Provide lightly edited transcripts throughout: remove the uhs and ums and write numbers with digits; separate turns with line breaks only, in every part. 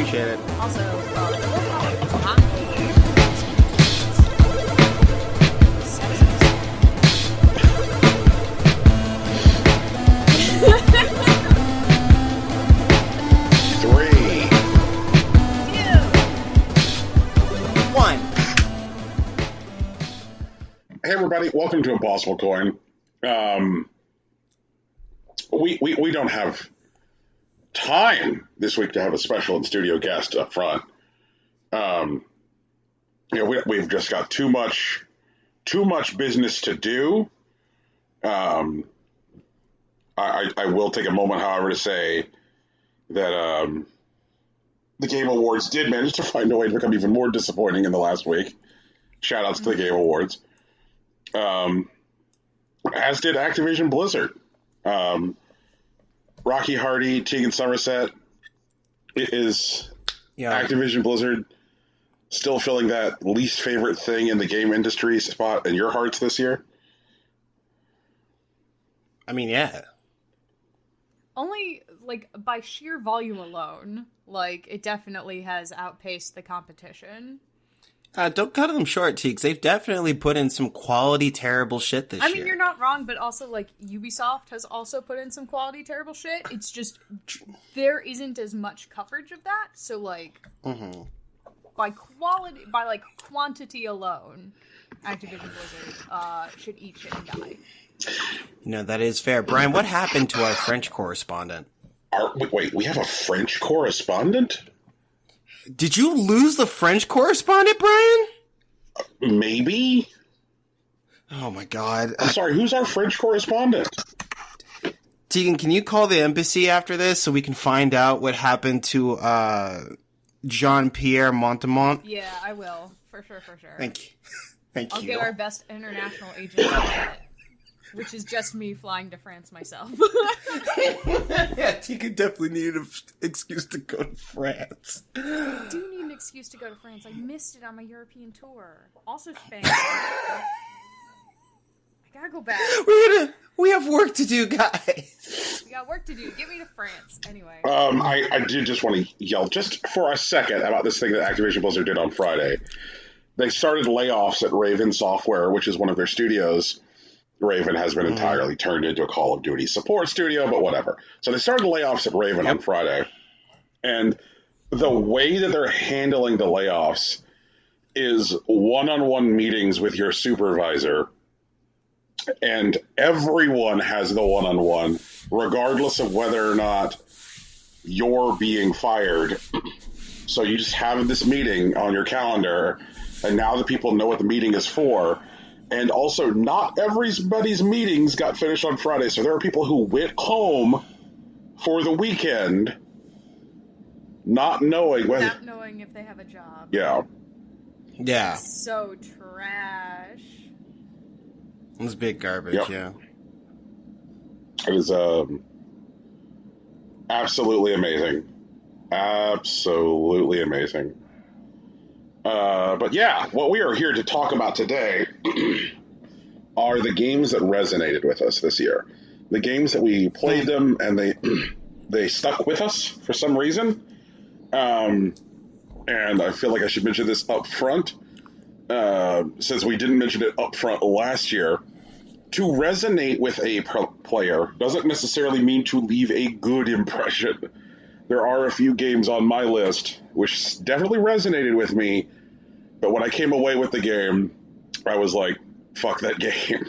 Appreciate it.
Also,
Three.
One.
Hey everybody, welcome to Impossible Coin. We don't have time this week to have a special in-studio guest up front. We've just got too much business to do. I will take a moment, however, to say that the Game Awards did manage to find a way to become even more disappointing in the last week. Shout outs to the Game Awards. As did Activision Blizzard. Rocky Hardy, Tegan Somerset, is Activision Blizzard still filling that least favorite thing in the game industry spot in your hearts this year?
I mean, yeah.
only, by sheer volume alone, it definitely has outpaced the competition.
Don't cut them short, Teeks. They've definitely put in some quality, terrible shit this year.
I mean, you're not wrong, but also, Ubisoft has also put in some quality, terrible shit. It's just, there isn't as much coverage of that, so, by quantity alone, Activision Blizzard should eat shit and die.
That is fair. Brian, what happened to our French correspondent?
Wait, we have a French correspondent?
Did you lose the French correspondent, Brian?
Maybe.
Oh my god.
I'm sorry, who's our French correspondent?
Tegan, can you call the embassy after this so we can find out what happened to Jean-Pierre Montemont?
Yeah, I will. For sure.
Thank you.
I'll get our best international agent on it, which is just me flying to France myself.
Yeah, Tegan definitely needed an excuse to go to France.
I do need an excuse to go to France. I missed it on my European tour. Also Spain. I gotta go back.
We have work to do, guys.
We got work to do. Get me to France. Anyway.
I did just want to yell just for a second about this thing that Activision Blizzard did on Friday. They started layoffs at Raven Software, which is one of their studios. Raven has been entirely turned into a Call of Duty support studio, but whatever. So they started layoffs at Raven on Friday. And the way that they're handling the layoffs is one-on-one meetings with your supervisor. And everyone has the one-on-one, regardless of whether or not you're being fired. So you just have this meeting on your calendar, and now the people know what the meeting is for. And also, not everybody's meetings got finished on Friday, so there are people who went home for the weekend not knowing
if they have a job.
Yeah.
Yeah.
So trash.
It was big garbage, yeah.
It is absolutely amazing. Absolutely amazing. But yeah, what we are here to talk about today are the games that resonated with us this year. The games that we played them and they stuck with us for some reason. And I feel like I should mention this up front, since we didn't mention it up front last year. To resonate with a player doesn't necessarily mean to leave a good impression. There are a few games on my list which definitely resonated with me, but when I came away with the game, I was like, fuck that game.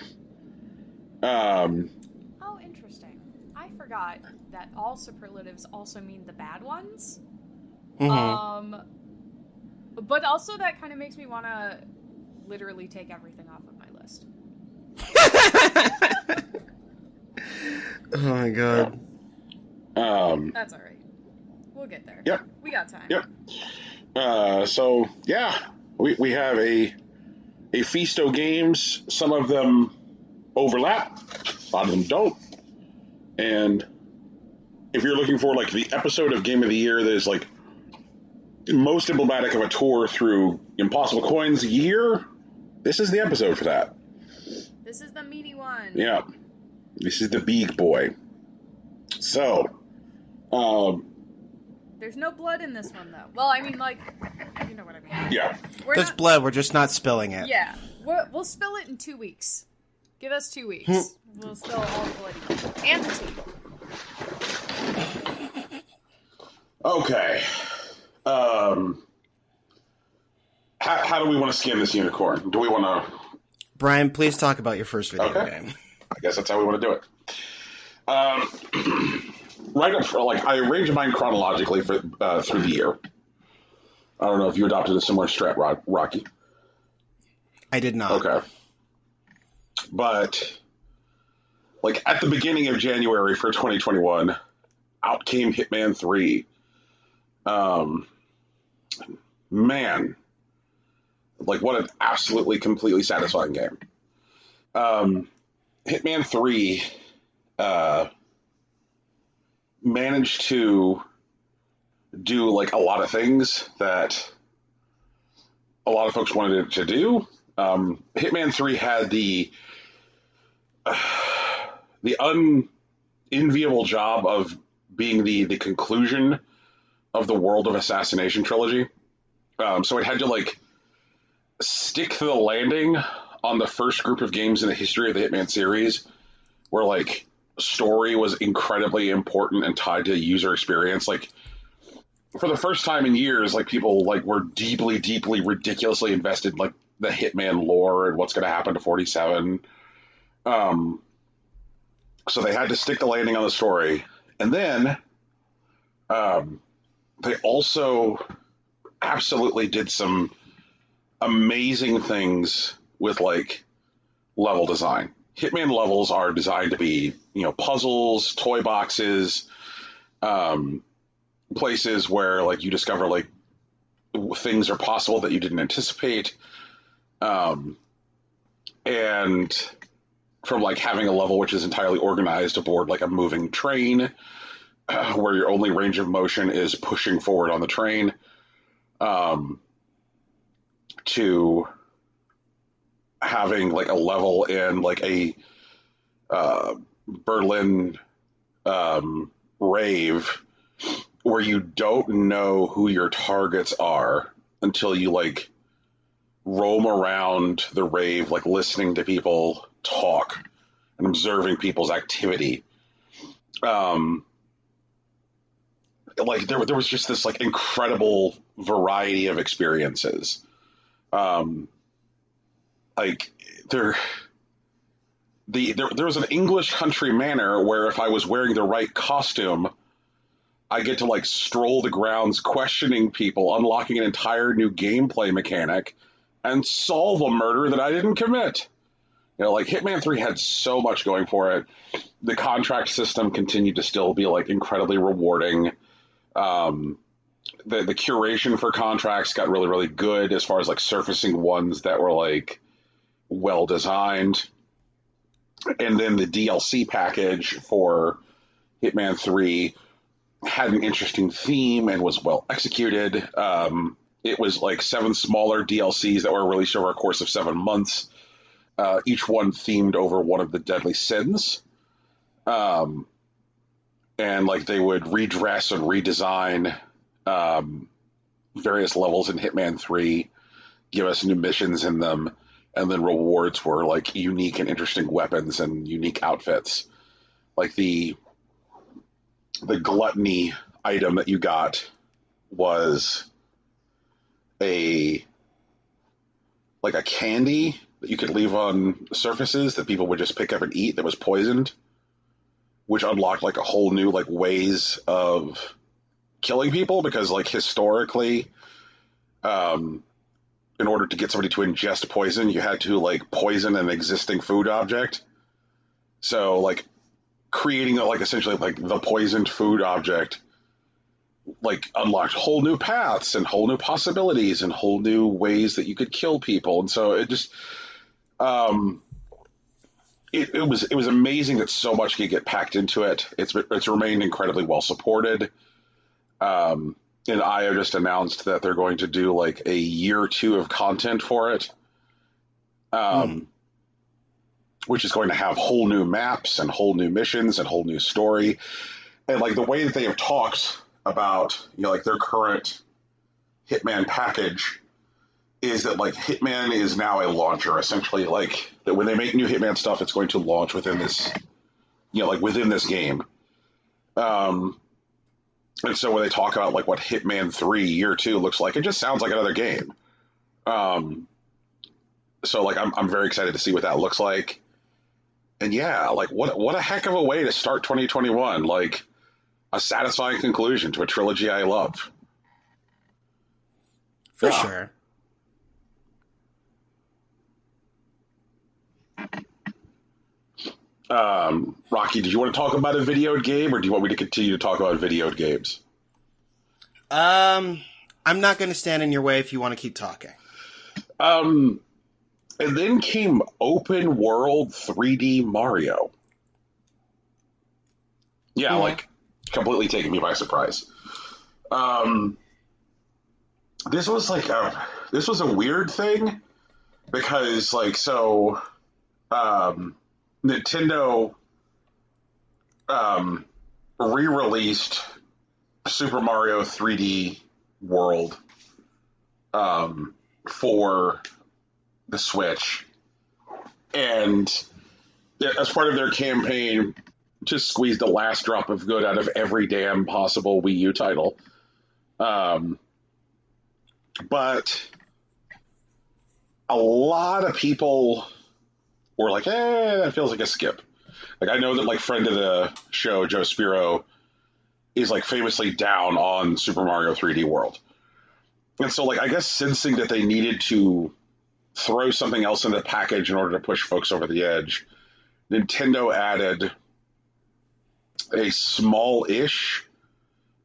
Oh, interesting. I forgot that all superlatives also mean the bad ones.
Mm-hmm.
But also that kind of makes me want to literally take everything off of my list.
Oh my god.
That's alright. We'll get there.
Yep.
We got time.
Yep. So, yeah. We have a feast of games. Some of them overlap. A lot of them don't. And if you're looking for, the episode of Game of the Year that is, most emblematic of a tour through Impossible Coin's year, this is the episode for that.
This is the meaty one.
Yeah. This is the big boy. So,
There's no blood in this one, though. Well, I mean, like, you know what I mean.
Yeah.
There's blood. We're just not spilling it.
Yeah. We'll spill it in 2 weeks. Give us 2 weeks. We'll spill all the bloody tea. And the tea.
Okay. How do we want to skin this unicorn? Do we want to...
Brian, please talk about your first video game.
I guess that's how we want to do it. Right up front, like, I arranged mine chronologically for through the year. I don't know if you adopted a similar strat, Rocky.
I did not.
Okay. But, like, at the beginning of January for 2021, out came Hitman 3. Man. Like, what an absolutely, completely satisfying game. Hitman 3 managed to do, like, a lot of things that a lot of folks wanted it to do. Hitman 3 had the unenviable job of being the conclusion of the World of Assassination trilogy. So it had to, like, stick to the landing on the first group of games in the history of the Hitman series where, like, story was incredibly important and tied to user experience. Like, for the first time in years, like, people, like, were deeply, deeply, ridiculously invested in, like, the Hitman lore and what's going to happen to 47. So they had to stick the landing on the story. And then they also absolutely did some amazing things with, like, level design. Hitman levels are designed to be, you know, puzzles, toy boxes, places where, like, you discover, like, things are possible that you didn't anticipate. And from, like, having a level which is entirely organized aboard, like, a moving train, where your only range of motion is pushing forward on the train, to having, like, a level in, like, a Berlin rave where you don't know who your targets are until you, like, roam around the rave, like, listening to people talk and observing people's activity. Like, there was just this, like, incredible variety of experiences. Like, there was an English country manor where if I was wearing the right costume, I get to, like, stroll the grounds questioning people, unlocking an entire new gameplay mechanic, and solve a murder that I didn't commit. You know, like, Hitman 3 had so much going for it. The contract system continued to still be, like, incredibly rewarding. The curation for contracts got really, really good as far as, like, surfacing ones that were, like, well designed. And then the DLC package for Hitman 3 had an interesting theme and was well executed. It was, like, 7 smaller DLCs that were released over a course of 7 months, each one themed over one of the deadly sins. And, like, they would redress and redesign various levels in Hitman 3, give us new missions in them, and then rewards were, like, unique and interesting weapons and unique outfits. Like, the gluttony item that you got was a candy that you could leave on surfaces that people would just pick up and eat that was poisoned, which unlocked, like, a whole new, like, ways of killing people, because, like, historically, in order to get somebody to ingest poison, you had to, like, poison an existing food object. So, like, creating, like, essentially, like, the poisoned food object, like, unlocked whole new paths and whole new possibilities and whole new ways that you could kill people. And so it just, it was amazing that so much could get packed into it. It's remained incredibly well supported. And IO just announced that they're going to do, like, a year or two of content for it, which is going to have whole new maps and whole new missions and whole new story. And, like, the way that they have talked about, like their current Hitman package is that like Hitman is now a launcher, essentially. Like that when they make new Hitman stuff, it's going to launch within this, like within this game. And so when they talk about like what Hitman 3 Year 2 looks like, it just sounds like another game. So like I'm very excited to see what that looks like. And yeah, like what a heck of a way to start 2021. Like a satisfying conclusion to a trilogy I love.
For sure.
Rocky, did you want to talk about a video game, or do you want me to continue to talk about video games?
I'm not going to stand in your way if you want to keep talking.
And then came open world 3D Mario. Yeah, like completely taking me by surprise. This was like this was a weird thing because like Nintendo re-released Super Mario 3D World for the Switch, and as part of their campaign to squeeze the last drop of good out of every damn possible Wii U title. But a lot of people were like, that feels like a skip. Like, I know that, like, friend of the show, Joe Spiro, is, like, famously down on Super Mario 3D World. And so, like, I guess sensing that they needed to throw something else in the package in order to push folks over the edge, Nintendo added a small-ish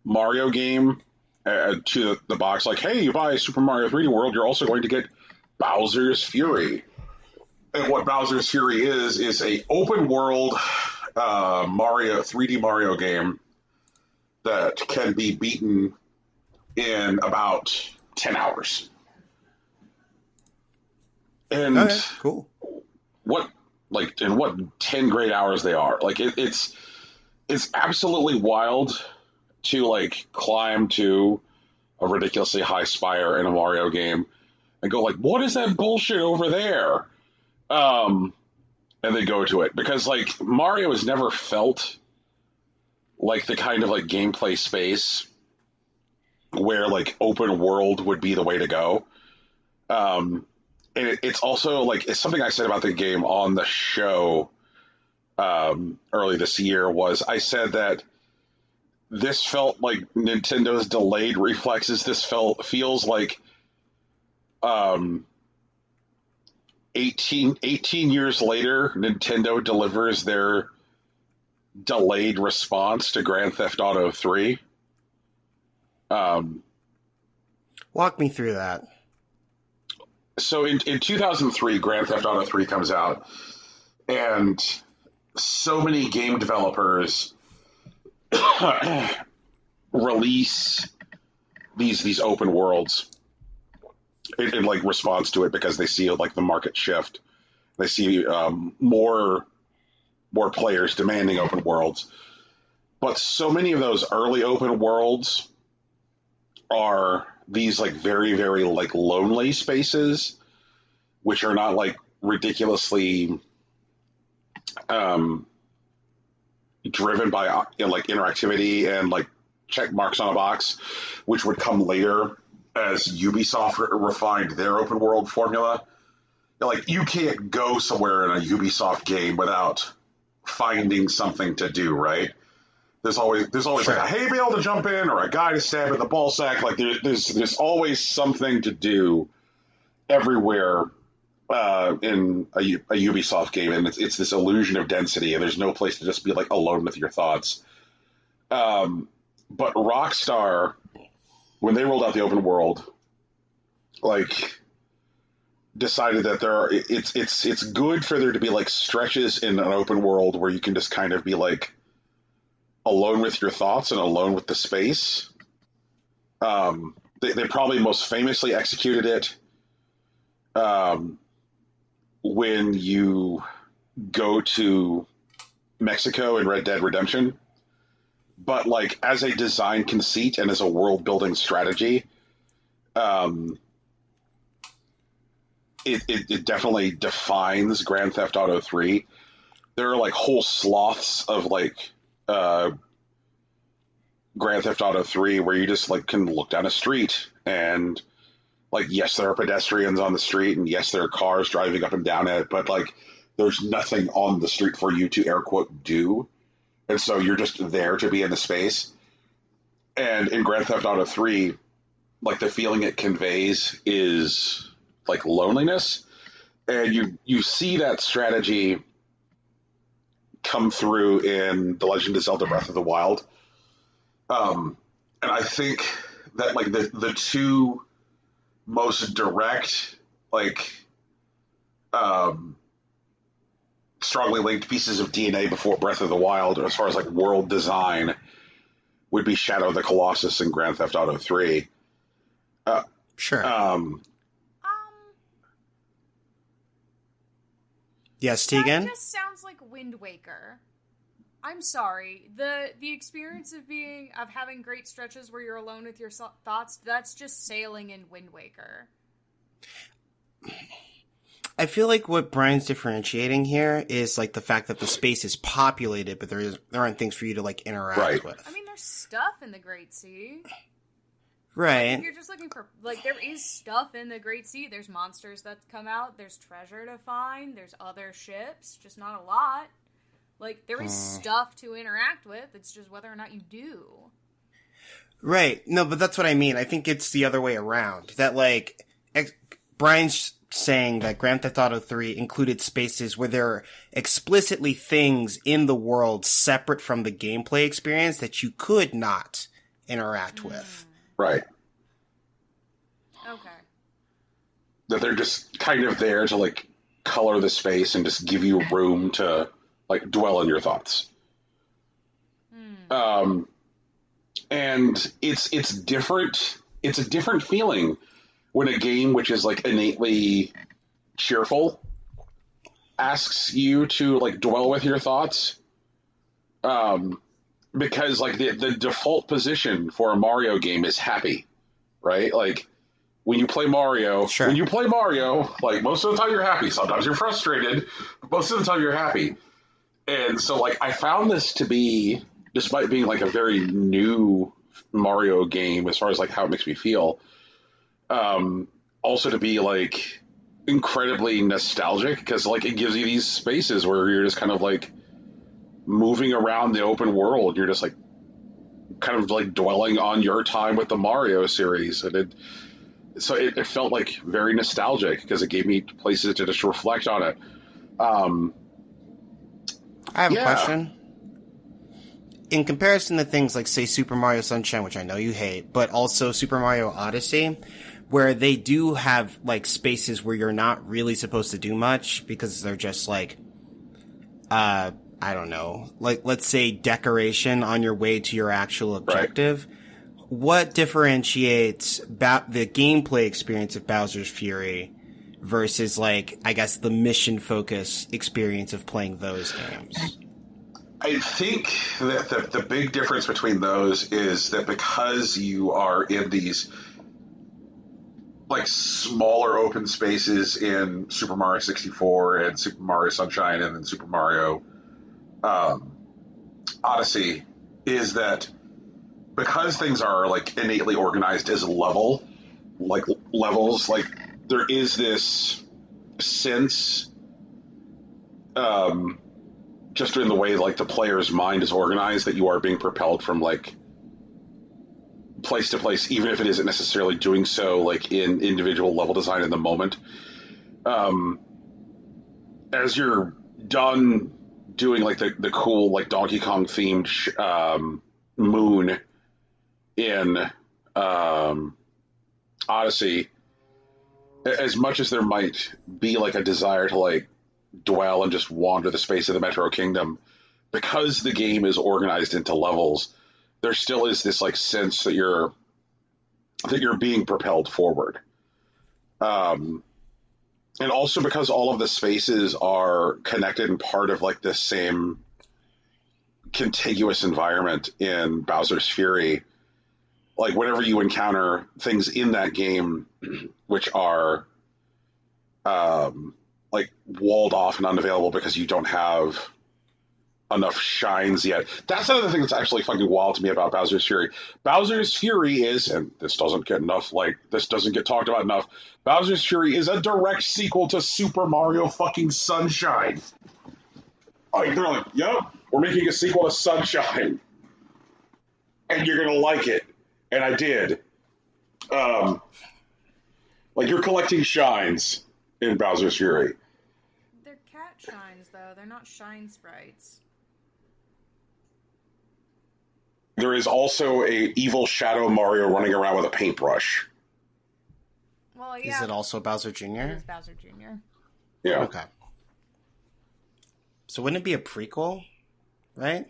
Mario game to the box. Like, hey, you buy Super Mario 3D World, you're also going to get Bowser's Fury. And what Bowser's Fury is a open world 3D Mario game that can be beaten in about 10 hours. And
okay, cool.
What 10 great hours they are. Like it's absolutely wild to like climb to a ridiculously high spire in a Mario game and go like, what is that bullshit over there? And then go to it, because like Mario has never felt like the kind of like gameplay space where like open world would be the way to go. And it's also like, it's something I said about the game on the show early this year was I said that this felt like Nintendo's delayed reflexes. This feels like 18 years later, Nintendo delivers their delayed response to Grand Theft Auto 3.
Walk me through that.
So in 2003, Grand Theft Auto 3 comes out, and so many game developers release these open worlds in like response to it, because they see like the market shift. They see more players demanding open worlds. But so many of those early open worlds are these like very, very like lonely spaces, which are not like ridiculously driven by like interactivity and like check marks on a box, which would come later as Ubisoft refined their open world formula. Like, you can't go somewhere in a Ubisoft game without finding something to do, right? There's always sure. Like a hay bale to jump in, or a guy to stab in the ball sack. Like there's always something to do everywhere in a Ubisoft game, and it's this illusion of density, and there's no place to just be like alone with your thoughts. But Rockstar, when they rolled out the open world, like decided that it's good for there to be like stretches in an open world where you can just kind of be like alone with your thoughts and alone with the space. They probably most famously executed it when you go to Mexico in Red Dead Redemption, but like as a design conceit and as a world building strategy, it definitely defines Grand Theft Auto 3. There are like whole swaths of like Grand Theft Auto 3 where you just like can look down a street and like, yes, there are pedestrians on the street and yes, there are cars driving up and down it, but like there's nothing on the street for you to air quote do. And so you're just there to be in the space. And in Grand Theft Auto 3, like the feeling it conveys is like loneliness. And you see that strategy come through in The Legend of Zelda Breath of the Wild. And I think that like the two most direct, like strongly linked pieces of DNA before Breath of the Wild, as far as like world design, would be Shadow of the Colossus and Grand Theft Auto 3.
Sure. Yes, Tegan?
That just sounds like Wind Waker. I'm sorry. The experience of having great stretches where you're alone with your thoughts, that's just sailing in Wind Waker.
I feel like what Brian's differentiating here is like the fact that the space is populated, but there aren't things for you to like interact with.
I mean, there's stuff in the Great Sea.
Right.
Like, if you're just looking for, like, there is stuff in the Great Sea. There's monsters that come out. There's treasure to find. There's other ships. Just not a lot. Like, there is stuff to interact with. It's just whether or not you do.
Right. No, but that's what I mean. I think it's the other way around. That, like, Brian's saying that Grand Theft Auto 3 included spaces where there are explicitly things in the world separate from the gameplay experience that you could not interact with.
Right.
Okay.
That they're just kind of there to like color the space and just give you room to like dwell in your thoughts. And it's different. It's a different feeling when a game which is like innately cheerful asks you to like dwell with your thoughts. Because like the default position for a Mario game is happy, right? Like when you play Mario, like most of the time you're happy. Sometimes you're frustrated, but most of the time you're happy. And so like I found this to be, despite being like a very new Mario game as far as like how it makes me feel, also to be like incredibly nostalgic because like it gives you these spaces where you're just kind of like moving around the open world. You're just like kind of like dwelling on your time with the Mario series. And it felt like very nostalgic because it gave me places to just reflect on it.
I have a question. In comparison to things like, say, Super Mario Sunshine, which I know you hate, but also Super Mario Odyssey, where they do have like spaces where you're not really supposed to do much because they're just like, I don't know, like, let's say decoration on your way to your actual objective. Right. What differentiates the gameplay experience of Bowser's Fury versus, like, I guess the mission focus experience of playing those games?
I think that the big difference between those is that because you are in these like smaller open spaces in Super Mario 64 and Super Mario Sunshine and then Super Mario Odyssey, is that because things are like innately organized as levels, like there is this sense, just in the way like the player's mind is organized, that you are being propelled from like place to place, even if it isn't necessarily doing so like in individual level design in the moment. As you're done doing like the cool like Donkey Kong themed moon in Odyssey, as much as there might be like a desire to like dwell and just wander the space of the Metro Kingdom, because the game is organized into levels, there still is this like sense that you're being propelled forward. And also because all of the spaces are connected and part of like this same contiguous environment in Bowser's Fury. Like, whenever you encounter things in that game which are like walled off and unavailable because you don't have enough shines yet. That's another thing that's actually fucking wild to me about Bowser's Fury. Bowser's Fury is, and this doesn't get talked about enough, Bowser's Fury is a direct sequel to Super Mario fucking Sunshine. Like, they're like, yep, we're making a sequel to Sunshine. And you're gonna like it. And I did. Like, you're collecting shines in Bowser's Fury.
They're cat shines, though. They're not shine sprites.
There is also a evil Shadow Mario running around with a paintbrush.
Well, yeah.
Is it also Bowser Jr.?
It is Bowser Jr.
Yeah.
Okay. So wouldn't it be a prequel, right?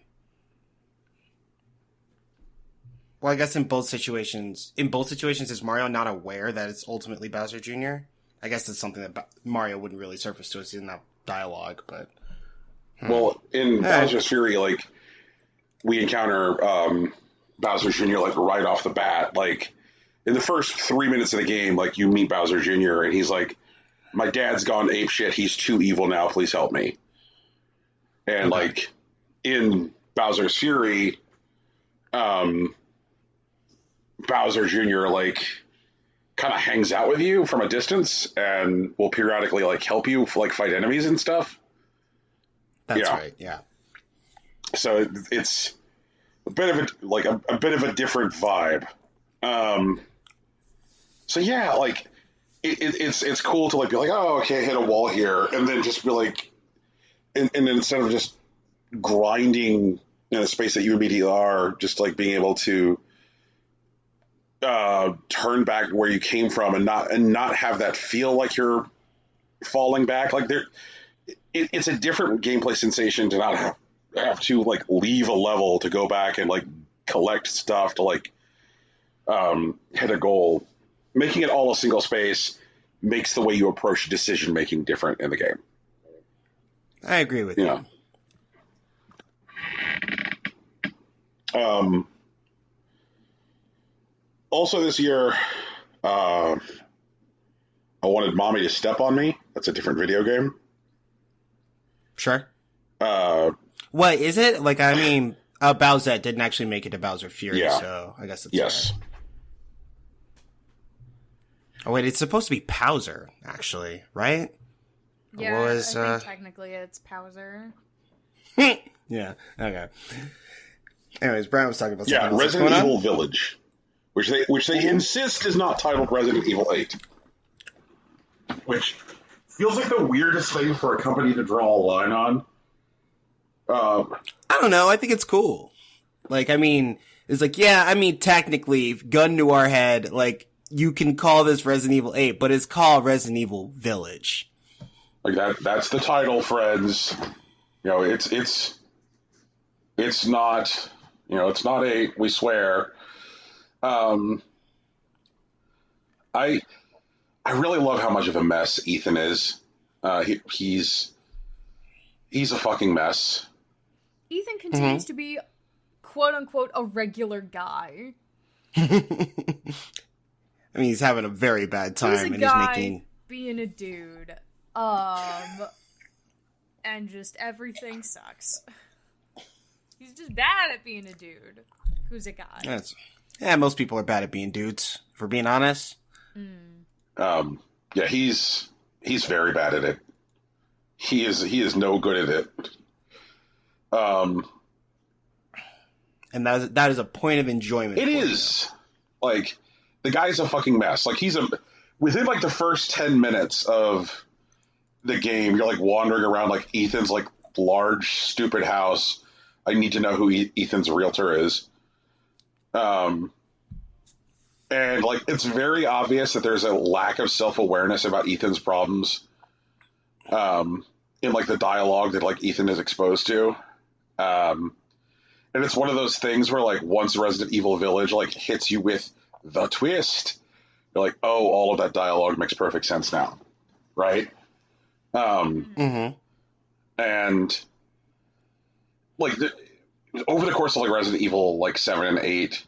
Well, I guess in both situations, is Mario not aware that it's ultimately Bowser Jr.? I guess it's something that Mario wouldn't really surface to us in that dialogue, but...
Well, in Bowser's Fury, like, we encounter Bowser Jr., like, right off the bat. Like, in the first 3 minutes of the game, like, you meet Bowser Jr., and he's like, my dad's gone apeshit, he's too evil now, please help me. And, like, in Bowser's Fury, Bowser Jr., like, kind of hangs out with you from a distance and will periodically, like, help you, like, fight enemies and stuff.
That's right, yeah.
So it's a bit of a bit of a different vibe. So yeah, like, it's cool to, like, be like, oh, okay, I hit a wall here, and then just be like, and then instead of just grinding in a space that you immediately are, just, like, being able to turn back where you came from and not have that feel like you're falling back. Like, it's a different gameplay sensation to not have to, like, leave a level to go back and, like, collect stuff to, like, hit a goal. Making it all a single space makes the way you approach decision making different in the game.
I agree with you.
Also this year, I wanted Mommy to Step on Me. That's a different video game.
Sure. What is it? Like, I mean, Bowsette didn't actually make it to Bowser Fury, so I guess it's...
Yes.
Fair. Oh, wait, it's supposed to be Powser, actually, right?
Yeah, I think technically it's Powser.
Yeah, okay. Anyways, Brian was talking about something else.
Resident Evil Village, which they insist is not titled Resident Evil 8. Which feels like the weirdest thing for a company to draw a line on.
I don't know. I think it's cool. Like, I mean, it's like, yeah, I mean, technically, gun to our head, like, you can call this Resident Evil 8, but it's called Resident Evil Village.
Like, that's the title, friends. You know, it's not, you know, it's not 8, we swear. I really love how much of a mess Ethan is. He's a fucking mess.
Ethan continues to be, quote unquote, a regular guy.
I mean, he's having a very bad time,
he's making being a dude. And just everything sucks. He's just bad at being a dude who's a guy.
Most people are bad at being dudes, if we're being honest.
Yeah, he's very bad at it. He is no good at it.
And that is a point of enjoyment.
It is. Like, the guy's a fucking mess. Like, within, like, the first 10 minutes of the game, you're, like, wandering around, like, Ethan's, like, large, stupid house. I need to know who Ethan's realtor is. And, like, it's very obvious that there's a lack of self-awareness about Ethan's problems in, like, the dialogue that, like, Ethan is exposed to. And it's one of those things where, like, once Resident Evil Village, like, hits you with the twist, you're like, oh, all of that dialogue makes perfect sense now. Right? And, like, over the course of like Resident Evil like 7 and 8,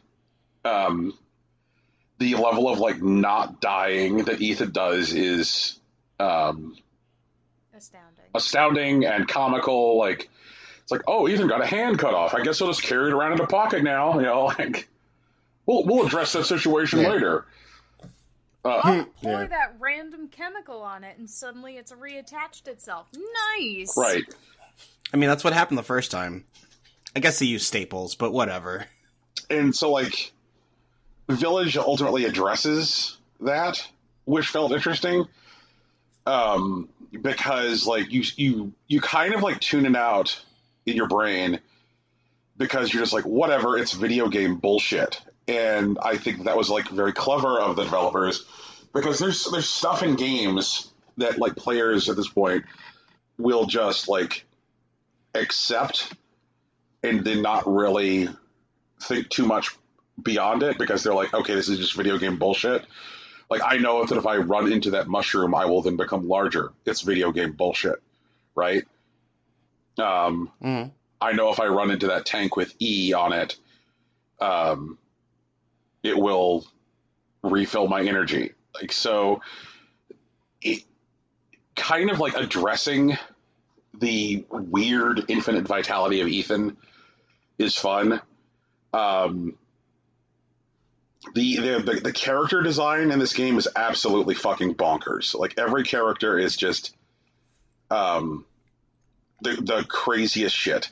the level of like not dying that Ethan does is astounding and comical. Like it's like, oh, Ethan got a hand cut off. I guess he'll just carry it around in a pocket now. You know, like we'll address that situation later.
Pour that random chemical on it, and suddenly it's reattached itself. Nice.
Right.
I mean, that's what happened the first time. I guess they used staples, but whatever.
And so, like, Village ultimately addresses that, which felt interesting. Because, like, you kind of, like, tune it out in your brain because you're just like, whatever, it's video game bullshit. And I think that was, like, very clever of the developers because there's stuff in games that, like, players at this point will just, like, accept and then not really think too much beyond it because they're like, okay, this is just video game bullshit. Like, I know that if I run into that mushroom, I will then become larger. It's video game bullshit, right? I know if I run into that tank with E on it, it will refill my energy. Like, so it kind of like addressing the weird infinite vitality of Ethan is fun. The character design in this game is absolutely fucking bonkers. Like every character is just the craziest shit.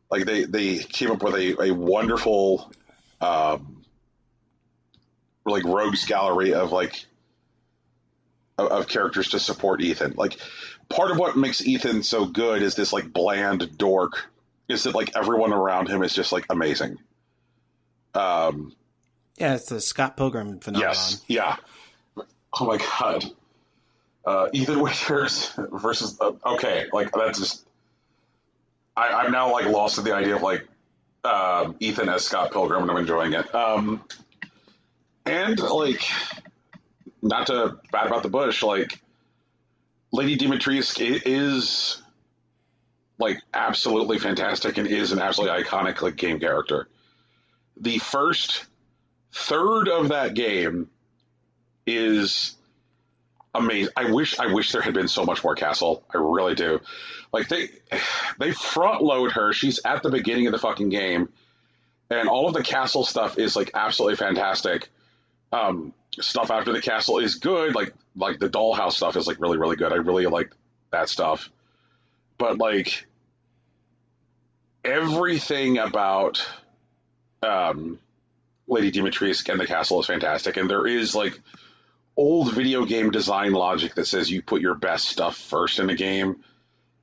Like they came up with a wonderful like rogues gallery of like of characters to support Ethan. Like part of what makes Ethan so good is this like bland dork is that like everyone around him is just like amazing.
Yeah, it's the Scott Pilgrim phenomenon.
Yes, yeah. Oh my god. Ethan Winters versus okay, like that's just I'm now like lost in the idea of like Ethan as Scott Pilgrim and I'm enjoying it. And like not to bat about the bush, like Lady Dimitrescu is like absolutely fantastic and is an absolutely iconic like game character. The first third of that game is amazing. I wish there had been so much more Castle. I really do. Like they front load her. She's at the beginning of the fucking game, and all of the Castle stuff is like absolutely fantastic. Stuff after the Castle is good. Like the Dollhouse stuff is like really really good. I really like that stuff. But like everything about Lady Dimitrescu and the Castle is fantastic, and there is like old video game design logic that says you put your best stuff first in a game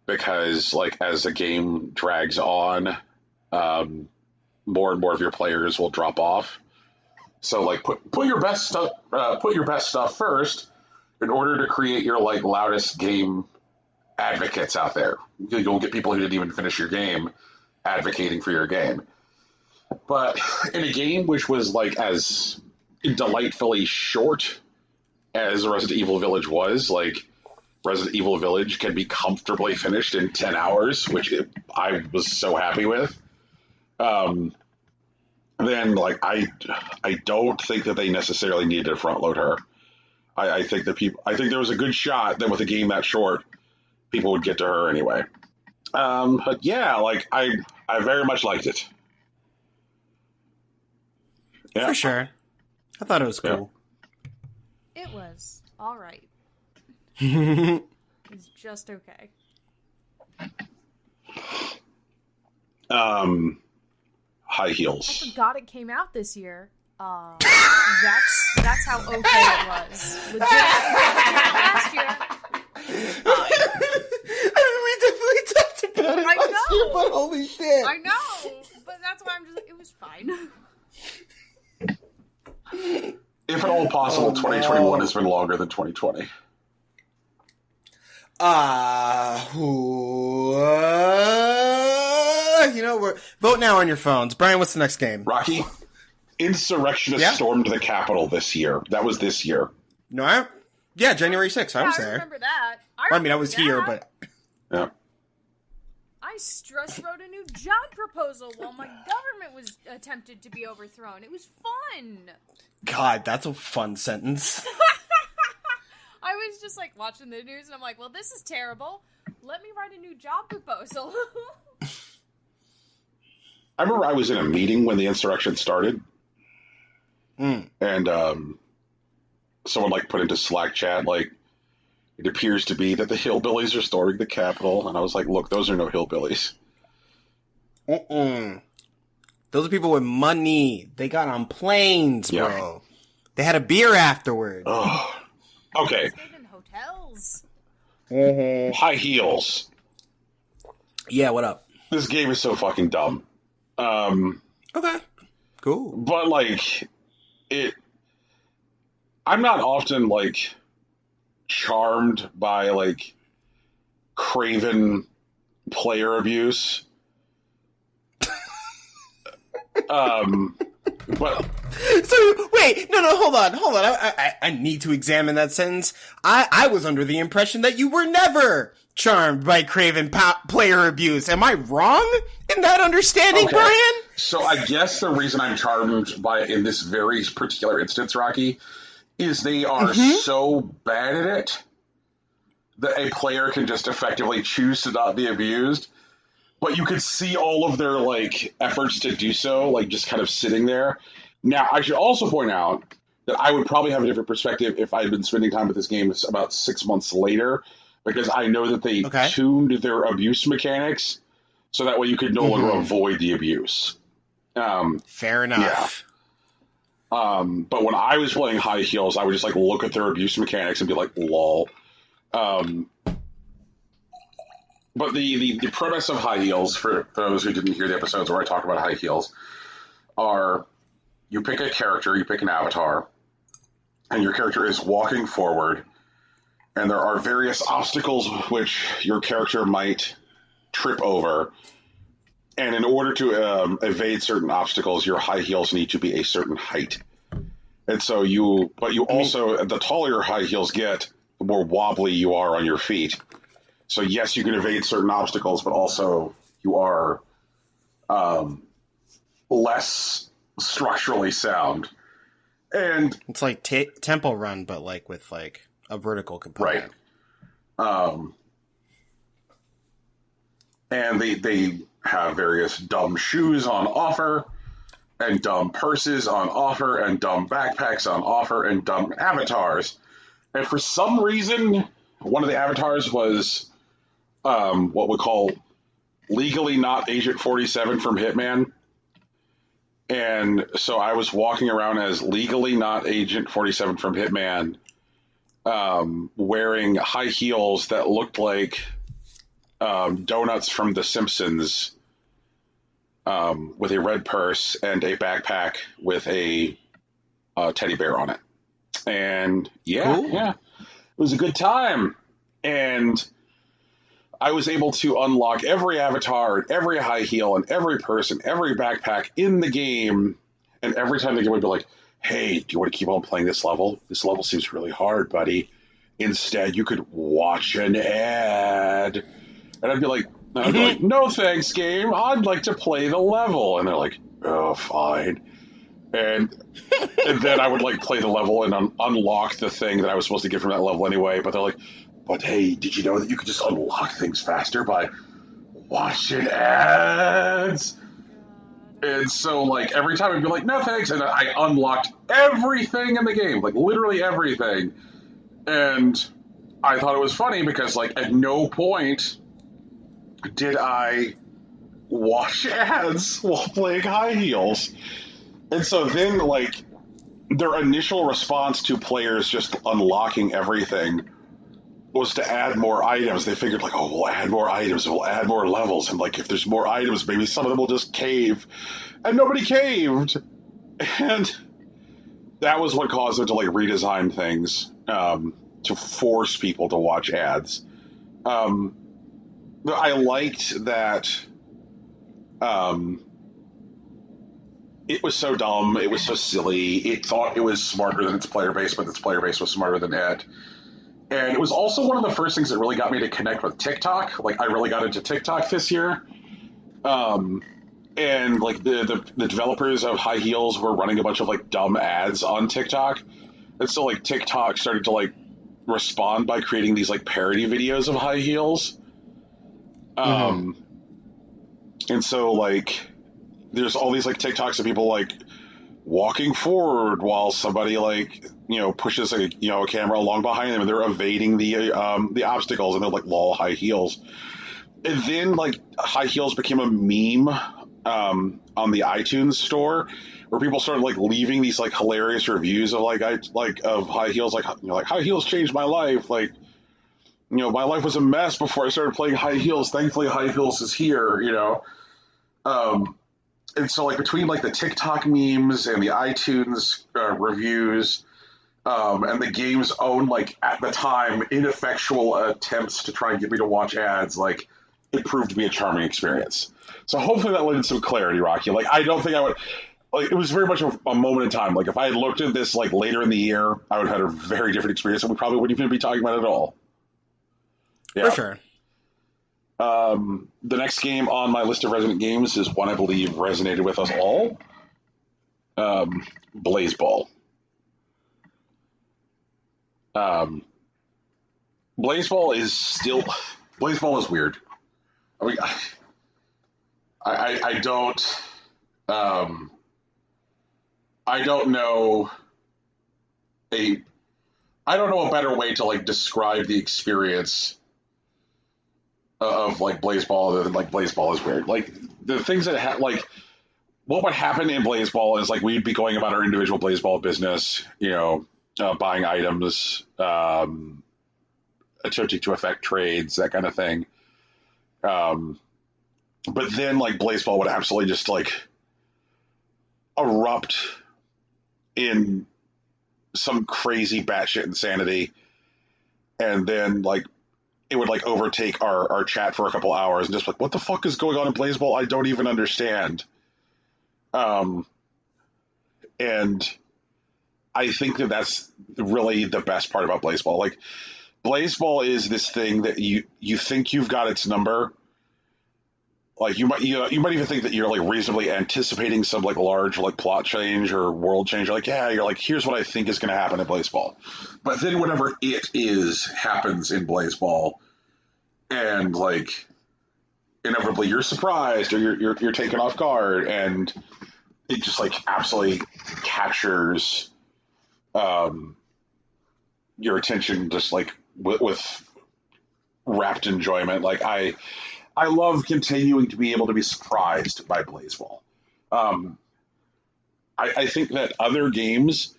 because like as the game drags on, more and more of your players will drop off. So like put your best stuff first in order to create your like loudest game advocates out there. You'll get people who didn't even finish your game advocating for your game. But in a game which was like as delightfully short as Resident Evil Village was, like Resident Evil Village can be comfortably finished in 10 hours, which I was so happy with. Then like I don't think that they necessarily needed to front load her. I think there was a good shot that with a game that short, people would get to her anyway. But yeah, like I very much liked it. Yeah.
For sure. I thought it was cool.
It was all right. It's just okay.
High heels.
I forgot it came out this year. That's how okay it was. Legit, last year.
I mean, we definitely talked about it last year, but holy shit.
I know, but that's why it was fine.
If at all possible, 2021 has been longer than 2020.
You know, vote now on your phones. Brian, what's the next game?
Rocky, insurrectionists stormed the Capitol this year. That was this year.
No, January 6th. I was there.
I remember that.
I was here, but...
I stress wrote a new job proposal while my government was attempted to be overthrown. It was fun.
God, that's a fun sentence.
I was just like watching the news and I'm like, well, this is terrible. Let me write a new job proposal.
I remember I was in a meeting when the insurrection started. And someone like put into Slack chat, like, it appears to be that the hillbillies are storming the Capitol. And I was like, look, those are no hillbillies.
Those are people with money. They got on planes, bro. They had a beer afterward.
Oh. Okay.
Stayed in hotels.
High heels.
Yeah, what up?
This game is so fucking dumb.
Okay. Cool.
But, like, I'm not often, like, charmed by, like, craven player abuse. But
so wait, no, hold on. I need to examine that sentence. I was under the impression that you were never charmed by craven player abuse. Am I wrong in that understanding, Brian?
So I guess the reason I'm charmed by it in this very particular instance, Rocky, is they are so bad at it that a player can just effectively choose to not be abused. But you could see all of their, like, efforts to do so, like, just kind of sitting there. Now, I should also point out that I would probably have a different perspective if I had been spending time with this game about 6 months later, because I know that they tuned their abuse mechanics so that way you could no longer avoid the abuse.
Fair enough.
Yeah. But when I was playing High Heels, I would just, like, look at their abuse mechanics and be like, lol. But the premise of High Heels, for those who didn't hear the episodes where I talk about High Heels, are you pick a character, you pick an avatar, and your character is walking forward, and there are various obstacles which your character might trip over. And in order to evade certain obstacles, your high heels need to be a certain height. And so the taller your high heels get, the more wobbly you are on your feet. So yes, you can evade certain obstacles, but also you are less structurally sound. And
it's like Temple Run, but like with like a vertical component.
Right. And they have various dumb shoes on offer, and dumb purses on offer, and dumb backpacks on offer, and dumb avatars. And for some reason, one of the avatars was what we call legally not Agent 47 from Hitman. And so I was walking around as legally not Agent 47 from Hitman, wearing high heels that looked like donuts from The Simpsons, with a red purse and a backpack with a teddy bear on it. And yeah, it was a good time. And I was able to unlock every avatar, and every high heel, and every person, every backpack in the game. And every time the game would be like, hey, do you want to keep on playing this level? This level seems really hard, buddy. Instead, you could watch an ad. And I'd be like, no thanks, game. I'd like to play the level. And they're like, oh, fine. And then I would like play the level and unlock the thing that I was supposed to get from that level anyway. But they're like, but hey, did you know that you could just unlock things faster by watching ads? And so, like, every time I'd be like, no thanks, and I unlocked everything in the game, like, literally everything. And I thought it was funny because, like, at no point did I watch ads while playing High Heels. And so then, like, their initial response to players just unlocking everything was to add more items. They figured, like, oh, we'll add more items, we'll add more levels, and, like, if there's more items, maybe some of them will just cave. And nobody caved. And that was what caused them to, like, redesign things to force people to watch ads. I liked that it was so dumb, it was so silly, it thought it was smarter than its player base, but its player base was smarter than it. And it was also one of the first things that really got me to connect with TikTok. Like, I really got into TikTok this year. And like the developers of High Heels were running a bunch of like dumb ads on TikTok. And so like TikTok started to like respond by creating these like parody videos of High Heels. And so like there's all these like TikToks of people like walking forward while somebody like pushes a a camera along behind them, and they're evading the obstacles, and they're like lol High Heels. And then like High Heels became a meme on the iTunes store, where people started like leaving these like hilarious reviews of of High Heels, like like High Heels changed my life, like my life was a mess before I started playing High Heels. Thankfully, High Heels is here, And so, like, between, like, the TikTok memes and the iTunes reviews and the game's own, like, at the time, ineffectual attempts to try and get me to watch ads, like, it proved to be a charming experience. So hopefully that led to some clarity, Rocky. Like, I don't think I would... Like, it was very much a moment in time. Like, if I had looked at this, like, later in the year, I would have had a very different experience, and we probably wouldn't even be talking about it at all.
Yeah. For sure.
The next game on my list of resonant games is one I believe resonated with us all. Blaseball. Blaseball is weird. I mean, I don't know a better way to like describe the experience of like Blaseball other than like Blaseball is weird. Like the things that what would happen in Blaseball is like we'd be going about our individual Blaseball business, buying items, attempting to affect trades, that kind of thing. But then like Blaseball would absolutely just like erupt in some crazy batshit insanity, and then like it would like overtake our chat for a couple hours and just like, what the fuck is going on in Blaseball? I don't even understand. And I think that that's really the best part about Blaseball. Like Blaseball is this thing that you think you've got its number. Like you might even think that you're like reasonably anticipating some like large like plot change or world change. You're like, yeah, you're like, here's what I think is going to happen in Blaseball. But then whatever it is happens in Blaseball, and like inevitably you're surprised or you're taken off guard, and it just like absolutely captures your attention just like with rapt enjoyment. Like I love continuing to be able to be surprised by Blaseball. I think that other games,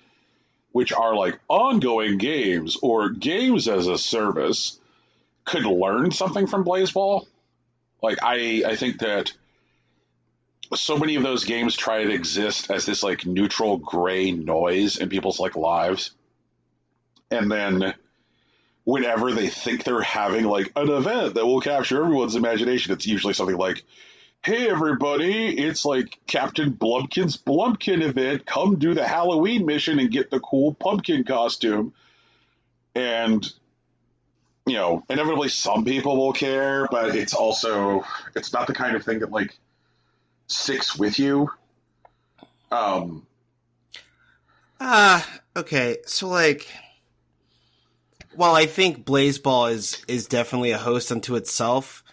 which are like ongoing games or games as a service, could learn something from Blaseball. Like I think that so many of those games try to exist as this like neutral gray noise in people's like lives, and then whenever they think they're having like an event that will capture everyone's imagination, it's usually something like, hey everybody, it's like Captain Blumpkin's Blumpkin event. Come do the Halloween mission and get the cool pumpkin costume. And, inevitably some people will care, but it's not the kind of thing that like sticks with you.
Okay. So like, while I think Blaseball is definitely a host unto itself,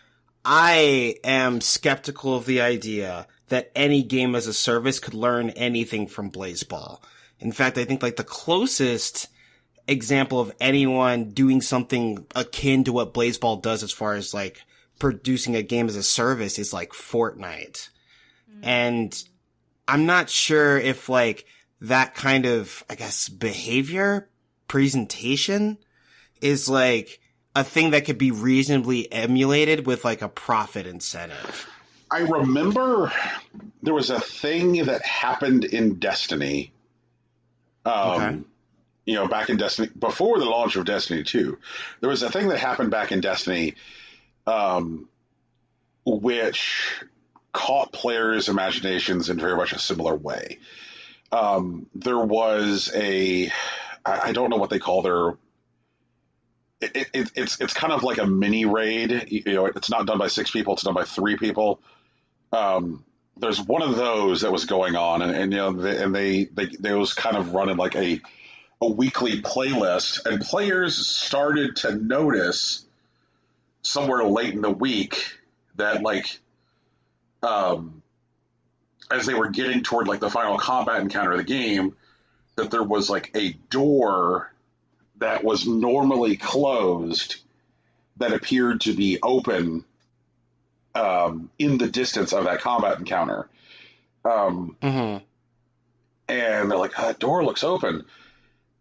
I am skeptical of the idea that any game as a service could learn anything from Blaseball. In fact, I think like the closest example of anyone doing something akin to what Blaseball does as far as like producing a game as a service is like Fortnite. And I'm not sure if like that kind of, I guess, behavior, presentation is like a thing that could be reasonably emulated with like a profit incentive.
I remember there was a thing that happened in Destiny. Okay. Back in Destiny, before the launch of Destiny 2, there was a thing that happened back in Destiny, which caught players' imaginations in very much a similar way. There was I don't know what they call it's kind of like a mini raid. It's not done by 6 people; it's done by 3 people. There's one of those that was going on, and they was kind of running like a weekly playlist, and players started to notice somewhere late in the week that as they were getting toward like the final combat encounter of the game, that there was like a door that was normally closed that appeared to be open in the distance of that combat encounter. And they're like, that door looks open.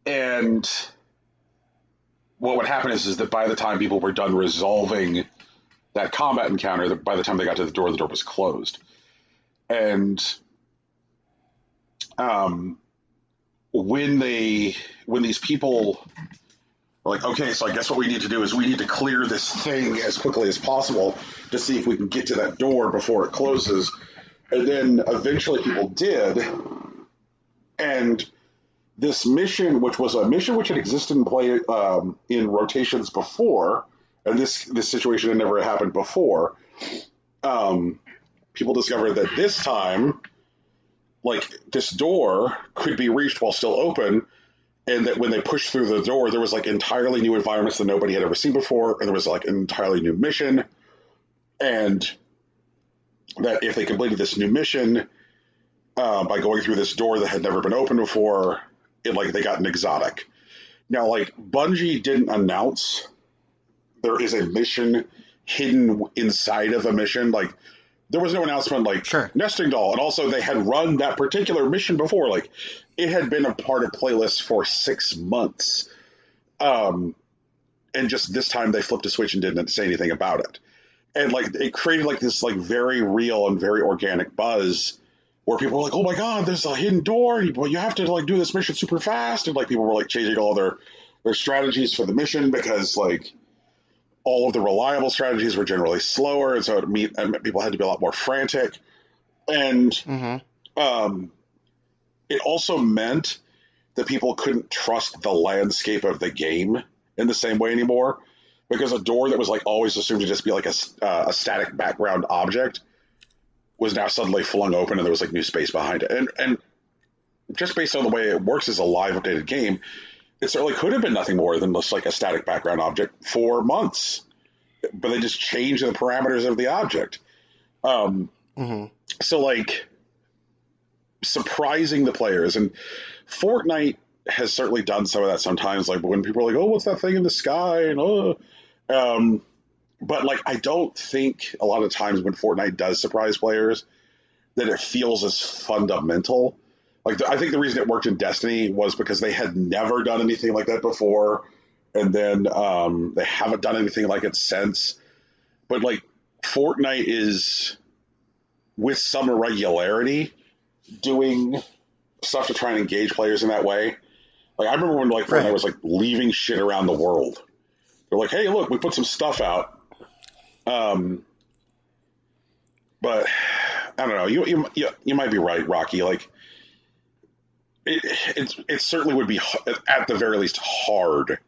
And what would happen is that by the time people were done resolving that combat encounter, by the time they got to the door was closed. And when these people were like, okay, so I guess what we need to do is we need to clear this thing as quickly as possible to see if we can get to that door before it closes. And then eventually people did. And this mission, which was a mission which had existed in play in rotations before, and this situation had never happened before, people discovered that this time, like, this door could be reached while still open, and that when they pushed through the door, there was like entirely new environments that nobody had ever seen before, and there was like an entirely new mission, and that if they completed this new mission by going through this door that had never been opened before, they got an exotic. Now, like, Bungie didn't announce there is a mission hidden inside of a mission. Like, there was no announcement like
sure.
Nesting Doll. And also they had run that particular mission before. Like, it had been a part of playlists for 6 months. And just this time they flipped a switch and didn't say anything about it. And like, it created like this like very real and very organic buzz where people were like, oh my God, there's a hidden door. You have to like do this mission super fast. And like people were like changing all their strategies for the mission because like all of the reliable strategies were generally slower. And so people had to be a lot more frantic. And it also meant that people couldn't trust the landscape of the game in the same way anymore, because a door that was like always assumed to just be like a static background object was now suddenly flung open and there was like new space behind it. And just based on the way it works as a live updated game, it certainly could have been nothing more than just like a static background object for months, but they just changed the parameters of the object. So like surprising the players, and Fortnite has certainly done some of that sometimes. Like when people are like, oh, what's that thing in the sky? And, but like, I don't think a lot of times when Fortnite does surprise players that it feels as fundamental. Like, I think the reason it worked in Destiny was because they had never done anything like that before. And then they haven't done anything like it since. But like, Fortnite is with some irregularity doing stuff to try and engage players in that way. Like, I remember when like Fortnite was like leaving shit around the world. They're like, hey, look, we put some stuff out. But I don't know. You might be right, Rocky. Like, it certainly would be at the very least hard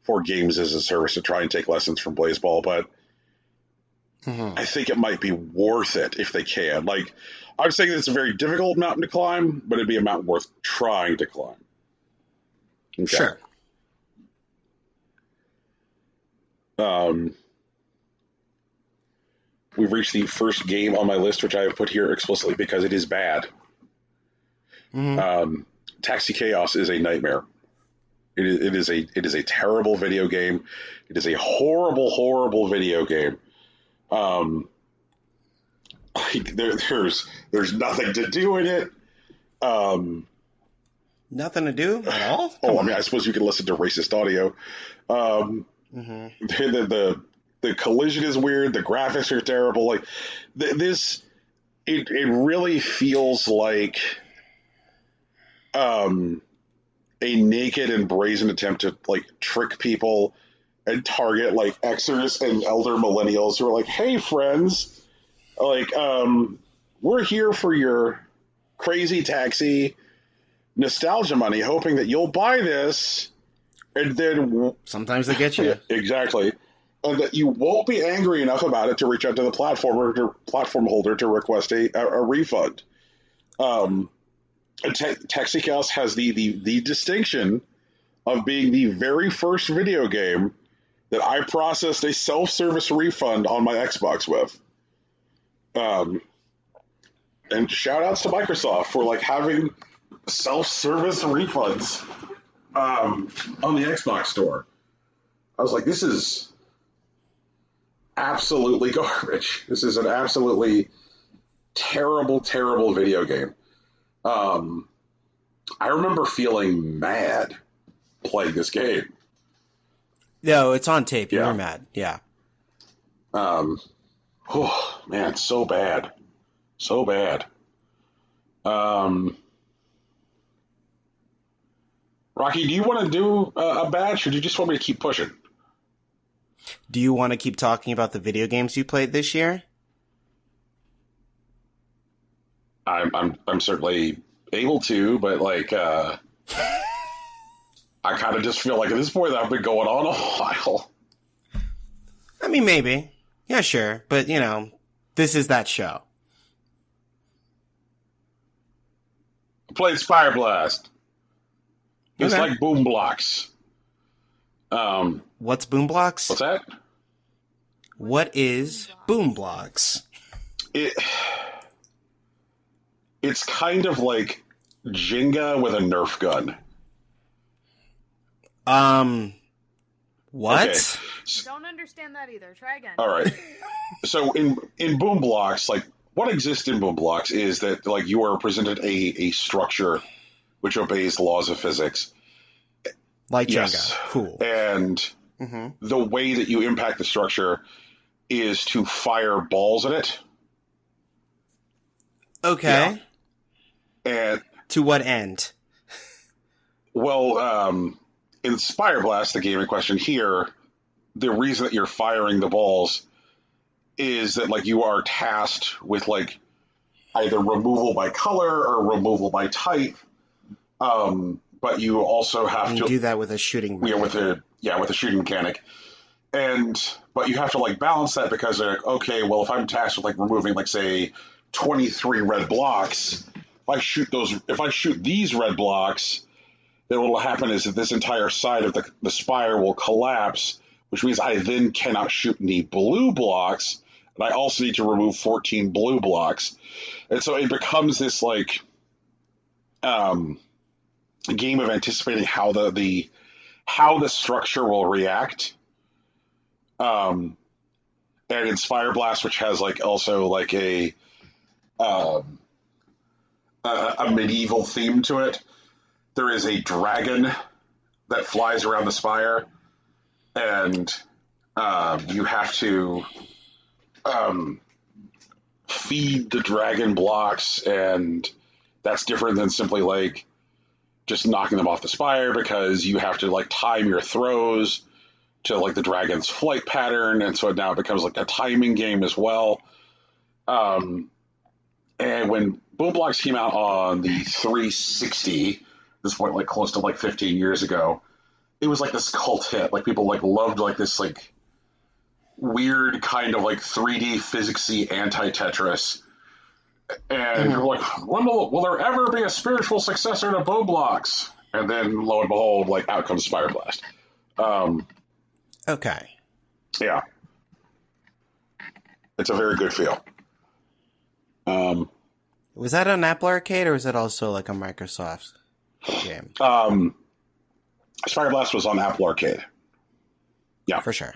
for games as a service to try and take lessons from BlazeBall, but I think it might be worth it if they can. Like, I'm saying it's a very difficult mountain to climb, but it'd be a mountain worth trying to climb. Okay.
Sure.
We've reached the first game on my list, which I have put here explicitly because it is bad. Taxi Chaos is a nightmare. It is a terrible video game. It is a horrible, horrible video game. There's nothing to do in it.
Nothing to do at all?
I mean, I suppose you can listen to racist audio. The collision is weird. The graphics are terrible. Like it really feels like a naked and brazen attempt to like trick people and target like Xers and elder millennials who are like, hey friends, like we're here for your crazy taxi nostalgia money, hoping that you'll buy this And then
sometimes they get you.
Exactly. And that you won't be angry enough about it to reach out to the platform holder to request a refund. Texicast has the distinction of being the very first video game that I processed a self-service refund on my Xbox with. And shout outs to Microsoft for like having self-service refunds on the Xbox store. I was like, this is absolutely garbage. This is an absolutely terrible, terrible video game. I remember feeling mad playing this game.
No, it's on tape. You
Yeah.
were mad. Yeah.
Oh, man, so bad. So bad. Rocky, do you want to do a batch, or do you just want me to keep pushing?
Do you want to keep talking about the video games you played this year?
I'm certainly able to, but like, I kind of just feel like at this point that I've been going on a while.
I mean, maybe. Yeah, sure. But, you know, this is that show.
I played Spire Blast. It's
Okay.
like Boom Blocks.
What's Boom Blocks?
What's that?
What is Boom Blocks?
It's kind of like Jenga with a Nerf gun.
What?
Okay.
Don't understand that either. Try again.
All right. So in Boom Blocks, like what exists in Boom Blocks is that like you are presented a structure which obeys the laws of physics.
Like
Yes.
Jenga. Cool.
And the way that you impact the structure is to fire balls at it.
Okay.
And
To what end?
well, in Spire Blast, the game in question here, the reason that you're firing the balls is that like you are tasked with like either removal by color or removal by type. But you also have
And
to
you do that with a shooting mechanic.
with a shooting mechanic. But you have to like balance that because they're like, okay, well if I'm tasked with like removing like say 23 red blocks, if I shoot these red blocks, then what will happen is that this entire side of the spire will collapse, which means I then cannot shoot any blue blocks, and I also need to remove 14 blue blocks. And so it becomes this like game of anticipating how the structure will react. And in Spire Blast, which has like also like a medieval theme to it, there is a dragon that flies around the spire, and you have to feed the dragon blocks, and that's different than simply like just knocking them off the spire, because you have to like time your throws to like the dragon's flight pattern, and so it now becomes like a timing game as well. And when Boom Blocks came out on the 360, this point like close to like 15 years ago, it was like this cult hit. Like people like loved like this like weird kind of like 3D physicsy anti-Tetris. And you're like, will there ever be a spiritual successor to Boom Blocks? And then lo and behold, like out comes Spire Blast.
Okay.
Yeah. It's a very good feel.
Was that on Apple Arcade, or was it also like a Microsoft game?
Spire Blast was on Apple Arcade. Yeah.
For sure.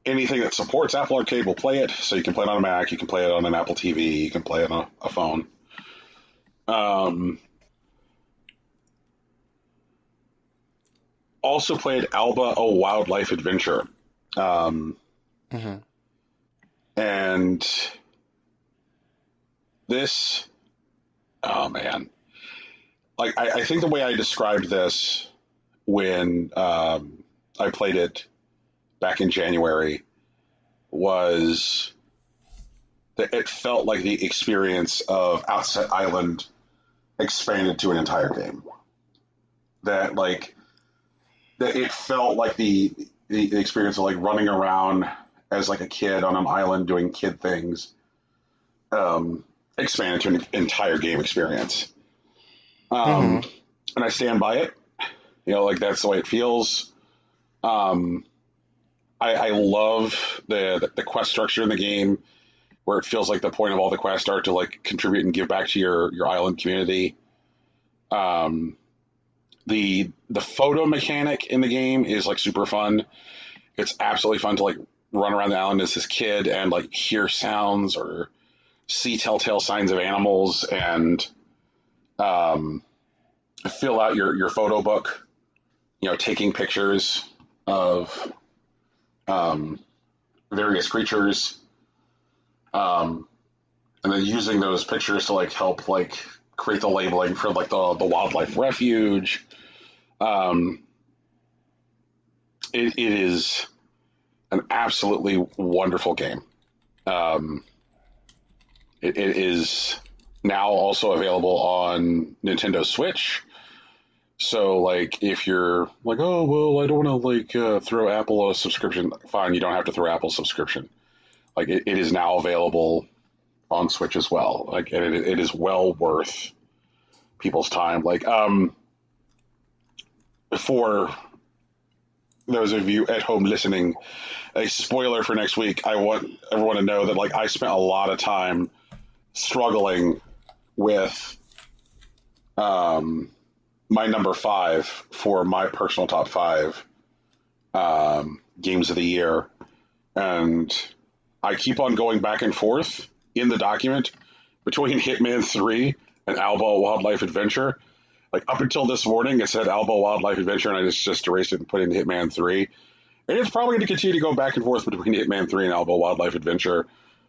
Anything that supports Apple Arcade will play it. So you can play it on a Mac, you can play it on an Apple TV, you can play it on a phone. Also played Alba: A Wildlife Adventure. And this, oh man. Like, I think the way I described this when I played it back in January was that it felt like the experience of Outset Island expanded to an entire game. that like that it felt like the experience of like running around as like a kid on an island doing kid things expanded to an entire game experience. And I stand by it. You know, like that's the way it feels. I love the quest structure in the game, where it feels like the point of all the quests are to like contribute and give back to your island community. The photo mechanic in the game is like super fun. It's absolutely fun to like run around the island as this kid and like hear sounds or see telltale signs of animals and fill out your photo book. You know, taking pictures of various creatures, and then using those pictures to like help like create the labeling for like the wildlife refuge. It is an absolutely wonderful game. It is now also available on Nintendo Switch. So, like, if you're like, oh, well, I don't want to, like, throw Apple a subscription, fine, you don't have to throw Apple a subscription. Like, it is now available on Switch as well. Like, and it is well worth people's time. Like, for those of you at home listening, a spoiler for next week, I want everyone to know that, like, I spent a lot of time struggling with, my number 5 for my personal top 5 games of the year. And I keep on going back and forth in the document between Hitman 3 and Alba Wildlife Adventure. Like, up until this morning, it said Alba Wildlife Adventure, and I just erased it and put in Hitman 3. And it's probably going to continue to go back and forth between Hitman 3 and Alba Wildlife Adventure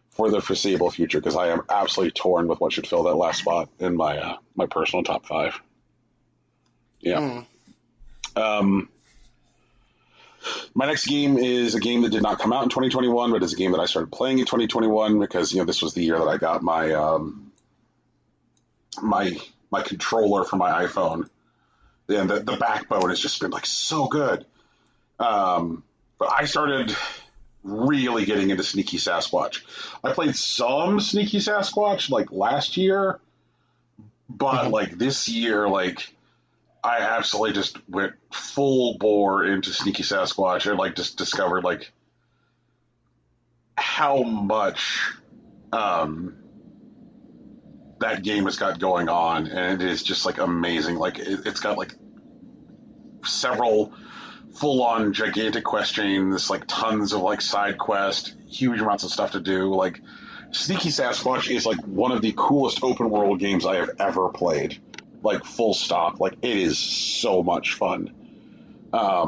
for the foreseeable future, because I am absolutely torn with what should fill that last spot in my my personal top 5. Yeah. My next game is a game that did not come out in 2021, but is a game that I started playing in 2021 because, you know, this was the year that I got my my controller for my iPhone, and the backbone has just been like so good. But I started really getting into Sneaky Sasquatch. I played some Sneaky Sasquatch like last year, but like this year, like, I absolutely just went full bore into Sneaky Sasquatch and like just discovered like how much that game has got going on, and it is just like amazing. Like it's got like several full-on gigantic quest chains, like tons of like side quests, huge amounts of stuff to do. Like Sneaky Sasquatch is like one of the coolest open world games I have ever played. Like, full stop. Like, it is so much fun.
I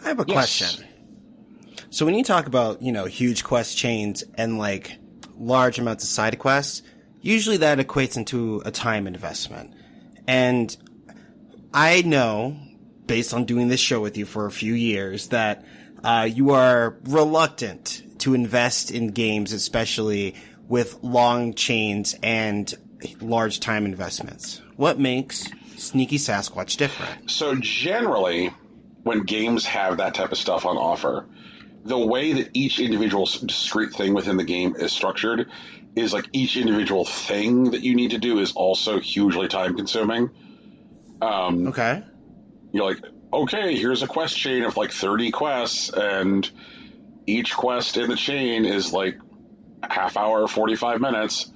have a question. So when you talk about, you know, huge quest chains and, like, large amounts of side quests, usually that equates into a time investment. And I know, based on doing this show with you for a few years, that you are reluctant to invest in games, especially with long chains and large time investments. What makes Sneaky Sasquatch different?
So generally, when games have that type of stuff on offer, the way that each individual discrete thing within the game is structured is like each individual thing that you need to do is also hugely time consuming.
Okay.
You're like, okay, here's a quest chain of like 30 quests, and each quest in the chain is like half hour, 45 minutes.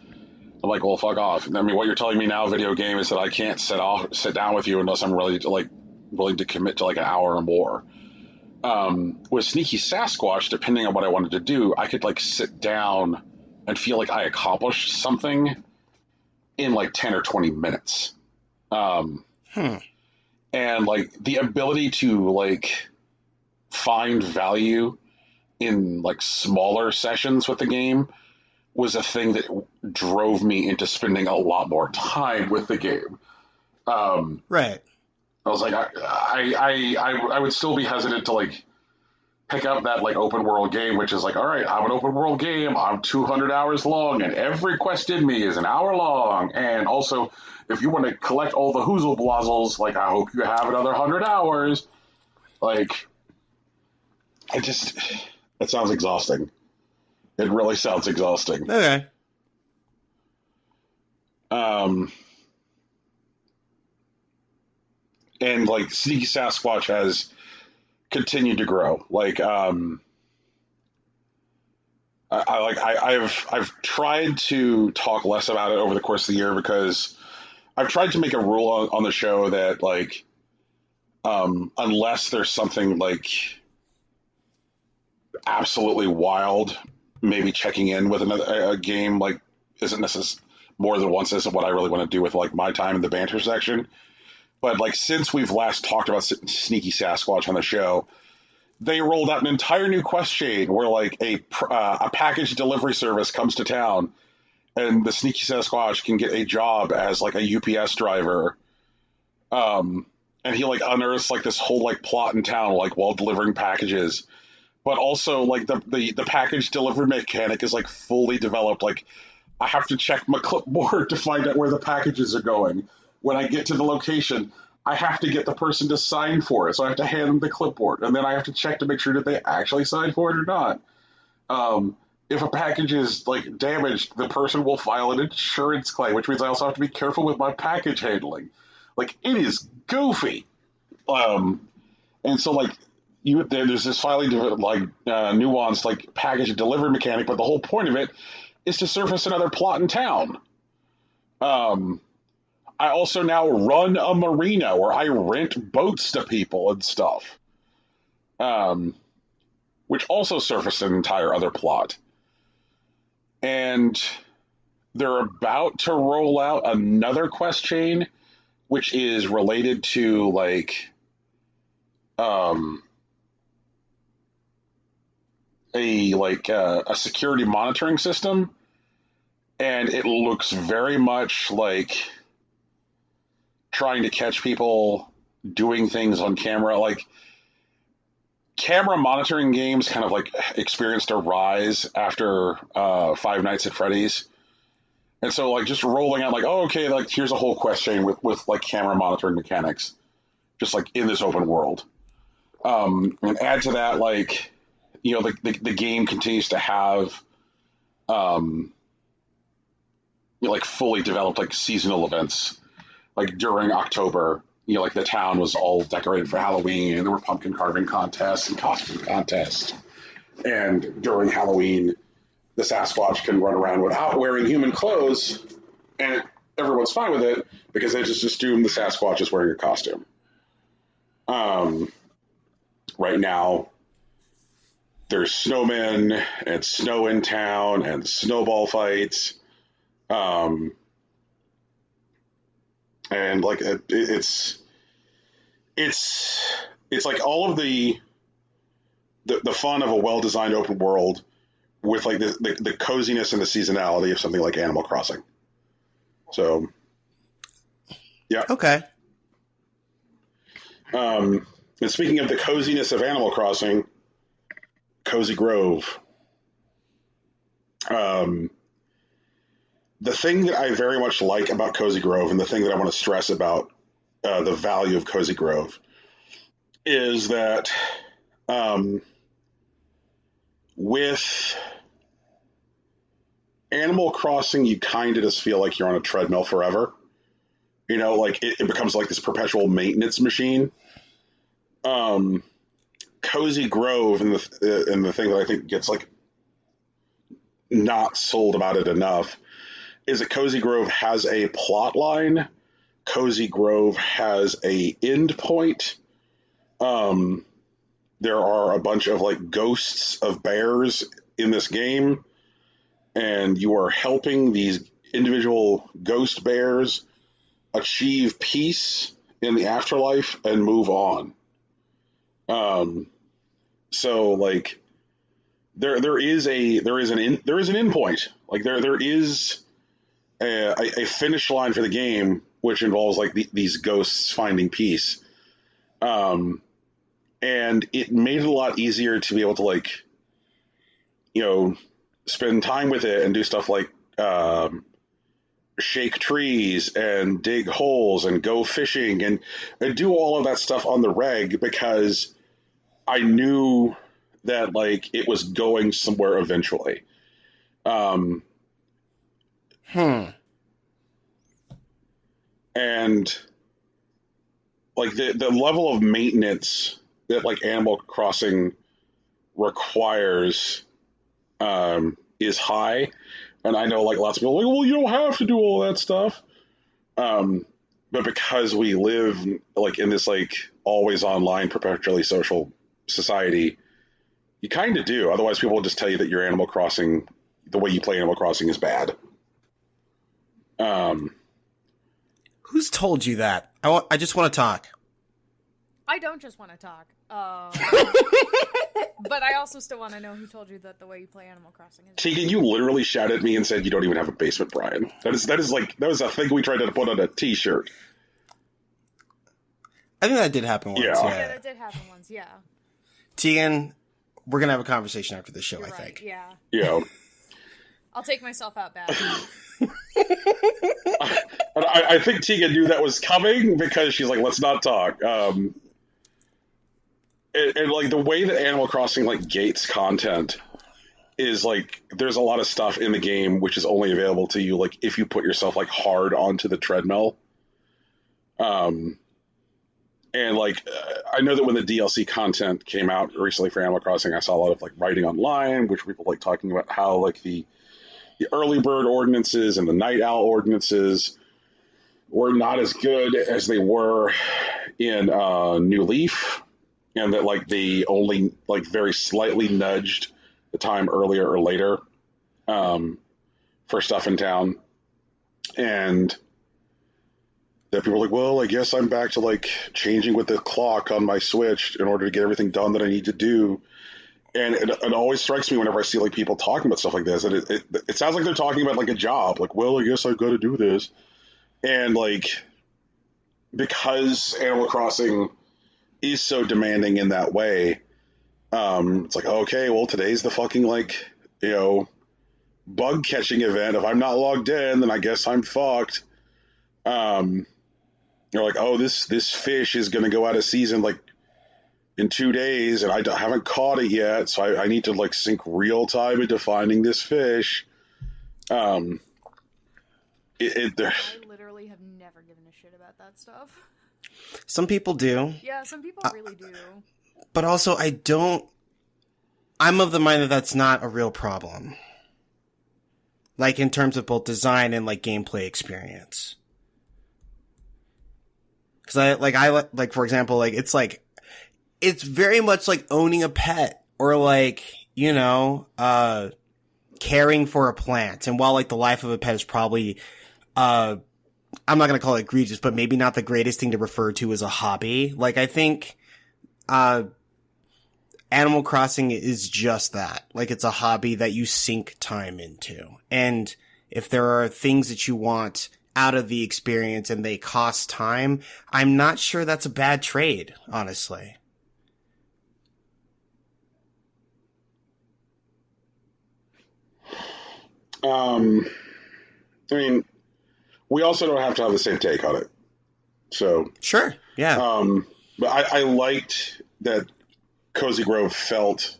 I'm like, well, fuck off. I mean, what you're telling me now, video game, is that I can't sit down with you unless I'm really willing to commit to like an hour or more. With Sneaky Sasquatch, depending on what I wanted to do, I could like sit down and feel like I accomplished something in like 10 or 20 minutes. And like the ability to like find value in like smaller sessions with the game was a thing that drove me into spending a lot more time with the game.
Right.
I was like, I would still be hesitant to like pick up that like open world game, which is like, all right, I'm an open world game. I'm 200 hours long, and every quest in me is an hour long. And also, if you want to collect all the Hoozle Blazzles, like I hope you have another 100 hours. Like, it sounds exhausting. It really sounds exhausting.
Okay.
And like Sneaky Sasquatch has continued to grow. Like, I've tried to talk less about it over the course of the year because I've tried to make a rule on the show that like, unless there's something like absolutely wild, maybe checking in with a game like isn't necessarily more than once isn't what I really want to do with like my time in the banter section. But like since we've last talked about Sneaky Sasquatch on the show, they rolled out an entire new quest chain where like a package delivery service comes to town, and the Sneaky Sasquatch can get a job as like a UPS driver. And he like unearths like this whole like plot in town like while delivering packages. But also like the package delivery mechanic is like fully developed. Like I have to check my clipboard to find out where the packages are going. When I get to the location, I have to get the person to sign for it. So I have to hand them the clipboard, and then I have to check to make sure that they actually signed for it or not. If a package is like damaged, the person will file an insurance claim, which means I also have to be careful with my package handling. Like it is goofy. And so like there's this filing like nuanced like package delivery mechanic, but the whole point of it is to surface another plot in town. I also now run a marina where I rent boats to people and stuff, which also surfaced an entire other plot. And they're about to roll out another quest chain, which is related to like a security monitoring system, and it looks very much like trying to catch people doing things on camera. Like camera monitoring games kind of like experienced a rise after Five Nights at Freddy's. And so like just rolling out like, oh, okay, like here's a whole quest chain with like camera monitoring mechanics, just like in this open world. And add to that, like, you know, the game continues to have like fully developed like seasonal events. Like during October, you know, like the town was all decorated for Halloween, and there were pumpkin carving contests and costume contests. And during Halloween, the Sasquatch can run around without wearing human clothes, and everyone's fine with it because they just assume the Sasquatch is wearing a costume. Right now, there's snowmen and snow in town and snowball fights. And like it's like all of the fun of a well-designed open world with like the coziness and the seasonality of something like Animal Crossing. So, yeah.
Okay.
And speaking of the coziness of Animal Crossing, Cozy Grove. The thing that I very much like about Cozy Grove, and the thing that I want to stress about the value of Cozy Grove, is that with Animal Crossing, you kind of just feel like you're on a treadmill forever. You know, like it becomes like this perpetual maintenance machine. Cozy Grove, and the thing that I think gets like not sold about it enough, is that Cozy Grove has a plot line. Cozy Grove has a end point. There are a bunch of like ghosts of bears in this game, and you are helping these individual ghost bears achieve peace in the afterlife and move on. So like there is an end point. Like there is a finish line for the game, which involves like these ghosts finding peace. and it made it a lot easier to be able to like, spend time with it and do stuff like shake trees and dig holes and go fishing and do all of that stuff on the reg, because I knew that like it was going somewhere eventually. And like the level of maintenance that like Animal Crossing requires is high. And I know like lots of people are like, well, you don't have to do all that stuff. But because we live like in this like always online, perpetually social society, you kind of do. Otherwise, people will just tell you that your Animal Crossing, the way you play Animal Crossing, is bad.
Who's told you that? I just want to talk.
I don't just want to talk. But I also still want to know who told you that the way you play Animal Crossing is.
Tegan, you literally shouted at me and said you don't even have a basement, Brian. That was a thing we tried to put on a T-shirt.
I think that did happen once.
Yeah,
that did happen once. Yeah.
Tegan, we're gonna have a conversation after the show.
You're
I
right,
think.
Yeah.
Yeah.
I'll take myself out back.
I think Tegan knew that was coming because she's like, let's not talk. And like the way that Animal Crossing like gates content is like there's a lot of stuff in the game which is only available to you like if you put yourself like hard onto the treadmill. And like I know that when the DLC content came out recently for Animal Crossing, I saw a lot of like writing online, which people like talking about how like the early bird ordinances and the night owl ordinances were not as good as they were in New Leaf. And that like they only like very slightly nudged the time earlier or later for stuff in town, and that people are like, well, I guess I'm back to like changing with the clock on my Switch in order to get everything done that I need to do. And it always strikes me whenever I see like people talking about stuff like this, and it sounds like they're talking about like a job, like, well, I guess I've got to do this, and like because Animal Crossing is so demanding in that way. It's like, okay, well, today's the fucking like, bug catching event. If I'm not logged in, then I guess I'm fucked. You're like, oh, this fish is going to go out of season like in 2 days, and I haven't caught it yet, so I need to like sink real time into finding this fish. I
literally have never given a shit about that stuff.
Some people do.
Yeah, some people really do.
But also, I'm of the mind that that's not a real problem. Like, in terms of both design and, like, gameplay experience. Because for example, like, it's very much like owning a pet. Or, like, caring for a plant. And while, like, the life of a pet is probably, I'm not going to call it egregious, but maybe not the greatest thing to refer to as a hobby. Like, I think, Animal Crossing is just that. Like, it's a hobby that you sink time into. And if there are things that you want out of the experience and they cost time, I'm not sure that's a bad trade, honestly.
I mean, we also don't have to have the same take on it. So
sure, yeah.
But I liked that Cozy Grove felt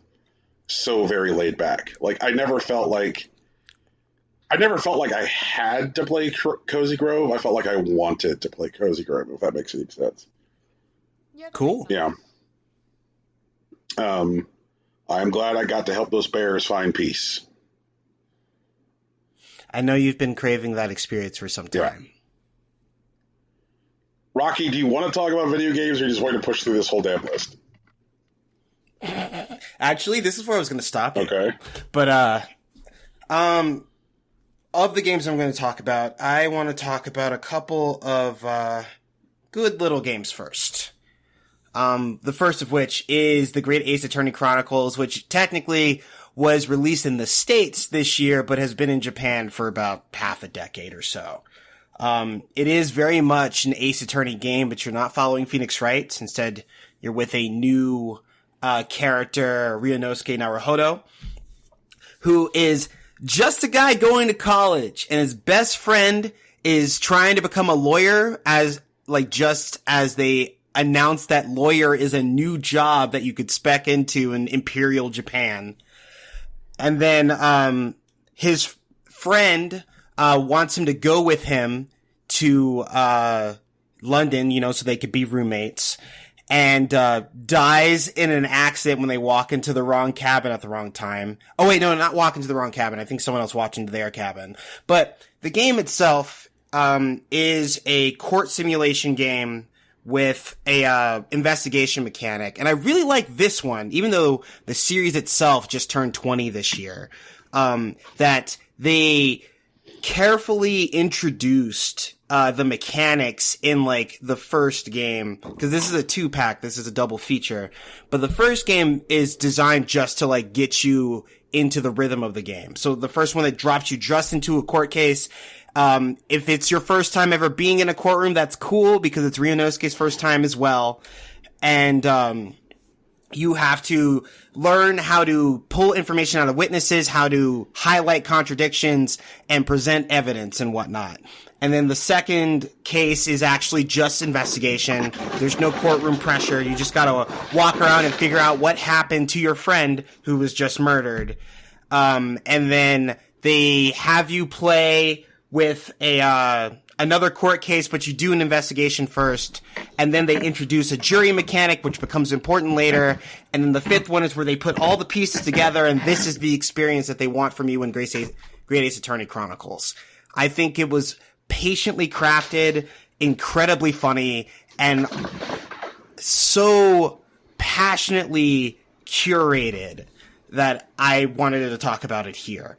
so very laid back. Like I never felt like I had to play Cozy Grove. I felt like I wanted to play Cozy Grove, if that makes any sense.
Yeah,
cool.
Yeah. I'm glad I got to help those bears find peace.
I know you've been craving that experience for some time.
Yeah. Rocky, do you want to talk about video games, or you just want to push through this whole damn list?
Actually, this is where I was going to stop you.
Okay.
But, of the games I'm going to talk about, I want to talk about a couple of, good little games first. The first of which is the Great Ace Attorney Chronicles, which technically was released in the States this year, but has been in Japan for about half a decade or so. It is very much an Ace Attorney game, but you're not following Phoenix Wright. Instead, you're with a new character, Ryunosuke Naruhodo, who is just a guy going to college, and his best friend is trying to become a lawyer just as they announced that lawyer is a new job that you could spec into in Imperial Japan. And then, his friend, wants him to go with him to, London, so they could be roommates, and, dies in an accident when they walk into the wrong cabin at the wrong time. Oh wait, no, not walk into the wrong cabin. I think someone else walked into their cabin. But the game itself, is a court simulation game with a investigation mechanic, and I really like this one, even though the series itself just turned 20 this year. That they carefully introduced the mechanics in the first game, because this is a 2-pack, this is a double feature. But the first game is designed just to get you into the rhythm of the game. So the first one that drops you just into a court case. If it's your first time ever being in a courtroom, that's cool because it's Ryunosuke's first time as well. And, you have to learn how to pull information out of witnesses, how to highlight contradictions and present evidence and whatnot. And then the second case is actually just investigation. There's no courtroom pressure. You just gotta walk around and figure out what happened to your friend who was just murdered. And then they have you play with another court case, but you do an investigation first, and then they introduce a jury mechanic, which becomes important later, and then the fifth one is where they put all the pieces together, and this is the experience that they want from you in Great Ace Attorney Chronicles. I think it was patiently crafted, incredibly funny, and so passionately curated that I wanted to talk about it here.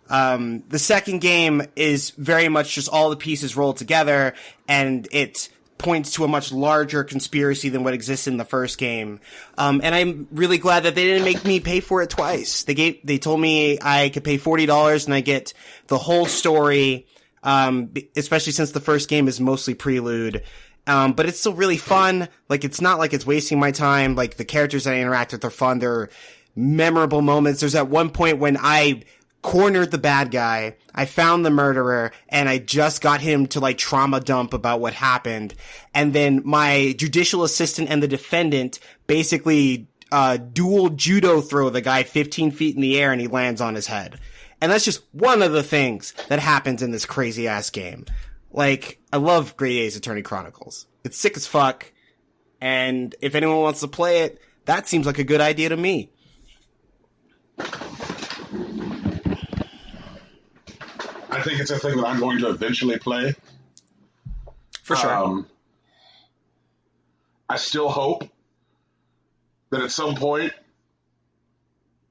The second game is very much just all the pieces rolled together, and it points to a much larger conspiracy than what exists in the first game. And I'm really glad that they didn't make me pay for it twice. They told me I could pay $40 and I get the whole story, especially since the first game is mostly prelude. But it's still really fun. It's not like it's wasting my time. The characters that I interact with are fun. They're memorable moments. There's at one point when I cornered the bad guy, I found the murderer, and I just got him to trauma dump about what happened. And then my judicial assistant and the defendant basically dual judo throw the guy 15 feet in the air, and he lands on his head. And that's just one of the things that happens in this crazy ass game. I love Great Ace Attorney Chronicles. It's sick as fuck. And if anyone wants to play it, that seems like a good idea to me.
I think it's a thing that I'm going to eventually play.
For sure.
I still hope that at some point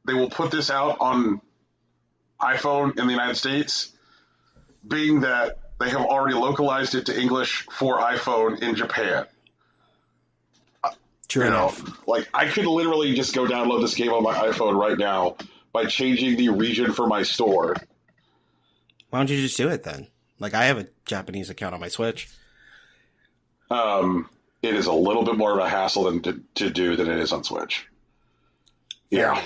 they will put this out on iPhone in the United States, being that they have already localized it to English for iPhone in Japan.
True enough.
I could literally just go download this game on my iPhone right now by changing the region for my store.
Why don't you just do it then? I have a Japanese account on my Switch.
It is a little bit more of a hassle to do than it is on Switch. Yeah.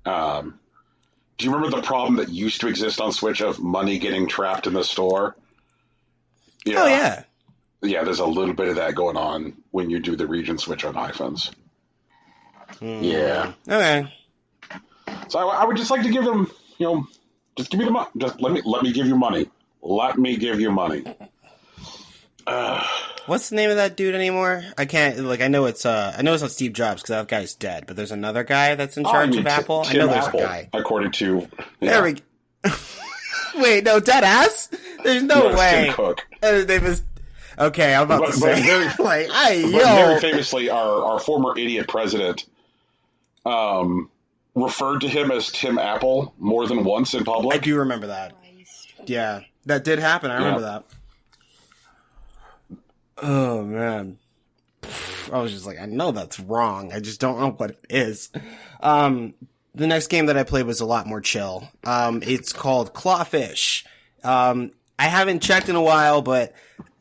Do you remember the problem that used to exist on Switch of money getting trapped in the store?
Yeah. Oh, yeah.
Yeah, there's a little bit of that going on when you do the region switch on iPhones. Yeah.
Okay.
So I would just like to give them, just give me the money. Just let me give you money. Let me give you money.
What's the name of that dude anymore? I can't. I know it's not Steve Jobs because that guy's dead. But there's another guy that's in charge of Apple. I know there's
Apple,
a guy.
According to
there we. Wait, no, dead ass. There's no way.
Tim Cook.
His name is. Okay, I'm about to say.
Very famously, our former idiot president referred to him as Tim Apple more than once in public.
I do remember that. Yeah, that did happen. I remember that. Oh, man. I was just like, I know that's wrong. I just don't know what it is. The next game that I played was a lot more chill. It's called Clawfish. I haven't checked in a while, but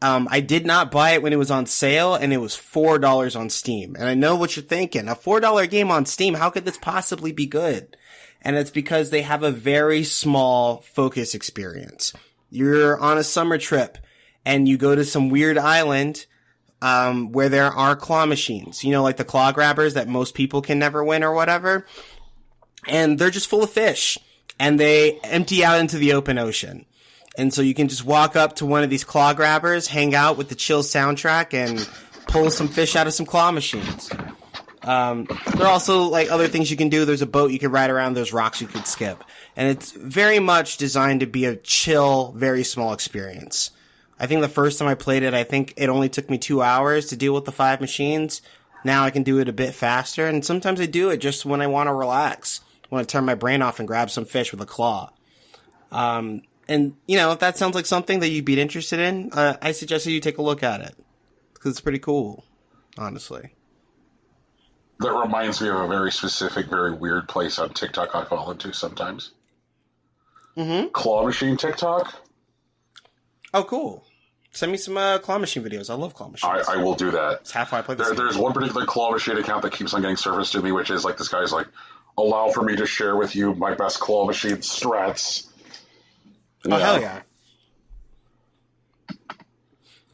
I did not buy it when it was on sale, and it was $4 on Steam. And I know what you're thinking. A $4 game on Steam, how could this possibly be good? And it's because they have a very small focus experience. You're on a summer trip, and you go to some weird island where there are claw machines. You know, like the claw grabbers that most people can never win or whatever. And they're just full of fish. And they empty out into the open ocean. And so you can just walk up to one of these claw grabbers, hang out with the chill soundtrack, and pull some fish out of some claw machines. There are also, like, other things you can do. There's a boat you can ride around. There's rocks you could skip. And it's very much designed to be a chill, very small experience. I think the first time I played it, I think it only took me 2 hours to deal with the 5 machines. Now I can do it a bit faster. And sometimes I do it just when I want to relax. I want to turn my brain off and grab some fish with a claw. And, you know, if that sounds like something that you'd be interested in, I suggest that you take a look at it. Because it's pretty cool, honestly.
That reminds me of a very specific, very weird place on TikTok I fall into sometimes.
Mm-hmm.
Claw machine TikTok.
Oh, cool. Send me some claw machine videos. I love claw machines.
I will do that.
It's half why I play this game.
There's one particular claw machine account that keeps on getting surfaced to me, which is like, this guy's like, allow for me to share with you my best claw machine strats.
Oh, hell yeah.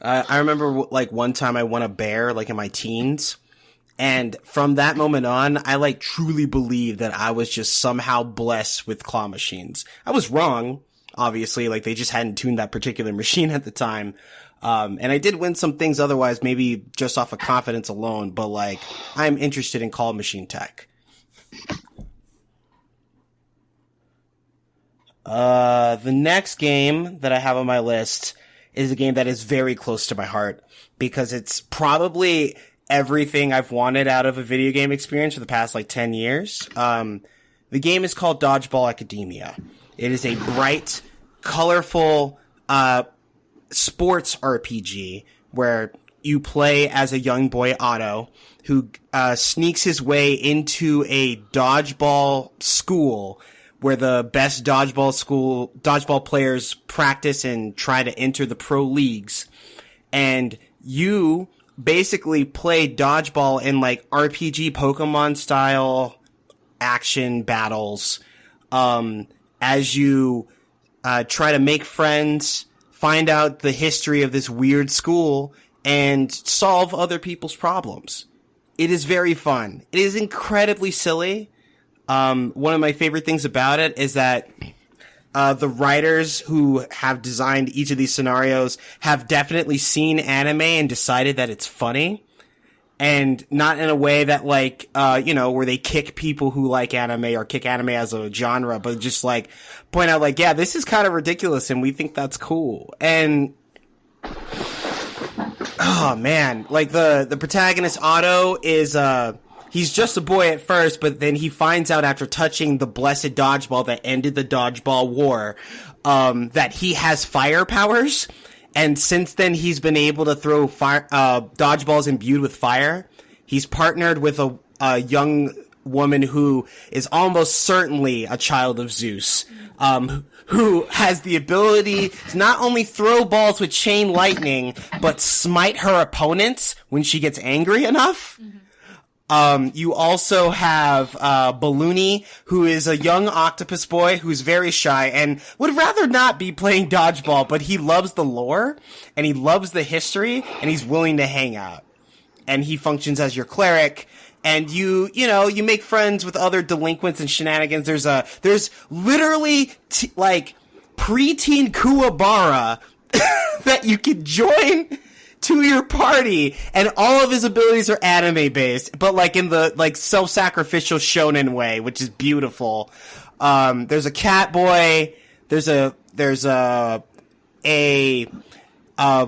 I remember, like, one time I won a bear, like, in my teens. And from that moment on, I, like, truly believed that I was just somehow blessed with claw machines. I was wrong, obviously. Like, they just hadn't tuned that particular machine at the time. And I did win some things otherwise, maybe just off of confidence alone. But, like, I'm interested in claw machine tech. The next game that I have on my list is a game that is very close to my heart because it's probably everything I've wanted out of a video game experience for the past, like, 10 years. The game is called Dodgeball Academia. It is a bright, colorful, sports RPG where you play as a young boy, Otto, who, sneaks his way into a dodgeball school where the best dodgeball players practice and try to enter the pro leagues. And you basically play dodgeball in, like, RPG Pokemon style action battles, as you, try to make friends, find out the history of this weird school, and solve other people's problems. It is very fun. It is incredibly silly. One of my favorite things about it is that the writers who have designed each of these scenarios have definitely seen anime and decided that it's funny. And not in a way that, like, where they kick people who like anime or kick anime as a genre, but just, like, point out, like, yeah, this is kind of ridiculous and we think that's cool. And, oh man, like, the protagonist, Otto, is, he's just a boy at first, but then he finds out after touching the blessed dodgeball that ended the dodgeball war, that he has fire powers. And since then, he's been able to throw dodgeballs imbued with fire. He's partnered with a young woman who is almost certainly a child of Zeus, who has the ability to not only throw balls with chain lightning, but smite her opponents when she gets angry enough. Mm-hmm. You also have, Balloony, who is a young octopus boy who's very shy and would rather not be playing dodgeball, but he loves the lore, and he loves the history, and he's willing to hang out. And he functions as your cleric, and you make friends with other delinquents and shenanigans. There's literally, preteen Kuwabara that you can join to your party, and all of his abilities are anime based, but, like, in the, like, self-sacrificial shonen way, which is beautiful. There's a cat boy, there's a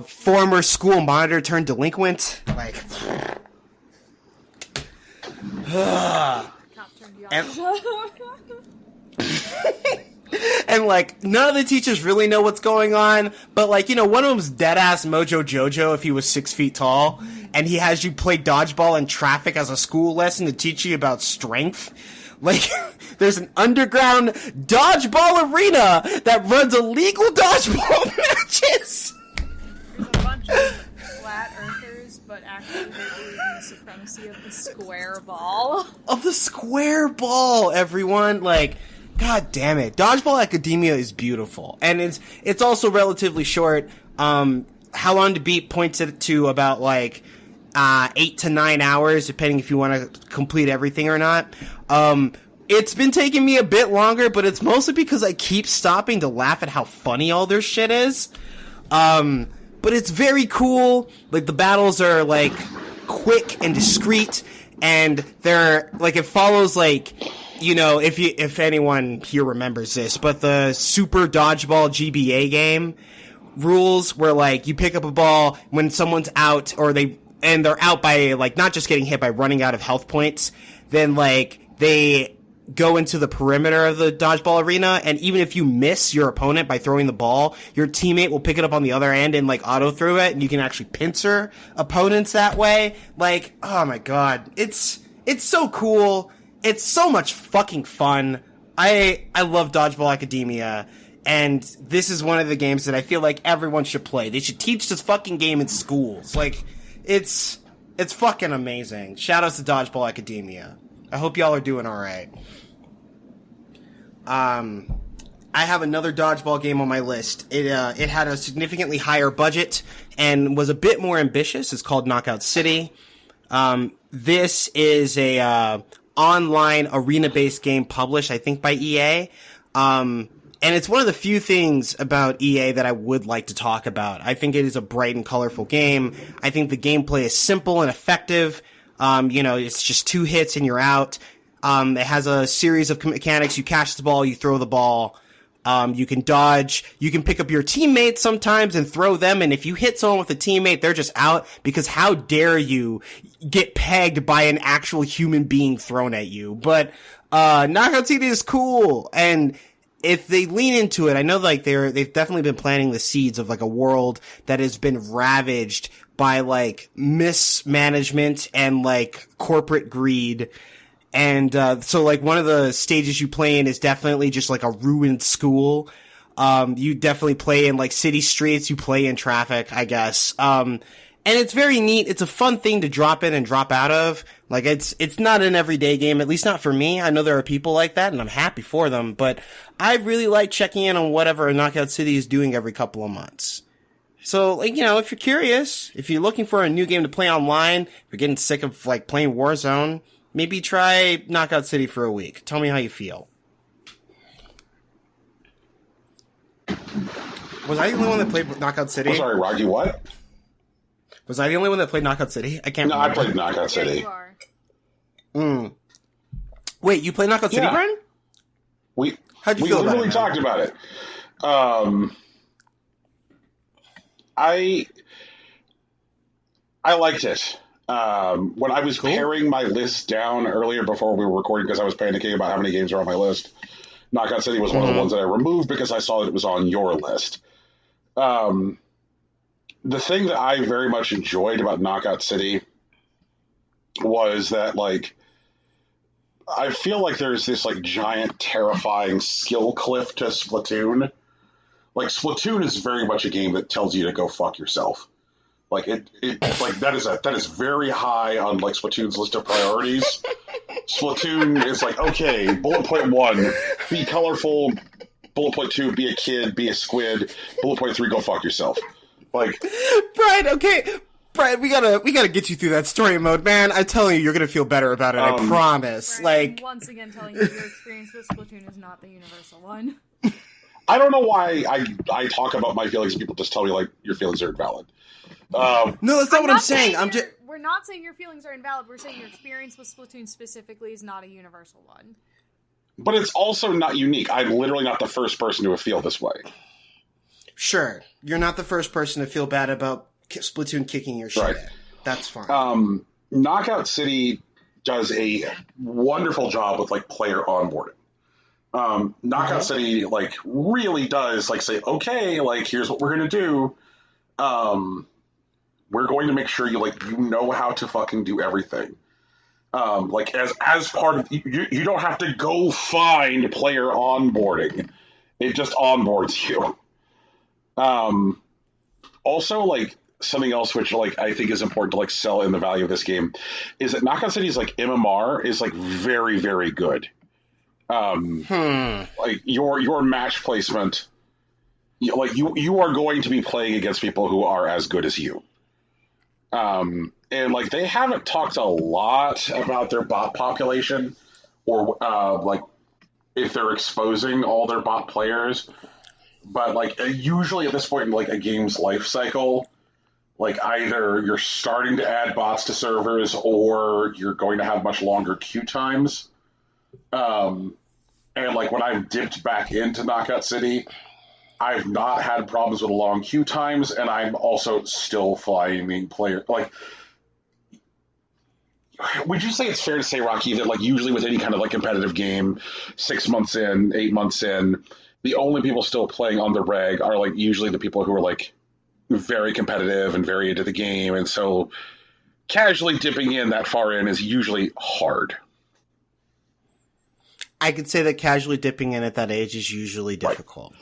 former school monitor turned delinquent, like, and, like, none of the teachers really know what's going on, but, like, one of them's dead-ass Mojo Jojo if he was 6 feet tall, and he has you play dodgeball in traffic as a school lesson to teach you about strength. Like, there's an underground dodgeball arena that runs illegal dodgeball matches!
There's a bunch of but actually they believe in the supremacy of the square ball.
Of the square ball, everyone. Like, god damn it. Dodgeball Academia is beautiful. And it's also relatively short. How Long to Beat points it to about, like, 8 to 9 hours, depending if you want to complete everything or not. It's been taking me a bit longer, but it's mostly because I keep stopping to laugh at how funny all their shit is. But it's very cool. Like, the battles are, like, quick and discreet, and they're, like, it follows, like, you know, if anyone here remembers this, but the Super Dodgeball GBA game rules where, like, you pick up a ball when someone's out, and they're out by, like, not just getting hit by running out of health points, then, like, they go into the perimeter of the dodgeball arena, and even if you miss your opponent by throwing the ball, your teammate will pick it up on the other end and, like, auto throw it, and you can actually pincer opponents that way. Like, oh my god. It's so cool. It's so much fucking fun. I love Dodgeball Academia, and this is one of the games that I feel like everyone should play. They should teach this fucking game in schools. Like, it's fucking amazing. Shoutouts to Dodgeball Academia. I hope y'all are doing alright. I have another dodgeball game on my list. It had a significantly higher budget and was a bit more ambitious. It's called Knockout City. This is a online arena-based game published, I think, by EA. And it's one of the few things about EA that I would like to talk about. I think it is a bright and colorful game. I think the gameplay is simple and effective. You know, it's just 2 hits and you're out. It has a series of mechanics. You catch the ball, you throw the ball. You can dodge. You can pick up your teammates sometimes and throw them. And if you hit someone with a teammate, they're just out, because how dare you get pegged by an actual human being thrown at you? But, Knockout City is cool. And if they lean into it, I know, like, they've definitely been planting the seeds of, like, a world that has been ravaged by, like, mismanagement and, like, corporate greed. And, so, like, one of the stages you play in is definitely just, like, a ruined school. You definitely play in, like, city streets. You play in traffic, I guess. And it's very neat. It's a fun thing to drop in and drop out of. Like, it's not an everyday game, at least not for me. I know there are people like that, and I'm happy for them. But I really like checking in on whatever Knockout City is doing every couple of months. So, like, you know, if you're curious, if you're looking for a new game to play online, if you're getting sick of, like, playing Warzone, maybe try Knockout City for a week. Tell me how you feel. Was I the only one that played Knockout City?
I'm sorry, Rocky, what?
Was I the only one that played Knockout City? I can't
remember.
No,
I played Knockout City.
Wait, you played Knockout City, Brian? How'd you feel about it?
We literally talked about it. I liked it. When I was paring my list down earlier before we were recording, because I was panicking about how many games are on my list, Knockout City was one of the ones that I removed because I saw that it was on your list. The thing that I very much enjoyed about Knockout City was that, like, I feel like there's this, like, giant, terrifying skill cliff to Splatoon. Like, Splatoon is very much a game that tells you to go fuck yourself. Like, that is very high on, like, Splatoon's list of priorities. Splatoon is like, okay, bullet point 1, be colorful. Bullet point 2, be a kid, be a squid. Bullet point 3, go fuck yourself. Like,
Brian, okay. Brian, we gotta get you through that story mode, man. I'm telling you, you're gonna feel better about it, I promise.
Brian, like, once again telling you your experience with Splatoon is not the universal one.
I don't know why I talk about my feelings and people just tell me, like, your feelings are invalid.
No, that's not what I'm saying.
We're not saying your feelings are invalid. We're saying your experience with Splatoon specifically is not a universal one.
But it's also not unique. I'm literally not the first person to feel this way.
Sure. You're not the first person to feel bad about Splatoon kicking your shit
right.
in. That's fine.
Knockout City does a wonderful job with, like, player onboarding. Knockout City, like, really does, like, say, okay, like, here's what we're going to do. We're going to make sure you know how to fucking do everything. Like, as part of, you don't have to go find player onboarding. It just onboards you. Also, like, something else which like I think is important to like sell in the value of this game is that Knockout City's like MMR is like very, very good. Like your match placement, you are going to be playing against people who are as good as you. And like they haven't talked a lot about their bot population or like if they're exposing all their bot players, but like usually at this point in like a game's life cycle, like either you're starting to add bots to servers or you're going to have much longer queue times. And like when I've dipped back into Knockout City, I've not had problems with long queue times, and I'm also still finding players. Like, would you say it's fair to say, Rocky, that like usually with any kind of like competitive game, 6 months in, 8 months in, the only people still playing on the reg are like usually the people who are like very competitive and very into the game, and so casually dipping in that far in is usually hard.
I could say that casually dipping in at that age is usually difficult.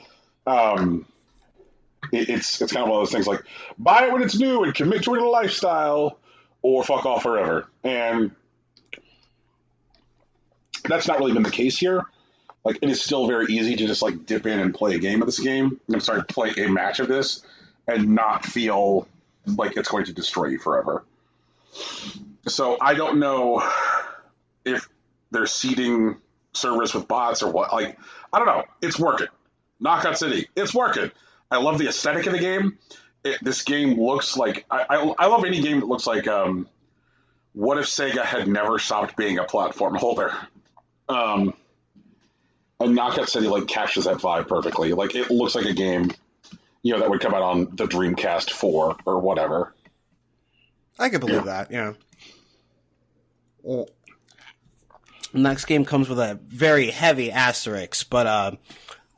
It's kind of one of those things like buy it when it's new and commit to it in a lifestyle, or fuck off forever. And that's not really been the case here. Like it is still very easy to just like dip in and play a game of this game. I'm sorry, play a match of this and not feel like it's going to destroy you forever. So I don't know if they're seeding servers with bots or what. Like, I don't know. It's working. Knockout City, it's working. I love the aesthetic of the game. This game looks like... I love any game that looks like... what if Sega had never stopped being a platform holder? And Knockout City like captures that vibe perfectly. Like, it looks like a game, that would come out on the Dreamcast 4 or whatever.
I could believe that, yeah. Well, next game comes with a very heavy asterisk, but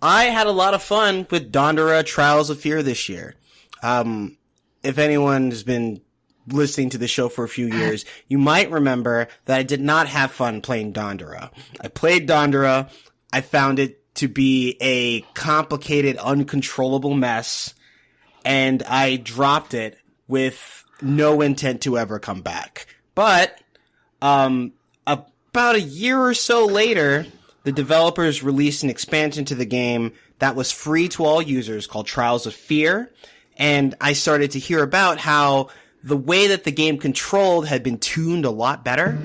I had a lot of fun with Dandara Trials of Fear this year. If anyone has been listening to the show for a few years, you might remember that I did not have fun playing Dandara. I played Dandara. I found it to be a complicated, uncontrollable mess, and I dropped it with no intent to ever come back. But about a year or so later, the developers released an expansion to the game that was free to all users called Trials of Fear, and I started to hear about how the way that the game controlled had been tuned a lot better,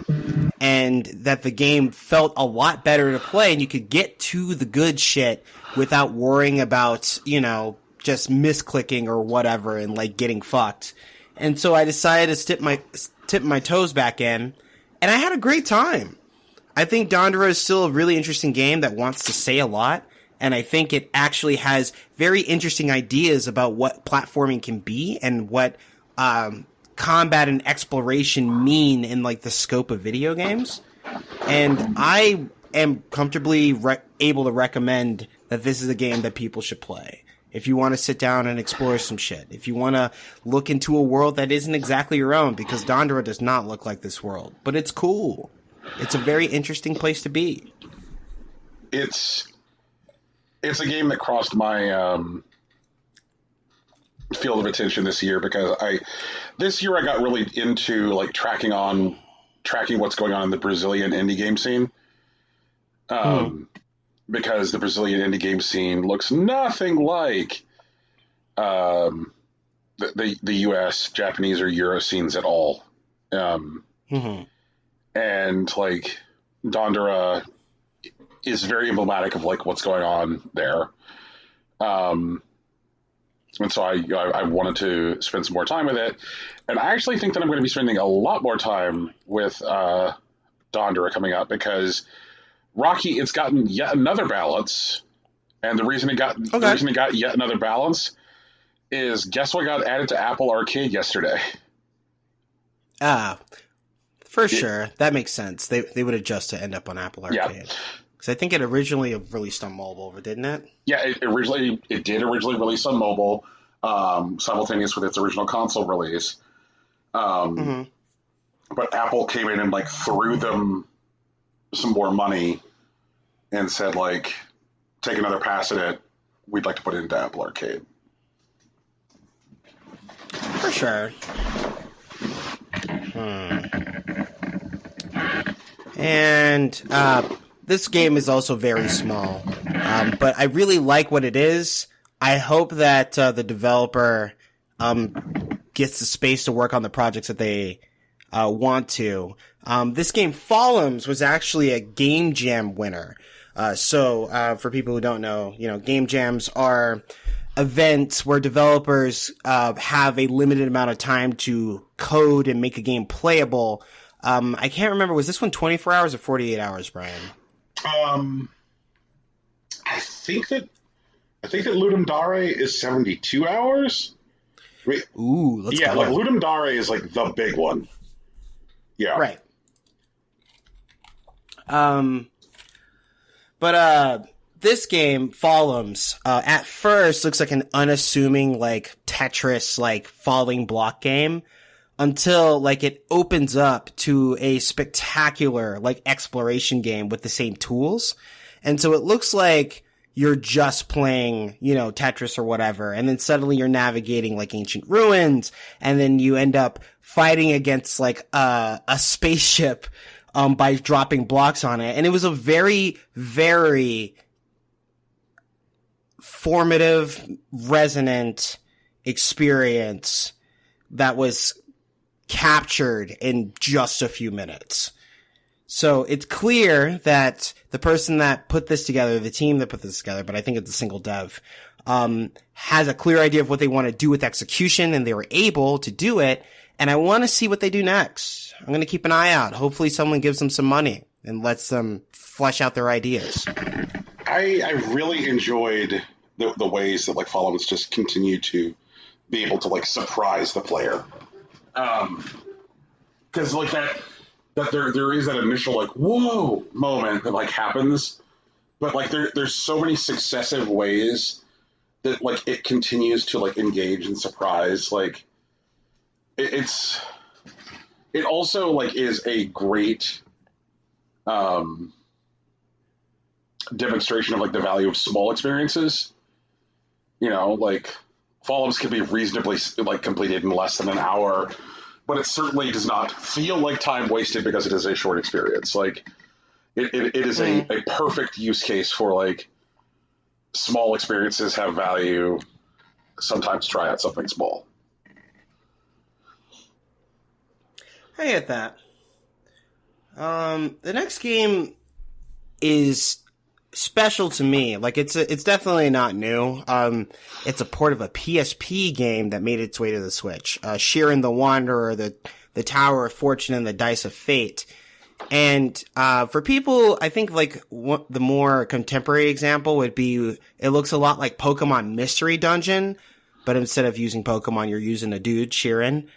and that the game felt a lot better to play, and you could get to the good shit without worrying about, just misclicking or whatever and, like, getting fucked. And so I decided to tip my toes back in, and I had a great time. I think Dandara is still a really interesting game that wants to say a lot, and I think it actually has very interesting ideas about what platforming can be and what combat and exploration mean in like the scope of video games. And I am comfortably able to recommend that this is a game that people should play. If you want to sit down and explore some shit. If you want to look into a world that isn't exactly your own, because Dandara does not look like this world. But it's cool. It's a very interesting place to be.
It's a game that crossed my field of attention this year because this year I got really into like tracking what's going on in the Brazilian indie game scene. Because the Brazilian indie game scene looks nothing like the US, Japanese, or Euro scenes at all. And like Dandara is very emblematic of like what's going on there. And so I wanted to spend some more time with it. And I actually think that I'm going to be spending a lot more time with Dandara coming up because Rocky, it's gotten yet another balance. And the reason it got yet another balance is guess what got added to Apple Arcade yesterday?
For sure. That makes sense. They would adjust to end up on Apple Arcade. Because I think it originally released on mobile, didn't it? Yeah,
it did originally release on mobile, simultaneous with its original console release. But Apple came in and like threw them some more money and said like, take another pass at it. We'd like to put it into Apple Arcade.
For For sure. And this game is also very small, but I really like what it is. I hope that the developer gets the space to work on the projects that they want to. This game, Fallums, was actually a Game Jam winner. So for people who don't know, Game Jams are events where developers have a limited amount of time to code and make a game playable. I can't remember, was this one 24 hours or 48 hours, Brian?
I think that Ludum Dare is 72 hours.
Ooh, let's go.
Yeah, like Ludum Dare is like the big one. Yeah.
Right. But this game, Fallums, at first looks like an unassuming, like, Tetris, like, falling block game, until, like, it opens up to a spectacular, like, exploration game with the same tools. And so it looks like you're just playing, Tetris or whatever, and then suddenly you're navigating, like, ancient ruins, and then you end up fighting against, like, a spaceship, by dropping blocks on it. And it was a very, very formative, resonant experience that was captured in just a few minutes. So it's clear that the person that put this together, the team that put this together, but I think it's a single dev, has a clear idea of what they want to do with execution, and they were able to do it. And I want to see what they do next. I'm going to keep an eye out. Hopefully someone gives them some money and lets them flesh out their ideas.
I really enjoyed the ways that, like, Fallums just continue to be able to, like, surprise the player. Because, like, that there is that initial, like, whoa moment that, like, happens. But, like, there's so many successive ways that, like, it continues to, like, engage and surprise. Like, it also, like, is a great demonstration of, like, the value of small experiences. Like, Fallums can be reasonably, like, completed in less than an hour, but it certainly does not feel like time wasted because it is a short experience. Like, it is a perfect use case for, like, small experiences have value. Sometimes try out something small.
I get that. The next game is special to me. Like, it's definitely not new. It's a port of a PSP game that made its way to the Switch. Shiren the Wanderer, the Tower of Fortune, and the Dice of Fate. And for people, I think, like, the more contemporary example would be, it looks a lot like Pokemon Mystery Dungeon, but instead of using Pokemon, you're using a dude, Shiren.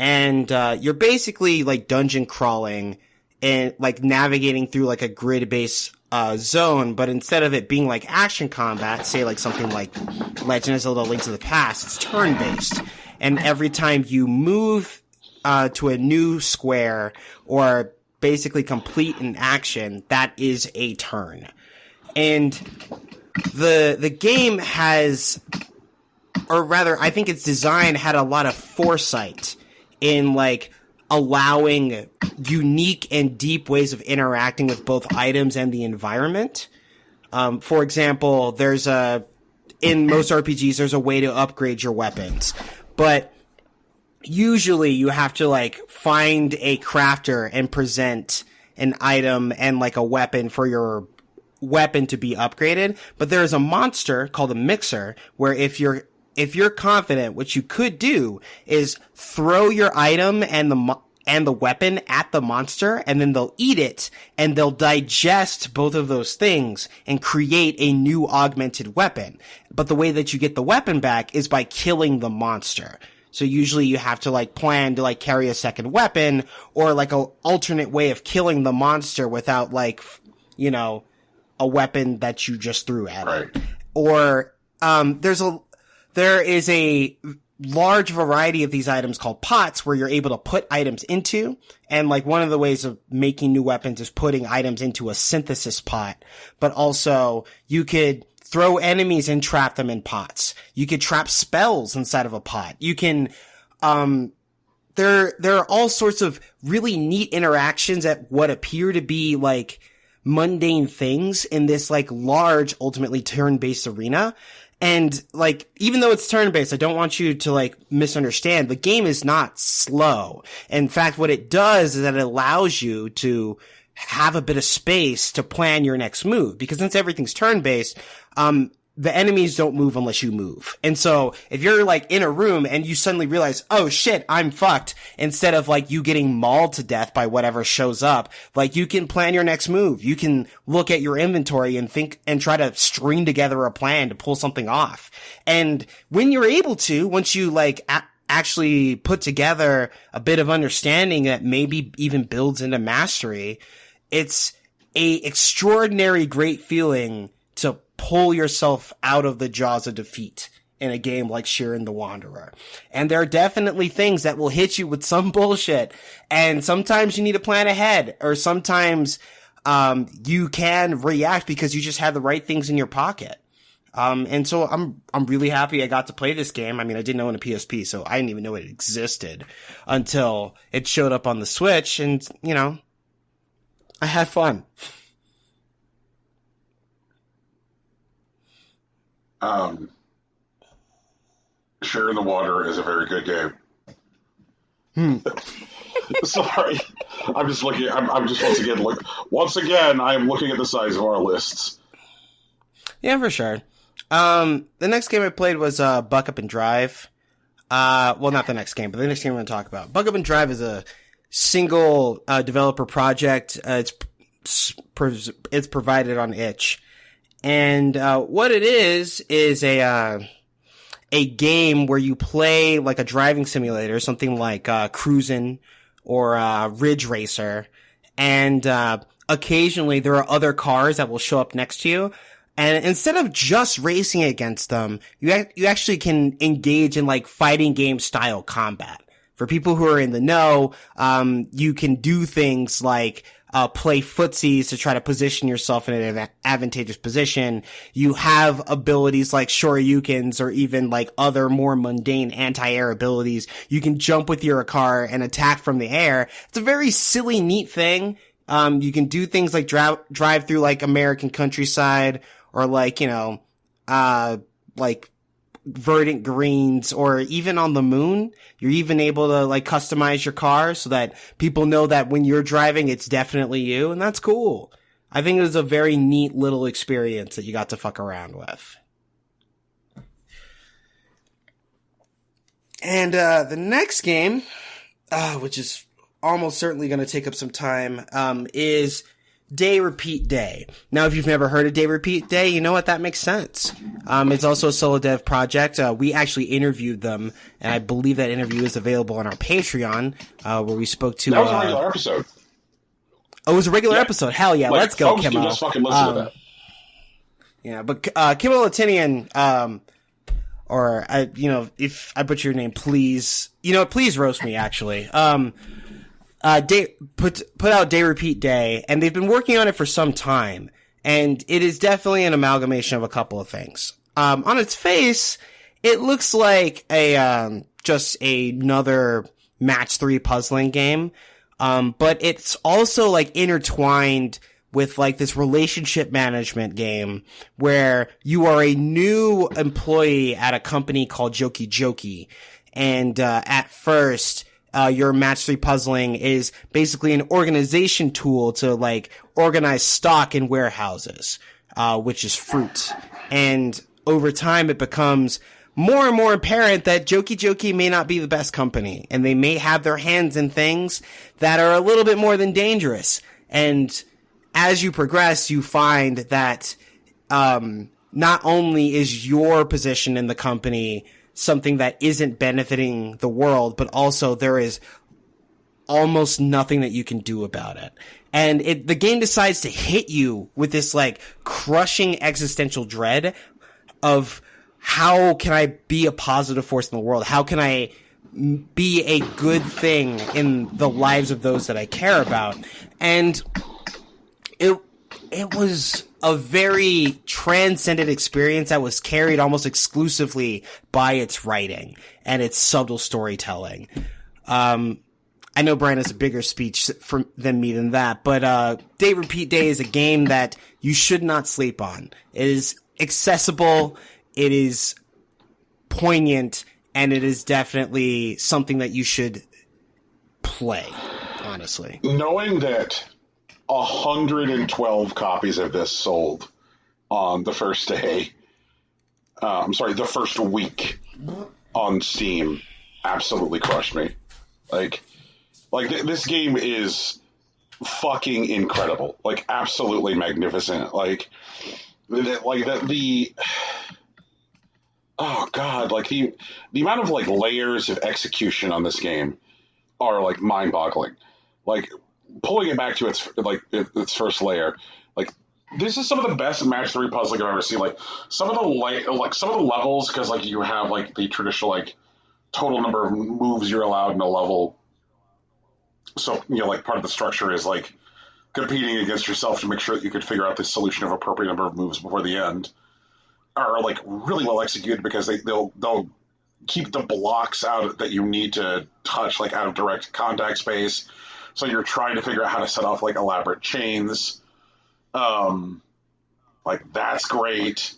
And you're basically, like, dungeon crawling and, like, navigating through, like, a grid-based zone, but instead of it being like action combat, say like something like Legend of Zelda: Link to the Past, it's turn-based. And every time you move to a new square or basically complete an action, that is a turn. And the game has, or rather, I think its design had a lot of foresight in, like, allowing unique and deep ways of interacting with both items and the environment. For example, in most RPGs, there's a way to upgrade your weapons, but usually you have to, like, find a crafter and present an item and, like, a weapon for your weapon to be upgraded. But there is a monster called a mixer where if you're confident, what you could do is throw your item and the weapon at the monster, and then they'll eat it, and they'll digest both of those things and create a new augmented weapon. But the way that you get the weapon back is by killing the monster. So usually you have to, like, plan to, like, carry a second weapon, or, like, a alternate way of killing the monster without, like, a weapon that you just threw at it. Or, there is a large variety of these items called pots where you're able to put items into. And, like, one of the ways of making new weapons is putting items into a synthesis pot. But also you could throw enemies and trap them in pots. You could trap spells inside of a pot. You can, there are all sorts of really neat interactions at what appear to be like mundane things in this like large, ultimately turn-based arena. And like, even though it's turn-based, I don't want you to like misunderstand. The game is not slow. In fact, what it does is that it allows you to have a bit of space to plan your next move. Because since everything's turn-based, the enemies don't move unless you move. And so if you're like in a room and you suddenly realize, oh shit, I'm fucked, instead of like you getting mauled to death by whatever shows up, like you can plan your next move. You can look at your inventory and think and try to string together a plan to pull something off. And when you're able to, once you like actually put together a bit of understanding that maybe even builds into mastery, it's a extraordinary great feeling to pull yourself out of the jaws of defeat in a game like Shiren the Wanderer. And there are definitely things that will hit you with some bullshit. And sometimes you need to plan ahead, or sometimes, you can react because you just have the right things in your pocket. And so I'm really happy I got to play this game. I mean, I didn't own a PSP, so I didn't even know it existed until it showed up on the Switch, and, you know, I had fun.
Share in the Water is a very good game. Sorry, I'm just looking. I'm just once again. I am looking at the size of our lists.
Yeah, for sure. The next game I played was Buck Up and Drive. Well, not the next game, but the next game I'm going to talk about. Buck Up and Drive is a single developer project. It's provided on itch. And what it is a game where you play like a driving simulator, something like Cruisin' or Ridge Racer, and occasionally there are other cars that will show up next to you. And instead of just racing against them, you actually can engage in like fighting game style combat. For people who are in the know, you can do things like play footsies to try to position yourself in an advantageous position. You have abilities like shoryukens or even like other more mundane anti-air abilities. You can jump with your car and attack from the air. It's a very silly, neat thing. You can do things like drive through like American countryside, or like, you know, like verdant greens, or even on the moon. You're even able to like customize your car so that people know that when you're driving, it's definitely you. And that's cool. I think it was a very neat little experience that you got to fuck around with. And, the next game, which is almost certainly going to take up some time, is Day Repeat Day. Now, if you've never heard of Day Repeat Day, you know what? That makes sense. It's also a solo dev project. We actually interviewed them, and I believe that interview is available on our Patreon, where we spoke to...
That was a regular episode.
Oh, it was a regular episode? Hell yeah,
like,
let's go,
folks
Kimmel.
Can just fucking listen to that.
Yeah, but Kimmel Latinian, or, you know, if I butcher your name, please... You know what? Please roast me, actually. Put out Day Repeat Day, and they've been working on it for some time, and it is definitely an amalgamation of a couple of things. On its face, it looks like just another match 3 puzzling game, but it's also like intertwined with like this relationship management game where you are a new employee at a company called GOTY, and at first, your match 3 puzzling is basically an organization tool to like organize stock in warehouses, which is fruit. And over time, it becomes more and more apparent that GOTY may not be the best company, and they may have their hands in things that are a little bit more than dangerous. And as you progress, you find that, not only is your position in the company something that isn't benefiting the world, but also there is almost nothing that you can do about it. And the game decides to hit you with this like crushing existential dread of, how can I be a positive force in the world? How can I be a good thing in the lives of those that I care about? And it was a very transcendent experience that was carried almost exclusively by its writing and its subtle storytelling. I know Brian has a bigger speech than me than that, but Day Repeat Day is a game that you should not sleep on. It is accessible, it is poignant, and it is definitely something that you should play, honestly.
Knowing that 112 copies of this sold on the first day, the first week on Steam, absolutely crushed me. This game is fucking incredible. Like, absolutely magnificent. Oh god, the amount of layers of execution on this game are mind-boggling. Pulling it back to its first layer, this is some of the best match 3 puzzling I've ever seen. Some of the levels, because you have the traditional total number of moves you're allowed in a level. So part of the structure is competing against yourself to make sure that you can figure out the solution of appropriate number of moves before the end. Are really well executed because they'll keep the blocks out that you need to touch out of direct contact space. So you're trying to figure out how to set off elaborate chains. That's great.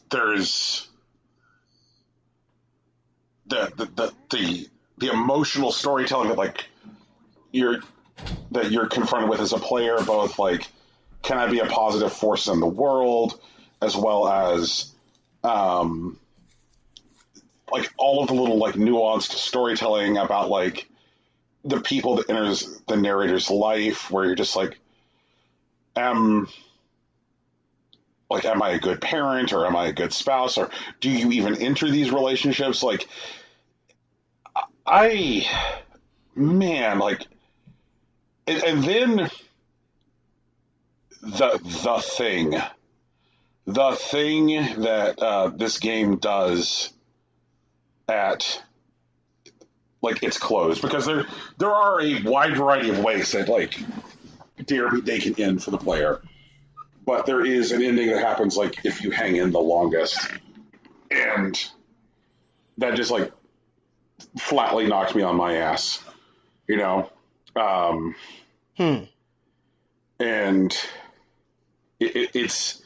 There's the emotional storytelling that you're confronted with as a player, both can I be a positive force in the world, as well as all of the little nuanced storytelling about the people that enters the narrator's life, where you're just am I a good parent, or am I a good spouse, or do you even enter these relationships? And then the thing that this game does at its close, because there are a wide variety of ways that Day Repeat Day can end for the player, but there is an ending that happens if you hang in the longest, and that just flatly knocked me on my ass, and it's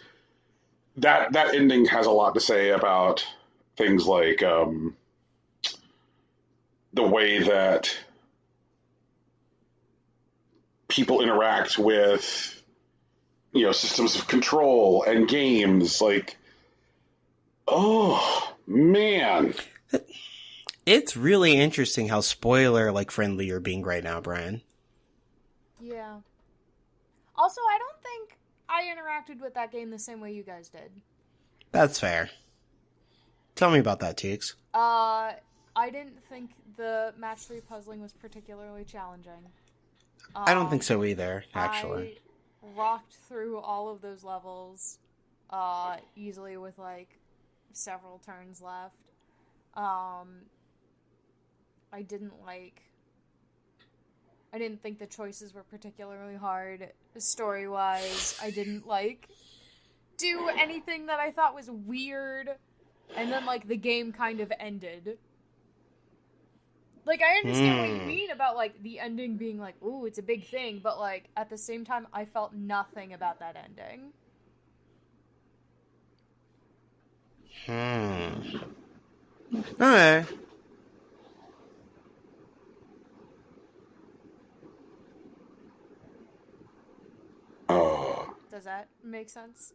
that ending has a lot to say about things the way that people interact with systems of control and games. Oh man,
it's really interesting how spoiler friendly you're being right now, Brian.
Yeah. Also, I don't think I interacted with that game the same way you guys did.
That's fair. Tell me about that, Teeks.
I didn't think the match 3 puzzling was particularly challenging.
I don't think so either, actually.
I rocked through all of those levels easily with several turns left. I didn't think the choices were particularly hard story-wise. I didn't do anything that I thought was weird, and then the game kind of ended. I understand what you mean about the ending being ooh, it's a big thing, but at the same time I felt nothing about that ending.
Okay.
Does that make sense?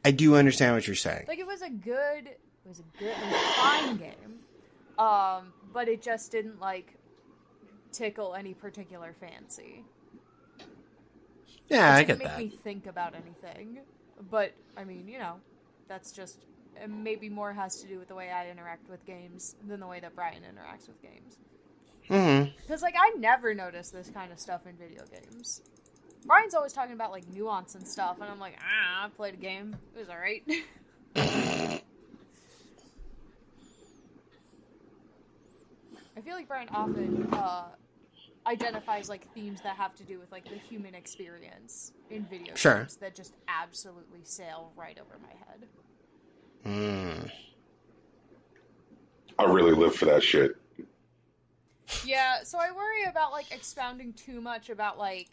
I do understand what you're saying.
It was a fine game. But it just didn't tickle any particular fancy.
Yeah, I get that.
It didn't make me think about anything. But I mean, that's just maybe more has to do with the way I interact with games than the way that Brian interacts with games.
Mm-hmm.
Because I never notice this kind of stuff in video games. Brian's always talking about nuance and stuff, and I'm I played a game. It was alright. I feel Brian often identifies like themes that have to do with like the human experience in video
Sure.
games that just absolutely sail right over my head.
I really live for that shit.
Yeah, so I worry about like expounding too much about like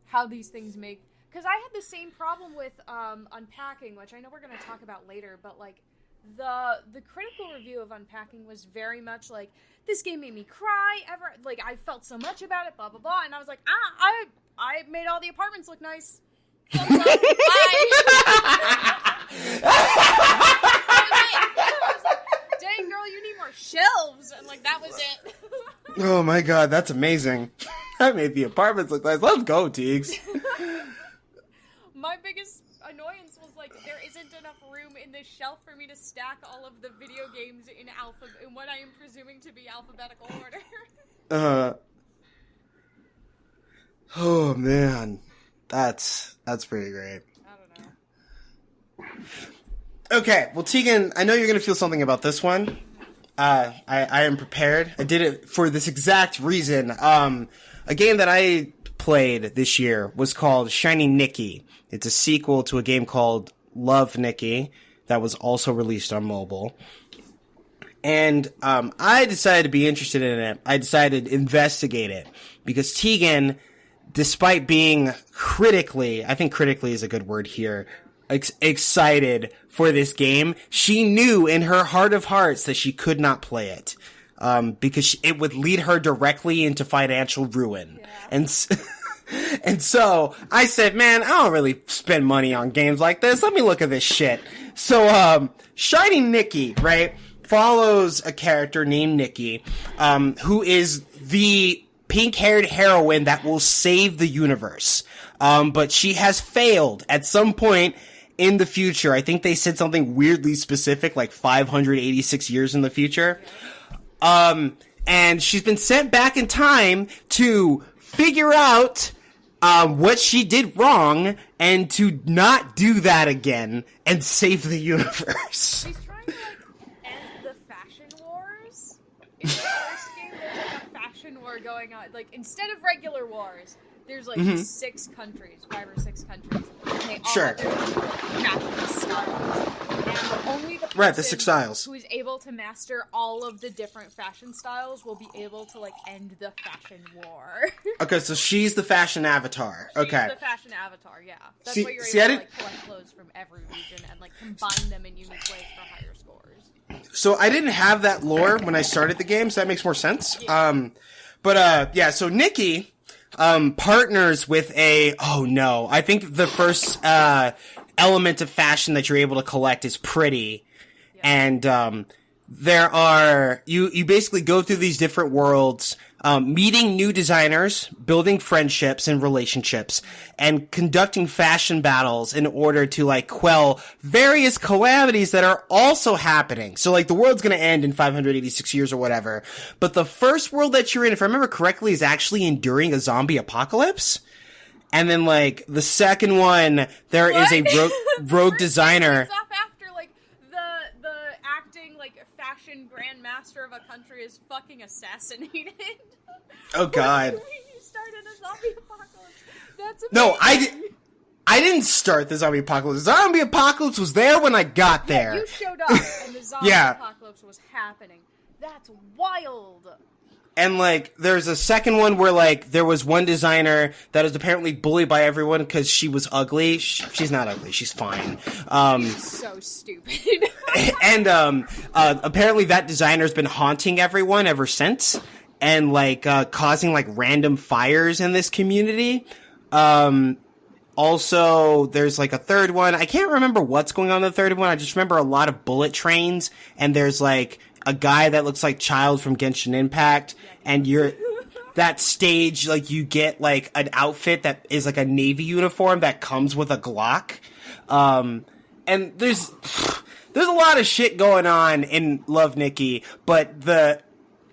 how these things make, because I had the same problem with Unpacking, which I know we're going to talk about later, but like the critical review of Unpacking was very much like, this game made me cry, like I felt so much about it, blah blah blah, and I was like, I made all the apartments look nice. Thumbs up, bye. I was like, dang girl, you need more shelves, and like that was it.
Oh my god, that's amazing. I made the apartments look nice. Let's go, Teagues.
My biggest annoyance was like, there isn't enough room in this shelf for me to stack all of the video games in what I am presuming to be alphabetical order.
Oh man, that's pretty great.
I don't know.
Okay, well, Tegan, I know you're gonna feel something about this one. I am prepared. I did it for this exact reason. A game that I played this year was called Shiny Nikki. It's a sequel to a game called Love Nikki that was also released on mobile. And I decided to be interested in it. I decided to investigate it because Tegan, despite being critically, I think critically is a good word here, excited for this game, she knew in her heart of hearts that she could not play it because it would lead her directly into financial ruin. Yeah. And so I said, man, I don't really spend money on games like this. Let me look at this shit. So Shiny Nikki, right, follows a character named Nikki who is the pink-haired heroine that will save the universe. But she has failed at some point in the future. I think they said something weirdly specific, like 586 years in the future. And she's been sent back in time to figure out what she did wrong and to not do that again and save the universe.
She's trying to like end the fashion wars. In the first game, there's like a fashion war going on. Like, instead of regular wars, there's like 5 or 6 countries, and they all have their fashion styles. And only the person
the 6 styles
who is able to master all of the different fashion styles will be able to like end the fashion war.
Okay, so she's the fashion avatar.
She's
okay.
the fashion avatar, yeah. That's
See-
why you're
see,
able
I
to
didn't-
like collect clothes from every region and like combine them in unique ways for higher scores.
So I didn't have that lore when I started the game, so that makes more sense.
Yeah.
So Nikki partners with I think the first element of fashion that you're able to collect is pretty. Yeah. And there are you basically go through these different worlds, meeting new designers, building friendships and relationships, and conducting fashion battles in order to like quell various calamities that are also happening. So like the world's gonna end in 586 years or whatever, but the first world that you're in, if I remember correctly, is actually enduring a zombie apocalypse. And then like the second one, there is a rogue designer.
It's off after like the acting like fashion grandmaster of a country is fucking assassinated.
Oh god.
You started a zombie apocalypse. That's amazing.
No, I didn't start the zombie apocalypse. The zombie apocalypse was there when I got there.
You showed up and the zombie apocalypse was happening. That's wild.
And like, there's a second one where like, there was one designer that was apparently bullied by everyone because she was ugly. She's not ugly. She's fine.
She's so stupid.
And apparently that designer's been haunting everyone ever since. And like, causing like random fires in this community. Also, there's like a third one. I can't remember what's going on in the third one. I just remember a lot of bullet trains. And there's like a guy that looks like Child from Genshin Impact. And that stage, like you get like an outfit that is like a Navy uniform that comes with a Glock. And there's a lot of shit going on in Love Nikki. But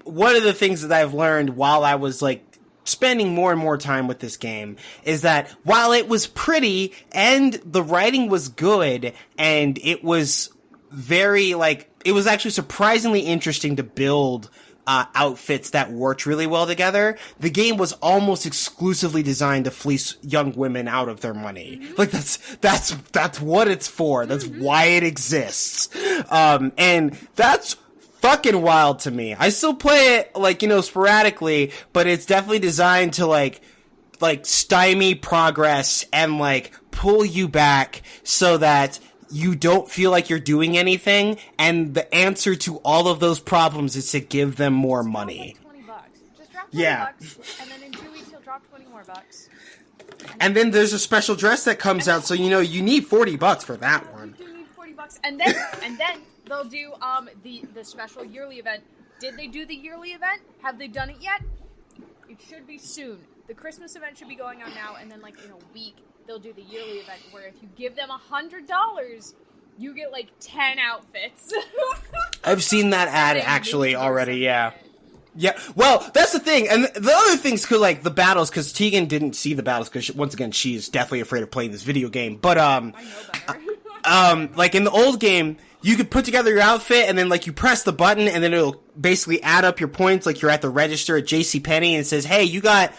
one of the things that I've learned while I was like spending more and more time with this game is that while it was pretty and the writing was good and it was very like, it was actually surprisingly interesting to build outfits that worked really well together. The game was almost exclusively designed to fleece young women out of their money. Like that's what it's for. That's why it exists. And that's fucking wild to me. I still play it, like, you know, sporadically, but it's definitely designed to like stymie progress and like pull you back so that you don't feel like you're doing anything, and the answer to all of those problems is to give them more money.
$20. Just drop $20, and then in 2 weeks you'll drop $20 more.
And then there's a special dress that comes out, so you know you need $40 for that one.
You do need $40, and then they'll do the special yearly event. Did they do the yearly event? Have they done it yet? It should be soon. The Christmas event should be going on now, and then like in a week they'll do the yearly event where if you give them $100, you get like 10 outfits.
I've seen that ad actually already. Yeah. Yeah, well, that's the thing, and the other things could, like, the battles, because Tegan didn't see the battles, because, once again, she's definitely afraid of playing this video game, but,
I know better.
like, in the old game, you could put together your outfit, and then, like, you press the button, and then it'll basically add up your points, like, you're at the register at JCPenney, and it says, hey, you got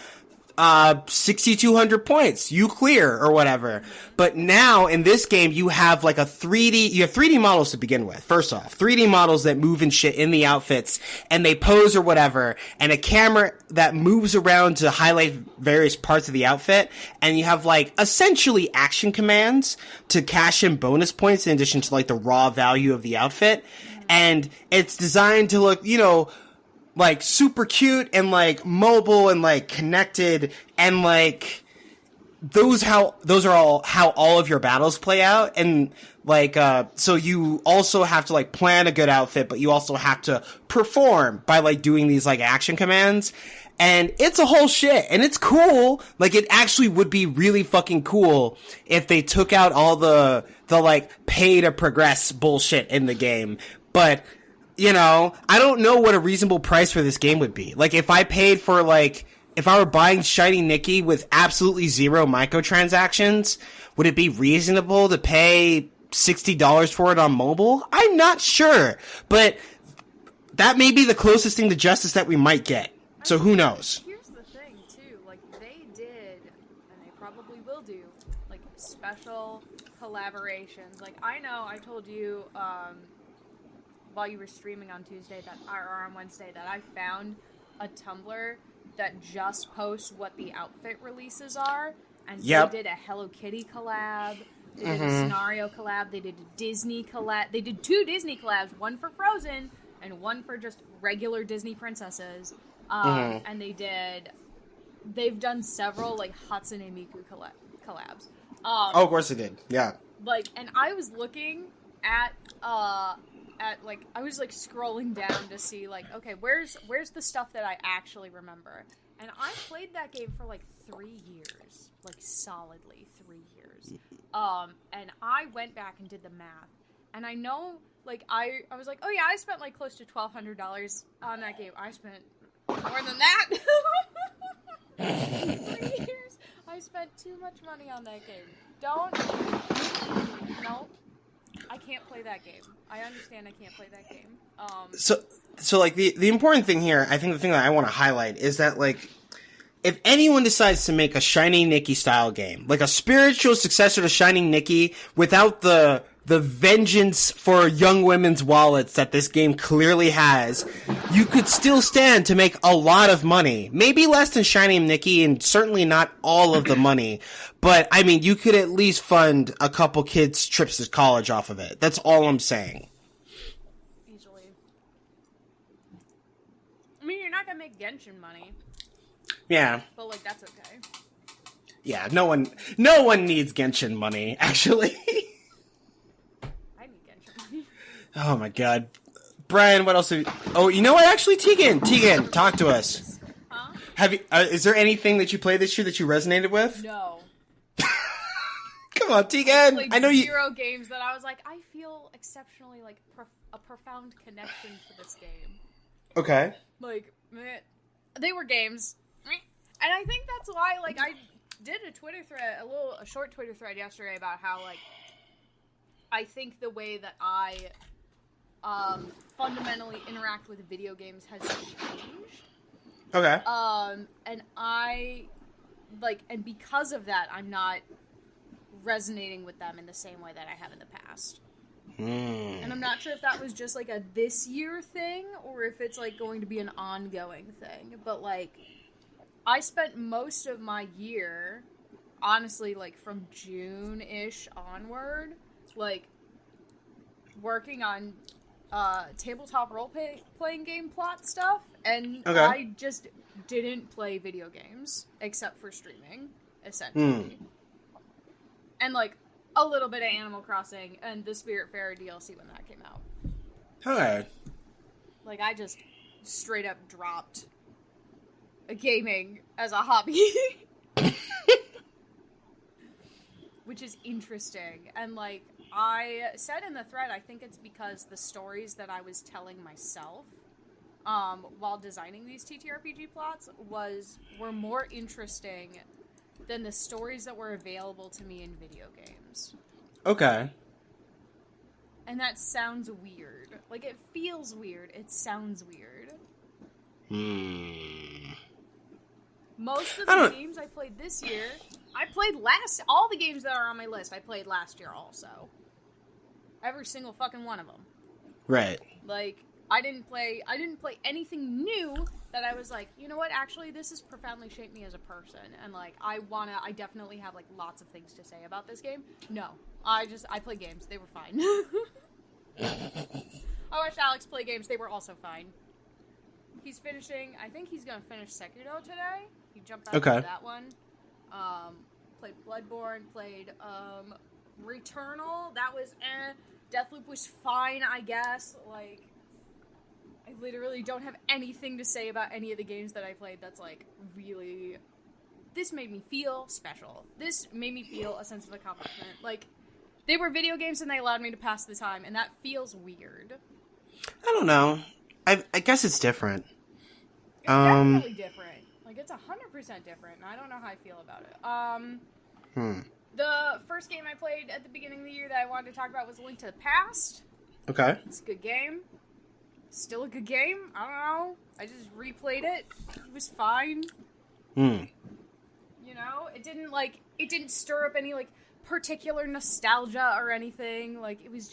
6,200 points, you clear, or whatever. But now, in this game, you have like you have 3D models to begin with, first off. 3D models that move and shit in the outfits, and they pose or whatever, and a camera that moves around to highlight various parts of the outfit, and you have like, essentially action commands to cash in bonus points in addition to like the raw value of the outfit. And it's designed to look, you know, like super cute and like mobile and like connected, and like those are all how all of your battles play out. And like so you also have to like plan a good outfit, but you also have to perform by like doing these like action commands. And it's a whole shit, and it's cool. Like, it actually would be really fucking cool if they took out all the like pay to progress bullshit in the game. But you know, I don't know what a reasonable price for this game would be. Like, if I paid for, like, if I were buying Shiny Nikki with absolutely zero microtransactions, would it be reasonable to pay $60 for it on mobile? I'm not sure. But that may be the closest thing to justice that we might get. So who knows?
Here's the thing, too. Like, they did, and they probably will do, like, special collaborations. Like, I know I told you, while you were streaming on Tuesday or on Wednesday, that I found a Tumblr that just posts what the outfit releases are, and they did a Hello Kitty collab, they did a Scenario collab, they did a Disney collab, they did 2 Disney collabs, one for Frozen and one for just regular Disney princesses, and they've done several like Hatsune Miku collabs.
Of course they did, yeah.
Like, and I was looking at like, I was like scrolling down to see like, okay, where's the stuff that I actually remember? And I played that game for like 3 years, like solidly 3 years. And I went back and did the math, and I know, like, I was like, oh yeah, I spent like close to $1,200 on that game. I spent more than that. 3 years. I spent too much money on that game. No. I can't play that game. I understand I can't play that game.
So like the important thing here, I think the thing that I want to highlight is that, like, if anyone decides to make a Shining Nikki style game, like a spiritual successor to Shining Nikki without the vengeance for young women's wallets that this game clearly has, you could still stand to make a lot of money. Maybe less than Shining Nikki, and certainly not all of the money. But, I mean, you could at least fund a couple kids' trips to college off of it. That's all I'm saying.
Easily. I mean, you're not gonna make Genshin money.
Yeah.
But, like, that's okay.
Yeah, no one needs Genshin money, actually.
I need Genshin money.
Oh my god. Brian, what else have you... Oh, you know what? Actually, Tegan, talk to us.
Huh?
Have you, is there anything that you played this year that you resonated with?
No.
Come on, Tegan.
Like,
I know you...
zero games that I was like, I feel exceptionally, like, a profound connection to this game.
Okay.
Like, meh. They were games. Meh. And I think that's why, like, I did a Twitter thread, a short Twitter thread yesterday about how, like, I think the way that I fundamentally interact with video games has changed.
Okay.
And and because of that, I'm not resonating with them in the same way that I have in the past. And I'm not sure if that was just, like, a this year thing, or if it's, like, going to be an ongoing thing. But, like, I spent most of my year, honestly, like, from June-ish onward, like, working on tabletop role-playing game plot stuff, and I just didn't play video games, except for streaming, essentially. And, like, a little bit of Animal Crossing and the Spiritfarer DLC when that came out.
Okay.
Like, I just straight up dropped gaming as a hobby. Which is interesting. And, like, I said in the thread, I think it's because the stories that I was telling myself while designing these TTRPG plots were more interesting than the stories that were available to me in video games.
Okay.
And that sounds weird. Like, it feels weird. It sounds weird. Most of the games I played this year, I played all the games that are on my list, I played last year also. Every single fucking one of them.
Right.
Like, I didn't play anything new that I was like, you know what, actually, this has profoundly shaped me as a person, and, like, I definitely have, like, lots of things to say about this game. No. I play games. They were fine. I watched Alex play games. They were also fine. He's finishing, I think he's gonna finish Sekiro today. He jumped back into that one. Played Bloodborne, played, Returnal. That was, Deathloop was fine, I guess. Like, I literally don't have anything to say about any of the games that I played that's, like, really... This made me feel special. This made me feel a sense of accomplishment. Like, they were video games and they allowed me to pass the time, and that feels weird.
I don't know. I guess it's different.
It's definitely different. Like, it's 100% different, and I don't know how I feel about it. The first game I played at the beginning of the year that I wanted to talk about was A Link to the Past.
Okay.
It's a good game. Still a good game. I don't know. I just replayed it. It was fine. You know, it didn't stir up any, like, particular nostalgia or anything. Like, it was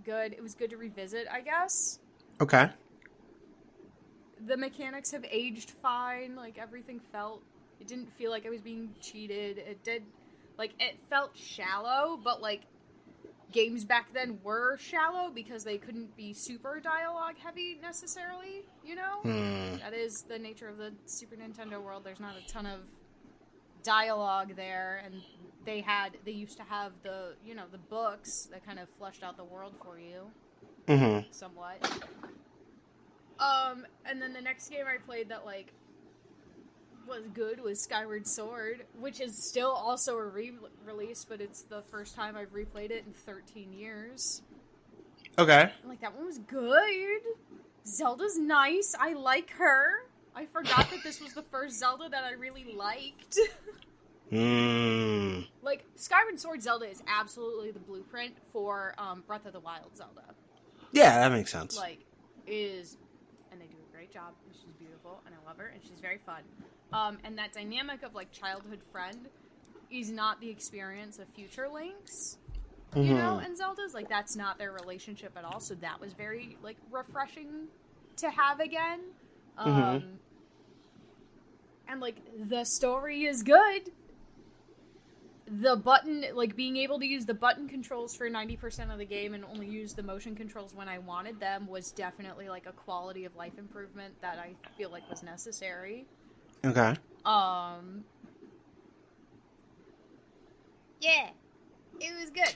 good. It was good to revisit, I guess.
Okay.
The mechanics have aged fine. Like, it didn't feel like I was being cheated. It felt shallow, but, like, games back then were shallow because they couldn't be super dialogue heavy necessarily, you know? That is the nature of the Super Nintendo world. There's not a ton of dialogue there, and they used to have the books that kind of fleshed out the world for you. Somewhat. And then the next game I played that, like, was good was Skyward Sword, which is still also a re-release, but it's the first time I've replayed it in 13 years.
Okay.
Like, that one was good. Zelda's nice. I like her. I forgot that this was the first Zelda that I really liked. Like, Skyward Sword Zelda is absolutely the blueprint for Breath of the Wild Zelda.
Yeah, that makes sense.
Like, and they do a great job, and she's beautiful, and I love her, and she's very fun. And that dynamic of, like, childhood friend is not the experience of future Links, you know, and Zelda's. Like, that's not their relationship at all, so that was very, like, refreshing to have again. And, like, the story is good. The button, like, being able to use the button controls for 90% of the game and only use the motion controls when I wanted them was definitely, like, a quality of life improvement that I feel like was necessary.
Okay.
Yeah. It was good.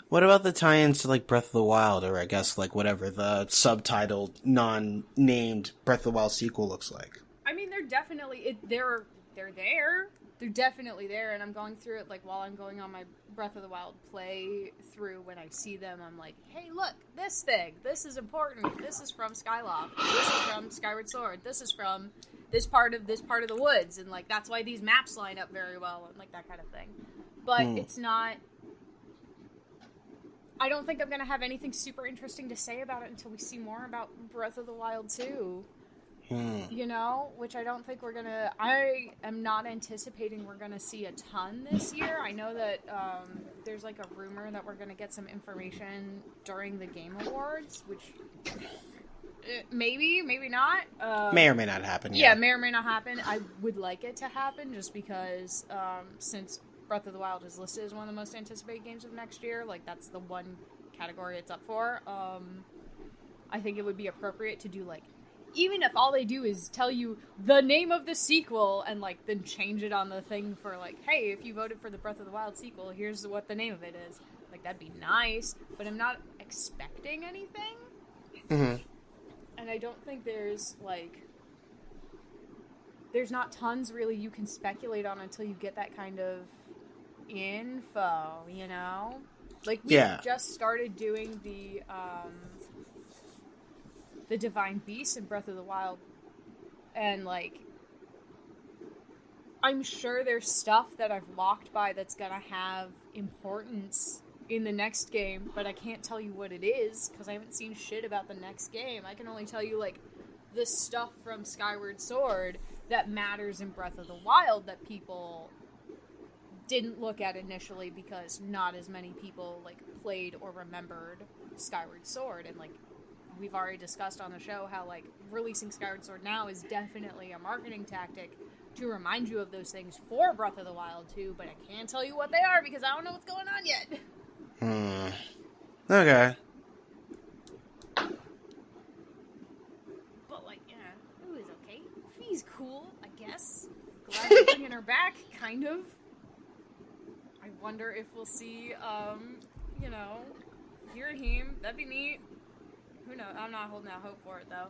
What about the tie-ins to, like, Breath of the Wild, or I guess, like, whatever the subtitled, non-named Breath of the Wild sequel looks like?
I mean, they're definitely, they're there. They're definitely there, and I'm going through it, like, while I'm going on my Breath of the Wild play through. When I see them, I'm like, hey, look, this thing. This is important. This is from Skyloft. This is from Skyward Sword. This is from this part of the woods, and, like, that's why these maps line up very well, and, like, that kind of thing. But it's not... I don't think I'm going to have anything super interesting to say about it until we see more about Breath of the Wild 2. You know, which I don't think we're gonna. I am not anticipating we're gonna see a ton this year. I know that there's like a rumor that we're gonna get some information during the Game Awards, which maybe not.
May or may not happen.
Yeah, may or may not happen. I would like it to happen just because since Breath of the Wild is listed as one of the most anticipated games of next year, like that's the one category it's up for. I think it would be appropriate to do like. Even if all they do is tell you the name of the sequel and, like, then change it on the thing for, like, hey, if you voted for the Breath of the Wild sequel, here's what the name of it is. Like, that'd be nice, but I'm not expecting anything.
Mm-hmm.
And I don't think there's, like... There's not tons, really, you can speculate on until you get that kind of info, you know? Like, we just started doing the Divine Beast in Breath of the Wild, and, like, I'm sure there's stuff that I've walked by that's gonna have importance in the next game, but I can't tell you what it is, because I haven't seen shit about the next game. I can only tell you, like, the stuff from Skyward Sword that matters in Breath of the Wild that people didn't look at initially, because not as many people, like, played or remembered Skyward Sword, and, like, we've already discussed on the show how, like, releasing Skyward Sword now is definitely a marketing tactic to remind you of those things for Breath of the Wild 2, but I can't tell you what they are because I don't know what's going on yet.
Okay.
But, like, yeah, it was okay. Fee's cool, I guess. Glad they're bringing her back, kind of. I wonder if we'll see, you know, Girahim. That'd be neat. Who knows? I'm not holding out hope for it, though.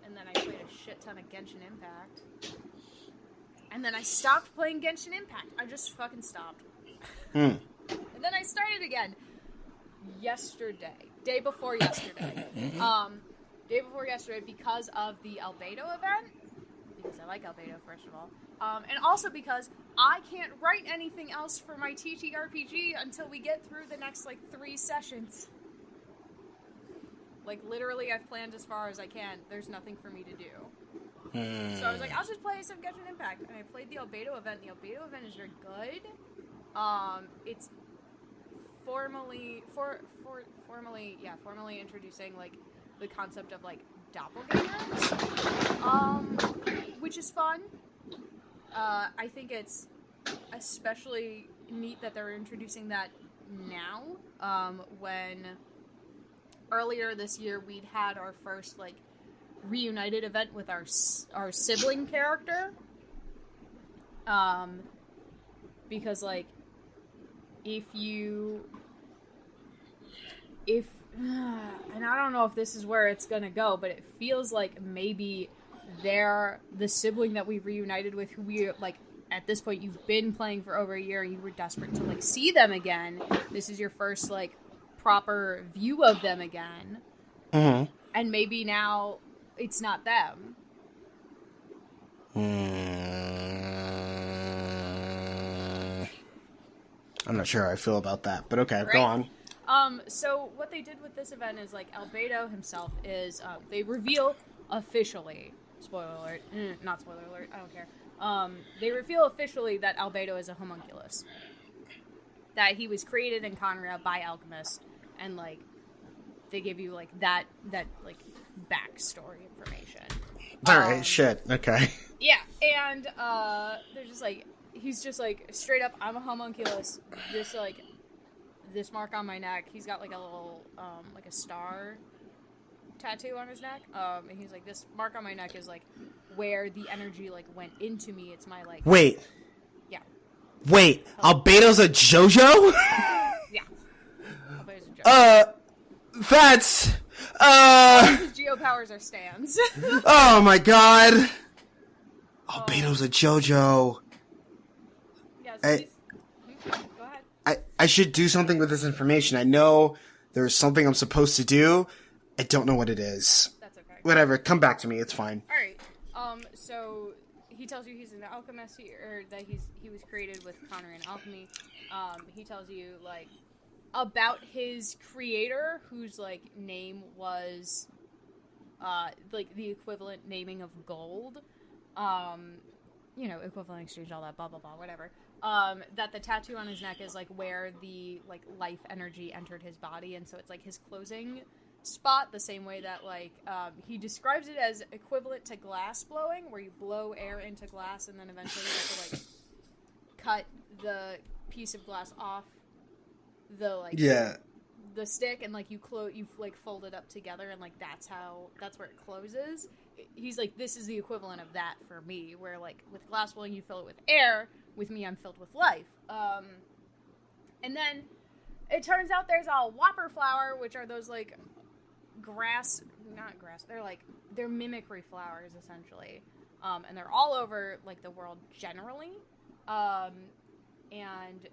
And then I played a shit ton of Genshin Impact. And then I stopped playing Genshin Impact. I just fucking stopped. And then I started again. Yesterday. Day before yesterday. Day before yesterday because of the Albedo event. Because I like Albedo, first of all. And also because I can't write anything else for my TTRPG until we get through the next, like, 3 sessions. Like, literally, I've planned as far as I can. There's nothing for me to do. So I was like, I'll just play some Genshin Impact. And I played the Albedo event. The Albedo event is very good. It's formally introducing, like, the concept of, like, doppelgangers. Which is fun. I think it's especially neat that they're introducing that now, when earlier this year we'd had our first, like, reunited event with our sibling character, because, like, and I don't know if this is where it's gonna go, but it feels like maybe they're the sibling that we reunited with, who we, like, at this point you've been playing for over a year and you were desperate to, like, see them again. This is your first, like, proper view of them again. And maybe now it's not them.
I'm not sure how I feel about that, but okay, right? Go on.
So what they did with this event is, like, Albedo himself is, they reveal officially, spoiler alert, not spoiler alert, I don't care, they reveal officially that Albedo is a homunculus. That he was created in Conria by alchemists, and, like, they give you, like, that like, backstory information.
Alright, shit, okay.
Yeah, and, they're just, like, he's just, like, straight up, I'm a homunculus, this mark on my neck, he's got, like, a little, like, a star tattoo on his neck, and he's like, this mark on my neck is, like, where the energy, like, went into me. It's my, like...
Wait.
Yeah.
Wait, Albedo's a JoJo?
Yeah. Albedo's a JoJo.
That's...
His geopowers are stands.
Oh my god! Albedo's a JoJo.
Yeah, so go ahead.
I should do something with this information. I know there's something I'm supposed to do. I don't know what it is.
That's okay.
Whatever, come back to me, it's fine.
Alright, so he tells you he's an alchemist, or that he was created with Connor in alchemy. He tells you, like, about his creator, whose, like, name was, like, the equivalent naming of gold. You know, equivalent exchange, all that, blah, blah, blah, whatever. That the tattoo on his neck is, like, where the, like, life energy entered his body, and so it's, like, his closing spot, the same way that, like, he describes it as equivalent to glass blowing, where you blow air into glass, and then eventually you have to, like, cut the piece of glass off the, like, the stick, and, like, you like, fold it up together, and, like, that's where it closes. He's like, this is the equivalent of that for me, where, like, with glass blowing, you fill it with air. With me, I'm filled with life. And then it turns out there's a whopper flower, which are those, like, they're mimicry flowers, essentially. And they're all over, like, the world generally. And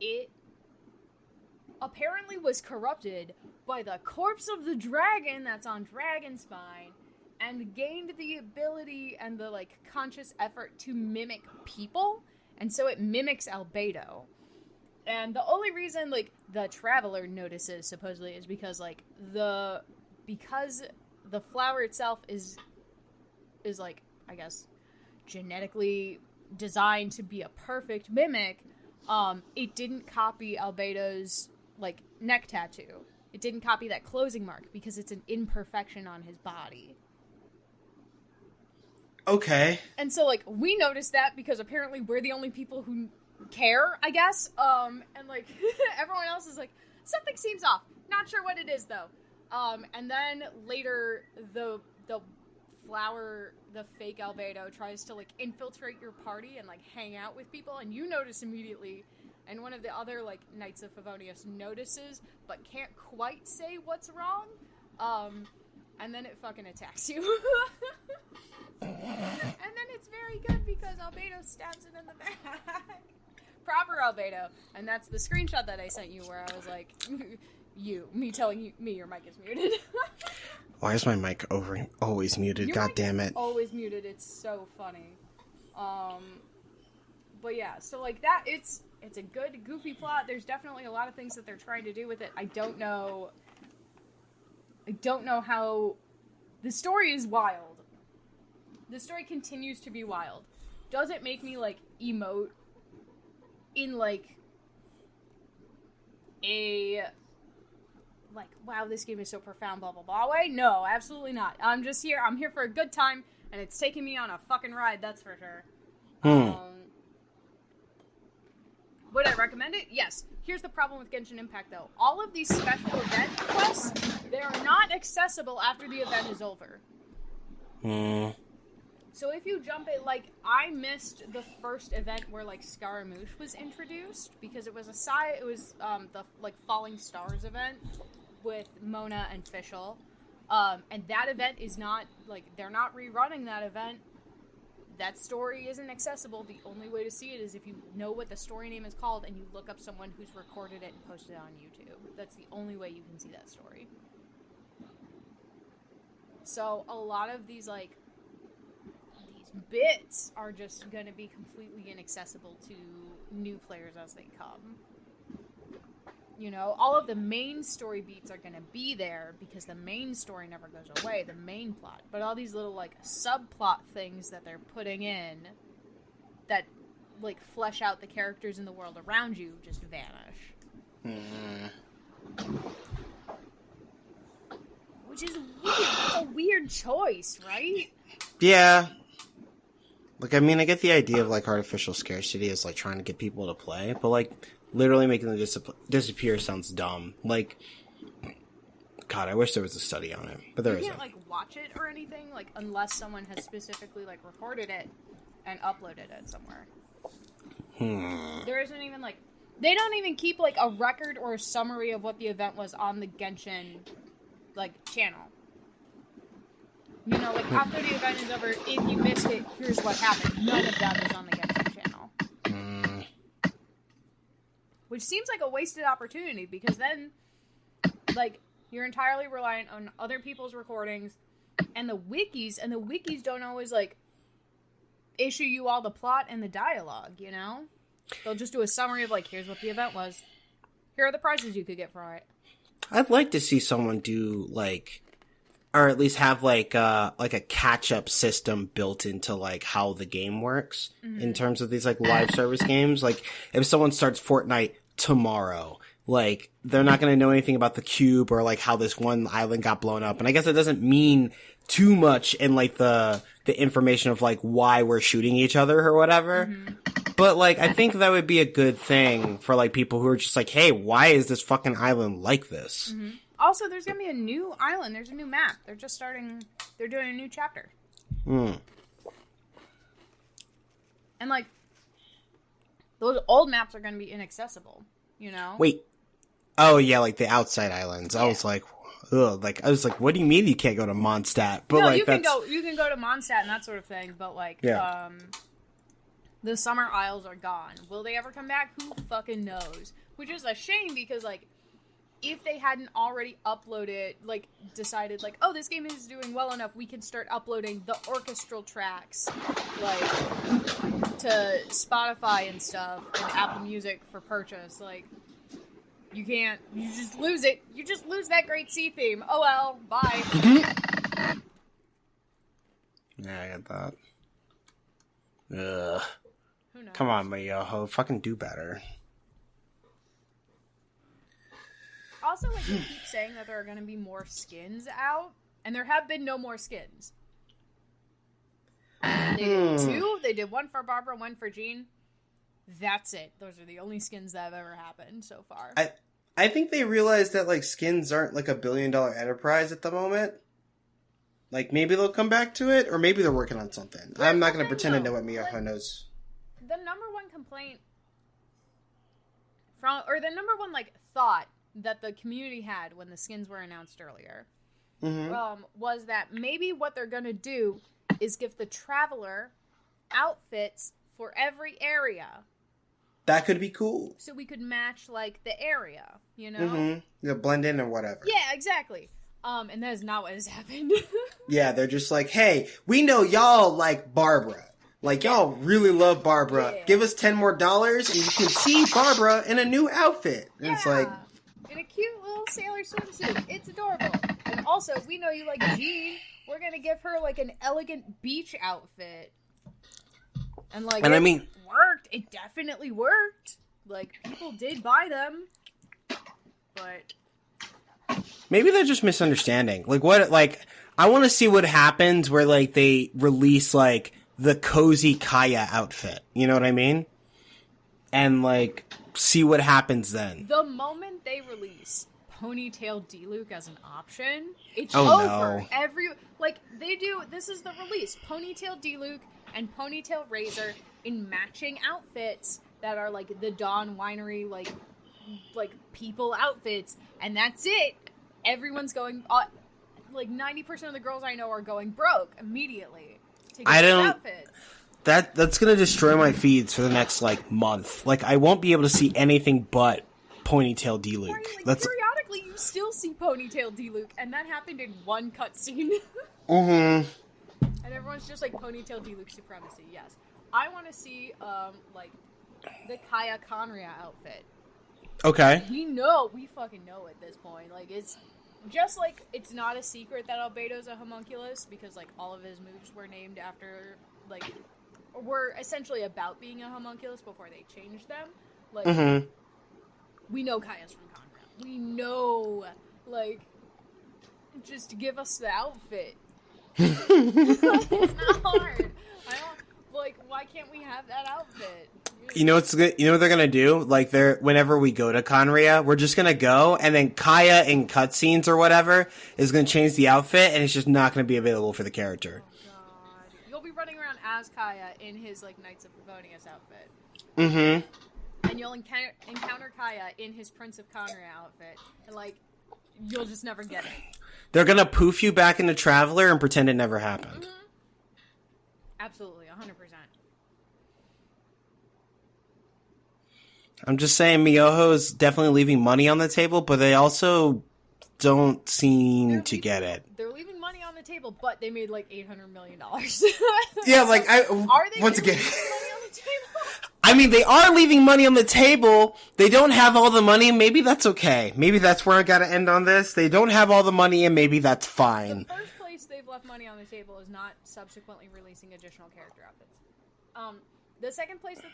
it apparently was corrupted by the corpse of the dragon that's on Dragonspine, and gained the ability and the, like, conscious effort to mimic people, and so it mimics albedo. And the only reason, like, the Traveler notices, supposedly, is because, like, because the flower itself is like, I guess, genetically designed to be a perfect mimic, it didn't copy albedo's, like, neck tattoo. It didn't copy that closing mark, because it's an imperfection on his body.
Okay.
And so, like, we noticed that because apparently we're the only people who care, I guess. And, like, everyone else is like, something seems off. Not sure what it is, though. And then later, the flower, the fake albedo, tries to, like, infiltrate your party and, like, hang out with people, and you notice immediately, and one of the other, like, Knights of Favonius notices, but can't quite say what's wrong. And then it fucking attacks you. And then it's very good because albedo stabs it in the back. Proper albedo. And that's the screenshot that I sent you where I was like, me telling me your mic is muted.
Why is my mic always muted? God damn it.
Always muted. It's so funny. But yeah, so, like, that, it's a good, goofy plot. There's definitely a lot of things that they're trying to do with it. I don't know how... The story is wild. The story continues to be wild. Does it make me, like, emote in, like, a, like, wow, this game is so profound, blah, blah, blah way? No, absolutely not. I'm here for a good time, and it's taking me on a fucking ride, that's for sure. Would I recommend it? Yes. Here's the problem with Genshin Impact, though. All of these special event quests, they are not accessible after the event is over. So if you jump it, like, I missed the first event where, like, Scaramouche was introduced, because it was the, like, Falling Stars event with Mona and Fischl. And that event is not, like, they're not rerunning that event. That story isn't accessible. The only way to see it is if you know what the story name is called and you look up someone who's recorded it and posted it on YouTube. That's the only way you can see that story. So a lot of these, like, bits are just going to be completely inaccessible to new players as they come. You know, all of the main story beats are going to be there because the main story never goes away, the main plot. But all these little, like, subplot things that they're putting in that, like, flesh out the characters in the world around you just vanish. Which is weird. That's a weird choice, right?
Yeah. Like, I mean, I get the idea of, like, artificial scarcity as, like, trying to get people to play, but, like, literally making them disappear sounds dumb. Like, God, I wish there was a study on it, but there isn't.
You can't, like, watch it or anything, like, unless someone has specifically, like, recorded it and uploaded it somewhere. There isn't even, like, they don't even keep, like, a record or a summary of what the event was on the Genshin, like, channel. You know, like, after the event is over, if you missed it, here's what happened. None of that is on the Genshin channel. Which seems like a wasted opportunity, because then, like, you're entirely reliant on other people's recordings and the wikis don't always, like, issue you all the plot and the dialogue, you know? They'll just do a summary of, like, here's what the event was. Here are the prizes you could get for it.
I'd like to see someone do, like, or at least have, like a catch-up system built into, like, how the game works in terms of these, like, live service games. Like, if someone starts Fortnite tomorrow, like, they're not going to know anything about the cube or, like, how this one island got blown up. And I guess it doesn't mean too much in, like, the information of, like, why we're shooting each other or whatever. But, like, I think that would be a good thing for, like, people who are just like, hey, why is this fucking island like this?
Also, there's going to be a new island. There's a new map. They're just starting... They're doing a new chapter. And, like, those old maps are going to be inaccessible, you know?
Wait. Oh, yeah, like the outside islands. I was like, ugh. Like, I was like, what do you mean you can't go to Mondstadt? But,
no,
like,
you can go to Mondstadt and that sort of thing, but, like, the summer isles are gone. Will they ever come back? Who fucking knows? Which is a shame because, like, if they hadn't already uploaded, like, decided, like, oh, this game is doing well enough, we can start uploading the orchestral tracks, like, to Spotify and stuff, and Apple Music for purchase. Like, you just lose it. You just lose that great C theme. Oh well, bye.
Yeah, I get that. Ugh.
Who knows?
Come on, Miyoho. Fucking do better.
Also, like, they keep saying that there are going to be more skins out, and there have been no more skins. They did 2. They did 1 for Barbara, 1 for Jean. That's it. Those are the only skins that have ever happened so far.
I think they realized that, like, skins aren't, like, $1 billion enterprise at the moment. Like, maybe they'll come back to it, or maybe they're working on something. I'm not going to pretend to know what Miyoho knows.
The number one complaint or the number one, like, thought that the community had when the skins were announced earlier was that maybe what they're going to do is give the Traveler outfits for every area.
That could be cool.
So we could match, like, the area, you know?
Yeah, blend in or whatever.
Yeah, exactly. And that is not what has happened.
Yeah, they're just like, hey, we know y'all like Barbara. Like, y'all really love Barbara.
Yeah.
Give us $10 more and you can see Barbara in a new outfit. And it's like...
in a cute little sailor swimsuit. It's adorable. And also, we know you like Jean. We're gonna give her, like, an elegant beach outfit. And, like,
and
it
I mean,
worked. It definitely worked. Like, people did buy them. But...
maybe they're just misunderstanding. Like, what, like, I want to see what happens where, like, they release, like, the cozy Kaya outfit. You know what I mean? And, like, see what happens then.
The moment they release Ponytail D-Luke as an option, it's
over.
No. They do, this is the release. Ponytail D-Luke and Ponytail Razor in matching outfits that are, like, the Dawn Winery, like people outfits. And that's it. Everyone's going, like, 90% of the girls I know are going broke immediately to get these outfits.
That's gonna destroy my feeds for the next, like, month. Like, I won't be able to see anything but Ponytail D-Luke.
Right, like, periodically you still see Ponytail D-Luke, and that happened in one cutscene.
And
everyone's just like, Ponytail D-Luke supremacy, yes. I want to see, like, the Kaya Conria outfit.
Okay.
We fucking know at this point. Like, it's just like, it's not a secret that Albedo's a homunculus, because, like, all of his moves were named after, like, were essentially about being a homunculus before they changed them. Like, we know Kaya's from Conrad. We know, like, just give us the outfit. It's not hard. Why can't we have that outfit?
You know what's good? You know what they're gonna do? Like, whenever we go to Conria, we're just gonna go, and then Kaya in cutscenes or whatever is gonna change the outfit, and it's just not gonna be available for the character.
Oh god, you'll be running around as Kaya in his, like, Knights of Favonius outfit. And you'll encounter Kaya in his Prince of Conria outfit, and, like, you'll just never get it.
They're gonna poof you back into Traveler and pretend it never happened.
Absolutely, 100%.
I'm just saying, Miyoho is definitely leaving money on the table, but they also don't seem to get it.
They're leaving money on the table, but they made like $800 million.
Yeah, like
are they
once
really
again.
leaving money on the table?
I mean, they are leaving money on the table. They don't have all the money. Maybe that's okay. Maybe that's where I gotta end on this. They don't have all the money, and maybe that's fine.
The first place they've left money on the table is not subsequently releasing additional character outfits. The second place that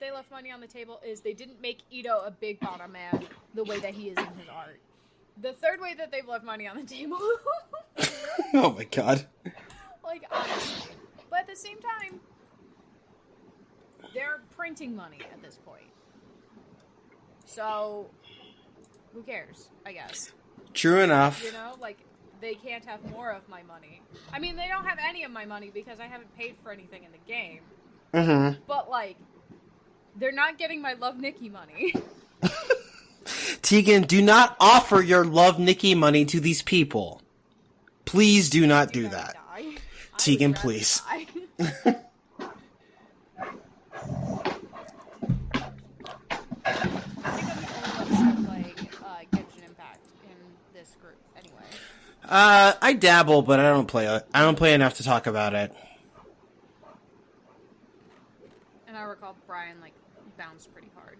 they left money on the table is they didn't make Ito a big bottom man the way that he is in his art. The third way that they've left money on the table...
Oh my god.
Like, honestly. But at the same time, they're printing money at this point. So, who cares, I guess.
True enough.
You know, like, they can't have more of my money. I mean, they don't have any of my money because I haven't paid for anything in the game.
Mm-hmm.
But, like, they're not getting my Love Nikki money.
Tegan, do not offer your Love Nikki money to these people. Please do not do that. Tegan, please.
I think I'm the only one playing Genshin Impact in this group, anyway.
I dabble, but I don't play it. I don't play enough to talk about it.
And I recall Brian, like, bounced pretty hard.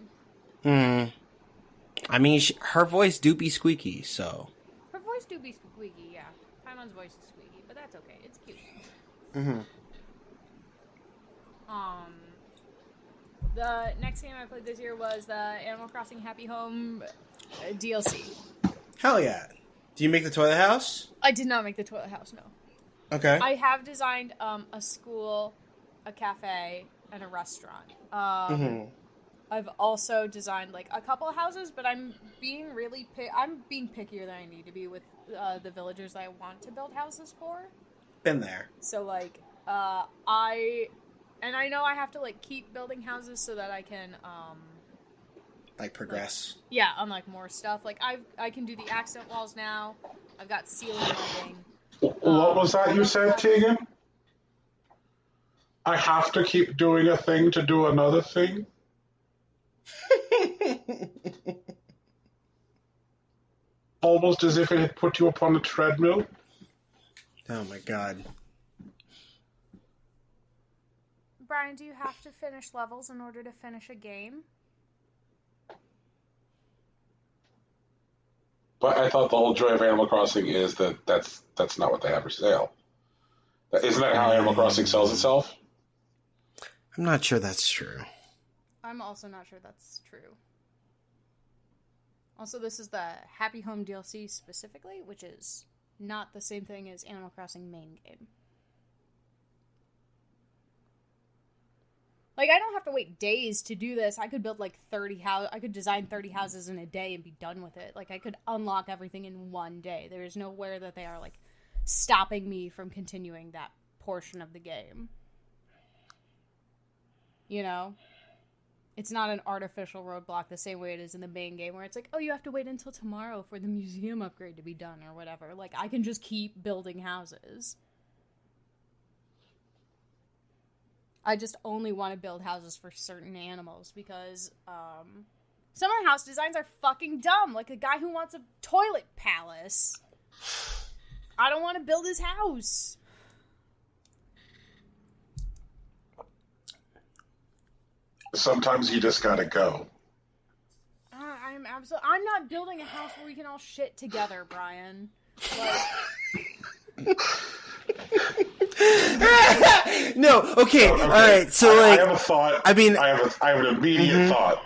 I mean, her voice do be squeaky, so.
Her voice do be squeaky, yeah. Paimon's voice is squeaky, but that's okay. It's cute. The next game I played this year was the Animal Crossing Happy Home DLC.
Hell yeah. Do you make the toilet house?
I did not make the toilet house, no.
Okay.
I have designed a school, a cafe, and a restaurant. I've also designed like a couple of houses, but I'm being pickier than I need to be with the villagers that I want to build houses for.
Been there.
So like I know I have to like keep building houses so that I can
like progress.
Like, yeah, unlock more stuff. Like I can do the accent walls now. I've got ceiling lighting.
What was that you said, Tegan? I have to keep doing a thing to do another thing? Almost as if it had put you upon a treadmill.
Oh my god.
Brian, do you have to finish levels in order to finish a game?
But I thought the whole joy of Animal Crossing is that that's not what they have for sale. Isn't that how Animal Crossing sells itself?
I'm not sure that's true.
I'm also not sure that's true. Also, this is the Happy Home DLC specifically, which is not the same thing as Animal Crossing main game. Like, I don't have to wait days to do this. I could build like 30 houses. I could design 30 houses in a day and be done with it. Like, I could unlock everything in one day. There is nowhere that they are like stopping me from continuing that portion of the game. You know? It's not an artificial roadblock the same way it is in the main game where it's like, oh, you have to wait until tomorrow for the museum upgrade to be done or whatever. Like, I can just keep building houses. I just only want to build houses for certain animals because some of the house designs are fucking dumb. Like a guy who wants a toilet palace. I don't want to build his house.
Sometimes you just gotta go.
I'm not building a house where we can all shit together, Brian. Like...
No, okay, alright, so
I
like...
have a thought.
I mean...
I have an immediate thought.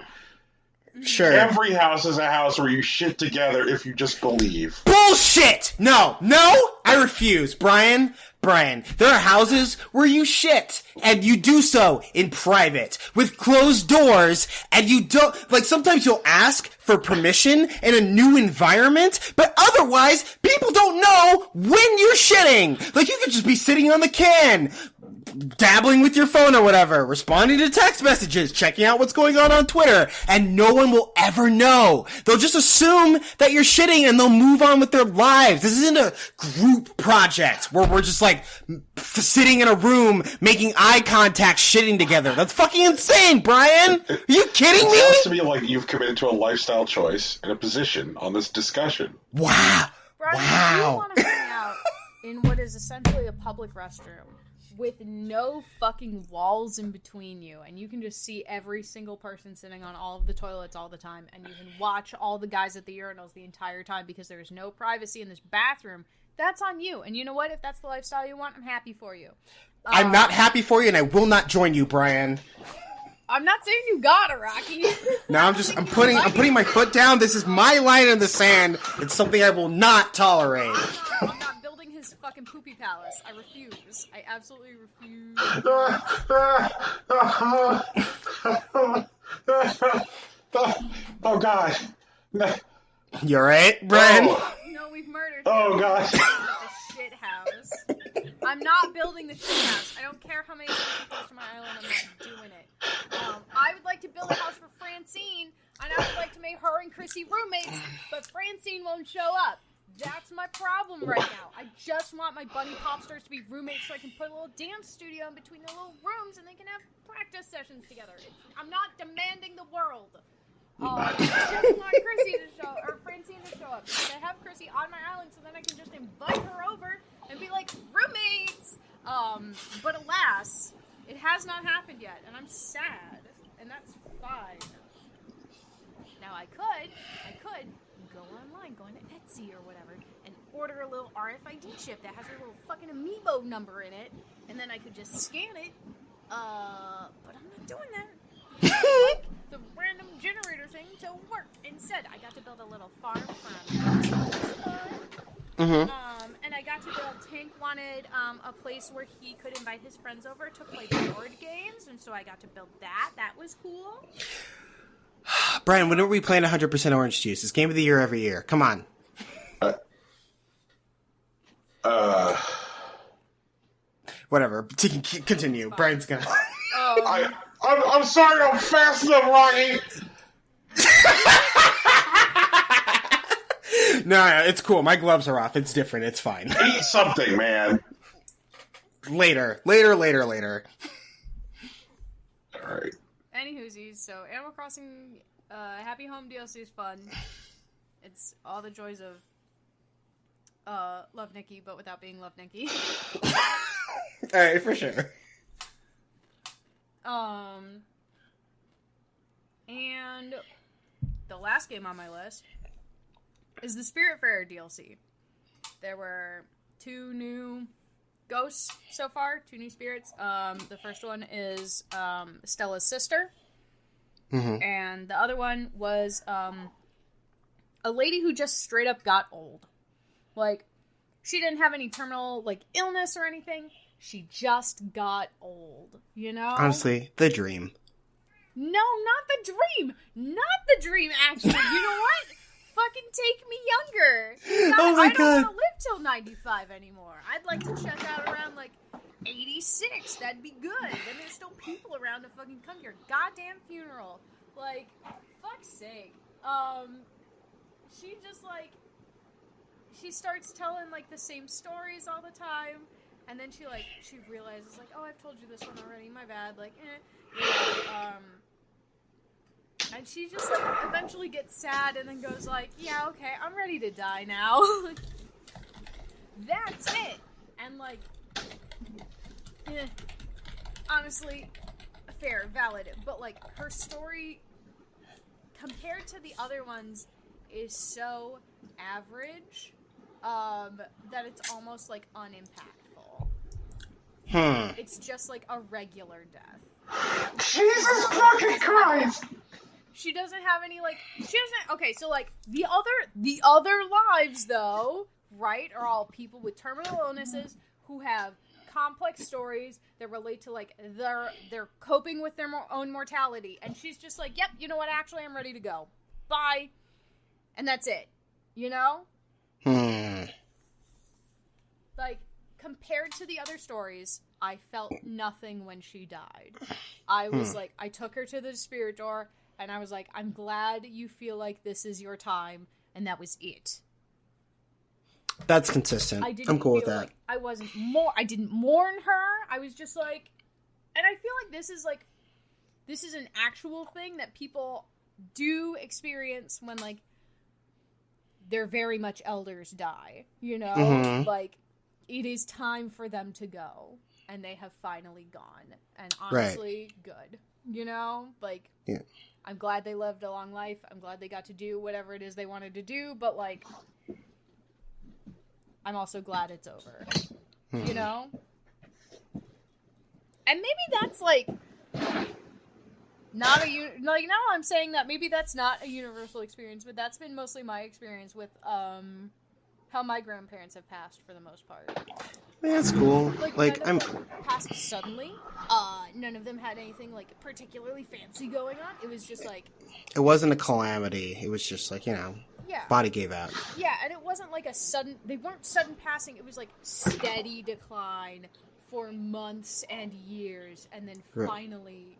Sure.
Every house is a house where you shit together if you just believe.
Bullshit! No, I refuse. Brian, there are houses where you shit, and you do so in private, with closed doors, and you don't, like, sometimes you'll ask for permission in a new environment, but otherwise, people don't know when you're shitting. Like, you could just be sitting on the can, dabbling with your phone or whatever, responding to text messages, checking out what's going on Twitter, and no one will ever know. They'll just assume that you're shitting and they'll move on with their lives. This isn't a group project where we're just like sitting in a room making eye contact shitting together. That's fucking insane, Brian! Are you kidding me?
It sounds to me like you've committed to a lifestyle choice and a position on this discussion.
Wow.
Brian, if you want to hang out in what is is essentially a public restroom with no fucking walls in between you, and you can just see every single person sitting on all of the toilets all the time, and you can watch all the guys at the urinals the entire time because there is no privacy in this bathroom, that's on you. And you know what? If that's the lifestyle you want, I'm happy for you.
I'm not happy for you, and I will not join you, Brian.
I'm not saying you gotta, Rocky.
No, I'm putting my foot down. This is my line in the sand. It's something I will not tolerate.
I'm not building his fucking poopy palace. I refuse. I absolutely refuse.
Oh, God.
You alright, Brian?
Oh.
No, we've murdered him.
Oh, gosh.
The shit house. I'm not building the shit house. I don't care how many times he comes to my island, I'm not doing it. I would like to build a house for Francine, and I would like to make her and Chrissy roommates, but Francine won't show up. That's my problem right now. I just want my bunny pop stars to be roommates so I can put a little dance studio in between their little rooms and they can have practice sessions together. I'm not demanding the world. I just want Chrissy to show, or Francine to show up. Because I have Chrissy on my island so then I can just invite her over and be like, roommates! But alas, it has not happened yet, and I'm sad. And that's fine. Now I could go online, go into Etsy or whatever, and order a little RFID chip that has a little fucking amiibo number in it, and then I could just scan it, but I'm not doing that. I like the random generator thing to work. Instead, I got to build a little farm and I got to build, Tank wanted a place where he could invite his friends over to play board games, and so I got to build that. That was cool.
Brian, when are we playing 100% orange juice? It's game of the year every year. Come on. Whatever. Continue. Brian's gonna...
I'm sorry, I'm fast enough, Rocky.
No, it's cool. My gloves are off. It's different. It's fine.
Eat something, man.
Later. All
right.
Anywhoosies, so Animal Crossing Happy Home DLC is fun. It's all the joys of Love Nikki, but without being Love Nikki.
Alright, for sure.
And the last game on my list is the Spiritfarer DLC. There were 2 new ghosts so far, 2 new spirits. The first one is Stella's sister.
Mm-hmm.
And the other one was a lady who just straight up got old. Like, she didn't have any terminal, like, illness or anything. She just got old, you know?
Honestly, the dream.
No, not the dream! Not the dream, actually. You know what? Fucking take me younger.
Oh my
I
God.
don't want to live till 95 anymore. I'd like to check out around, like, 86. That'd be good. Then there's still people around to fucking come to your goddamn funeral. Like, fuck's sake. She just, like, she starts telling, like, the same stories all the time. And then she realizes, like, oh, I've told you this one already. My bad. Like, and she just, like, eventually gets sad and then goes, like, yeah, okay, I'm ready to die now. That's it. And, like, honestly, fair, valid. But, like, her story, compared to the other ones, is so average that it's almost, like, unimpactful. It's just, like, a regular death.
Jesus fucking Christ!
She doesn't have any, like, okay, so, like, the other lives, though, right, are all people with terminal illnesses who have complex stories that relate to, like, they're coping with their own mortality, and she's just like, yep, you know what, actually, I'm ready to go. Bye. And that's it. You know? Like, compared to the other stories, I felt nothing when she died. I was like, I took her to the spirit door, and I was like, I'm glad you feel like this is your time, and that was it.
That's consistent. I'm cool with that.
Like I didn't mourn her. I was just like, and I feel like this is an actual thing that people do experience when, like, they're very much elders die, you know? Like, it is time for them to go, and they have finally gone. And honestly, good. You know? Like,
yeah.
I'm glad they lived a long life. I'm glad they got to do whatever it is they wanted to do, but, like, I'm also glad it's over. You know? And maybe that's, like, not a... Like, now I'm saying that maybe that's not a universal experience, but that's been mostly my experience with, how my grandparents have passed for the most part.
Yeah, that's cool.
Like I'm passed suddenly. None of them had anything like particularly fancy going on. It was just like
it wasn't a calamity. It was just like, yeah, body gave out.
Yeah, and it wasn't like a sudden. They weren't sudden passing. It was like steady decline for months and years, and then finally,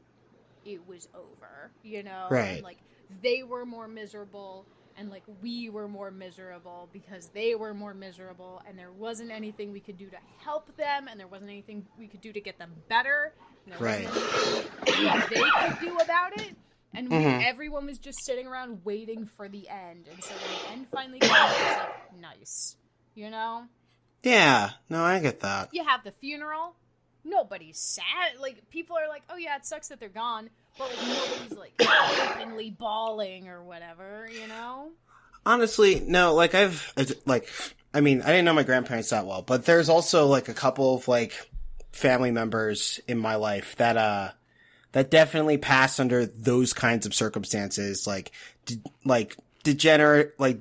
it was over. You know,
right?
And, like they were more miserable. And, like, we were more miserable because they were more miserable, and there wasn't anything we could do to help them, and there wasn't anything we could do to get them better, and there wasn't anything that they could do about it, and everyone was just sitting around waiting for the end, and so when the end finally came, it was like, nice, you know?
Yeah, no, I get that.
You have the funeral, nobody's sad, like, people are like, oh yeah, it sucks that they're gone, but, like, nobody's, like, openly bawling or whatever, you know?
Honestly, no, like, I mean, I didn't know my grandparents that well, but there's also, like, a couple of, like, family members in my life that definitely pass under those kinds of circumstances, like degenerative, like,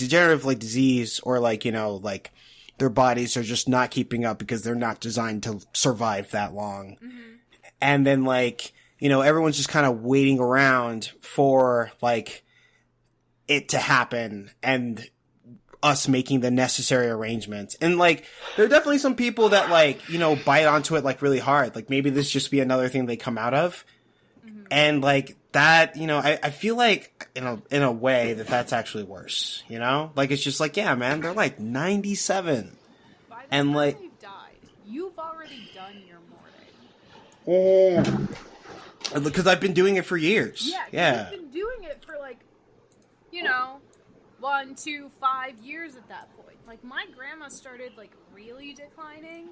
disease, or, like, you know, like, their bodies are just not keeping up because they're not designed to survive that long. Mm-hmm. And then, like, you know, everyone's just kind of waiting around for, like, it to happen and us making the necessary arrangements. And, like, there are definitely some people that, like, you know, bite onto it, like, really hard. Like, maybe this just be another thing they come out of. Mm-hmm. And, like, that, you know, I feel like, in a way that's actually worse, you know? Like, it's just like, yeah, man, they're, like, 97.
By the
and,
time
like,
they've died, you've already done your mourning.
Because I've been doing it for years.
Yeah. You've been doing it for, like, you know, 1, 2, 5 years at that point. Like, my grandma started, like, really declining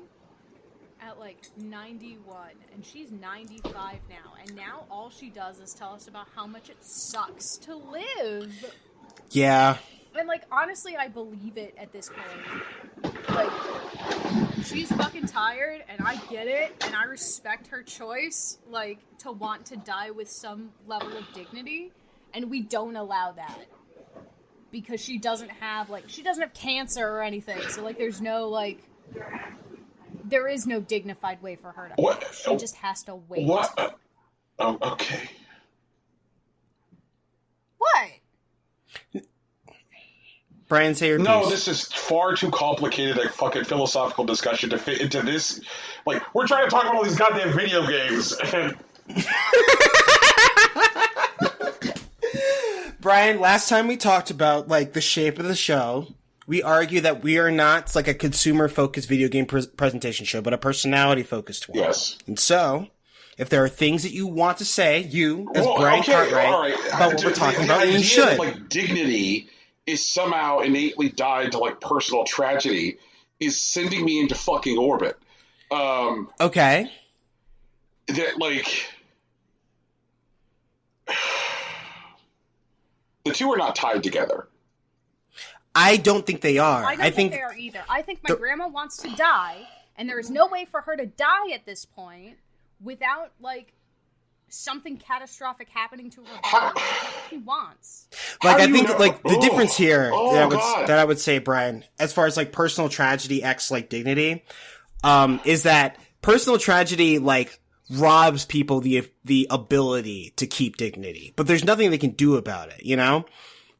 at, like, 91, and she's 95 now. And now all she does is tell us about how much it sucks to live.
Yeah.
And, like, honestly, I believe it at this point. Like, she's fucking tired, and I get it, and I respect her choice, like, to want to die with some level of dignity, and we don't allow that. Because she doesn't have cancer or anything, so, like, there's no, like, there is no dignified way for her to die. She just has to wait.
What? Okay.
What?
Brian, say your piece.
No, this is far too complicated a fucking philosophical discussion to fit into this. Like, we're trying to talk about all these goddamn video games. And...
Brian, last time we talked about, like, the shape of the show, we argue that we are not, like, a consumer-focused video game presentation show, but a personality-focused one.
Yes.
And so, if there are things that you want to say, you, as Brian Cartwright, about what we're talking about, you should.
That, like, dignity is somehow innately tied to, like, personal tragedy is sending me into fucking orbit.
Okay.
That, like... The two are not tied together.
I don't think they are.
I don't think they are either. I think my grandma wants to die, and there is no way for her to die at this point without, like, something catastrophic happening to her body. That's what she wants.
Like, I think, like, the difference here that I would say, Brian, as far as, like, personal tragedy x, like, dignity, is that personal tragedy, like, robs people the ability to keep dignity. But there's nothing they can do about it, you know?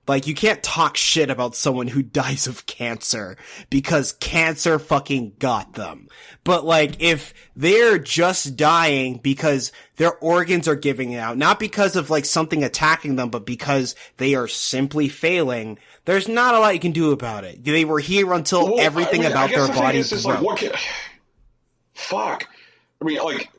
Like, you can't talk shit about someone who dies of cancer because cancer fucking got them. But, like, if they're just dying because their organs are giving out, not because of, like, something attacking them, but because they are simply failing, there's not a lot you can do about it. They were here until everything about their body broke.
Like, fuck. I mean, like,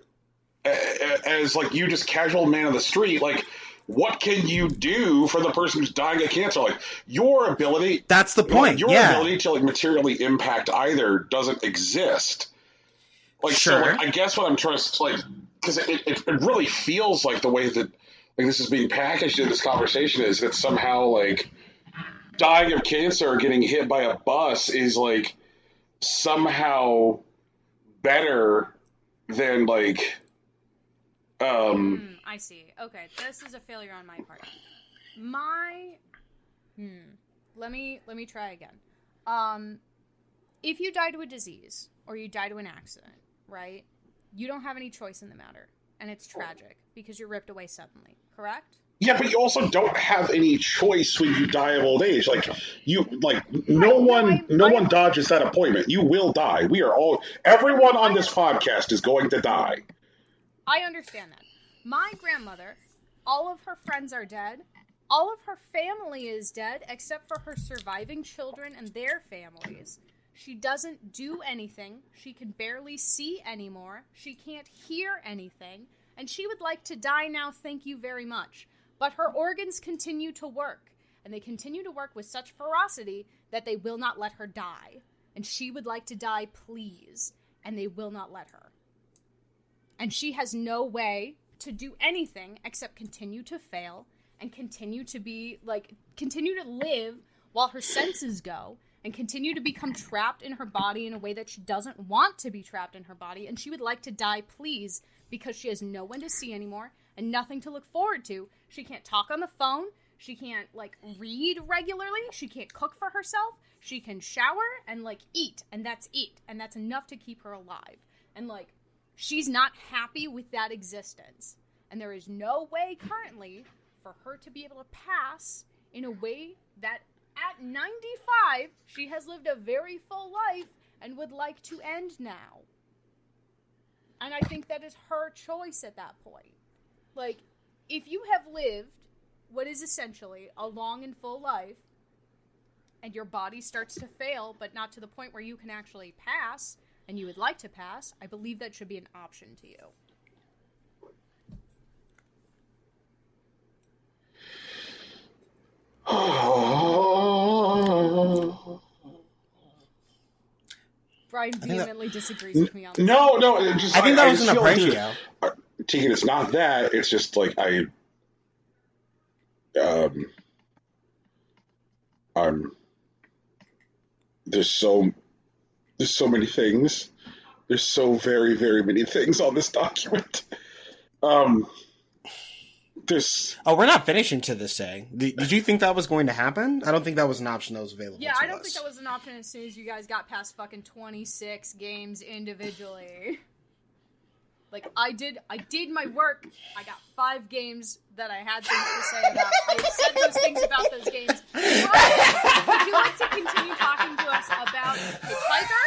as, like, you just casual man of the street, like, what can you do for the person who's dying of cancer? Like, your ability...
That's the point,
your ability to, like, materially impact either doesn't exist. Like,
sure.
So, like, I guess what I'm trying to, like... Because it really feels like the way that, like, this is being packaged in this conversation is that somehow, like, dying of cancer or getting hit by a bus is, like, somehow better than, like...
I see. Okay, this is a failure on my part. Let me try again. If you die to a disease or you die to an accident, right? You don't have any choice in the matter, and it's tragic because you're ripped away suddenly, correct?
Yeah, but you also don't have any choice when you die of old age. Like, no one dodges that appointment. You will die. We are all... Everyone on this podcast is going to die.
I understand that. My grandmother, all of her friends are dead. All of her family is dead, except for her surviving children and their families. She doesn't do anything. She can barely see anymore. She can't hear anything. And she would like to die now, thank you very much. But her organs continue to work. And they continue to work with such ferocity that they will not let her die. And she would like to die, please. And they will not let her. And she has no way to do anything except continue to fail and continue to be, like, continue to live while her senses go and continue to become trapped in her body in a way that she doesn't want to be trapped in her body. And she would like to die, please, because she has no one to see anymore and nothing to look forward to. She can't talk on the phone. She can't, like, read regularly. She can't cook for herself. She can shower and, like, eat, and that's it. And that's enough to keep her alive. And, like, she's not happy with that existence. And there is no way currently for her to be able to pass in a way that at 95, she has lived a very full life and would like to end now. And I think that is her choice at that point. Like, if you have lived what is essentially a long and full life, and your body starts to fail, but not to the point where you can actually pass, and you would like to pass, I believe that should be an option to you. Brian vehemently disagrees with me on this.
No,
I think that was an appraisal.
Tegan, it's not that. It's just like there's so many things. There's so very, very many things on this document.
We're not finishing to this day. Did you think that was going to happen? I don't think that was an option that was available.
Yeah, I don't think that was an option as soon as you guys got past fucking 26 games individually. Like, I did my work. I got 5 games that I had things to say about. I said those things about those games. Brian, would you like to continue talking to us about Hitchhiker?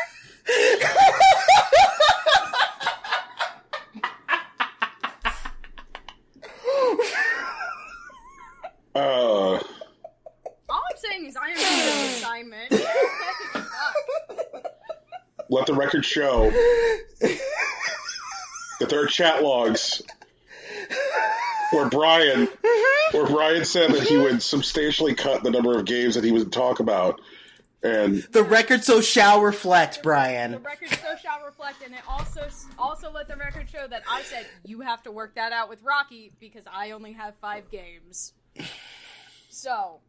All I'm saying is I am doing an assignment.
Let the record show that there are chat logs where Brian said that he would substantially cut the number of games that he would talk about. And
the record so shall reflect, Brian.
The record so shall reflect, and it also let the record show that I said, you have to work that out with Rocky, because I only have 5 games. So,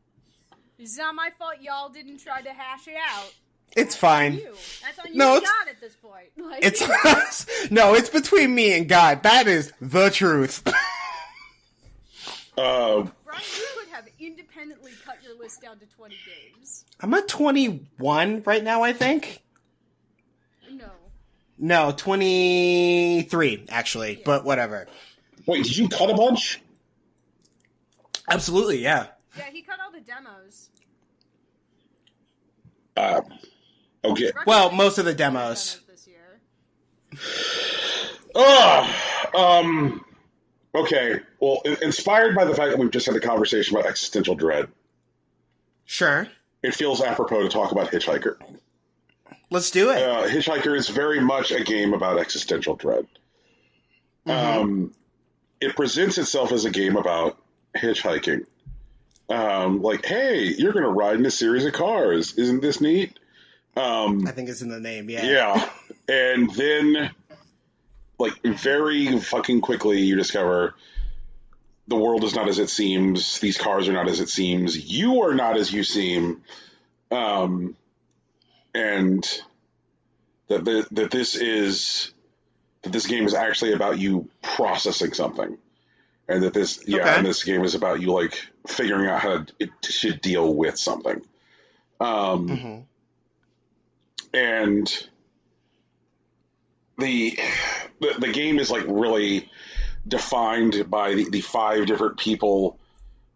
it's not my fault y'all didn't try to hash it out.
It's fine.
That's on you and God at this point. Like,
it's between me and God. That is the truth.
Brian, you could have independently cut your list down to 20 games.
I'm at 21 right now, I think. No, 23, actually, yeah. But whatever.
Wait, did you cut a bunch?
Absolutely, yeah.
Yeah, he cut all the demos.
Okay.
Well, most of the demos.
This year.
Okay. Well, inspired by the fact that we've just had a conversation about existential dread.
Sure.
It feels apropos to talk about Hitchhiker.
Let's do it.
Hitchhiker is very much a game about existential dread. Mm-hmm. It presents itself as a game about hitchhiking. Like, hey, you're going to ride in a series of cars. Isn't this neat?
I think it's in the name, yeah.
Yeah. And then, like, very fucking quickly, you discover the world is not as it seems. These cars are not as it seems. You are not as you seem. And that this game is actually about you processing something. And that this game is about you, like, figuring out how to deal with something. And the game is, like, really defined by the 5 different people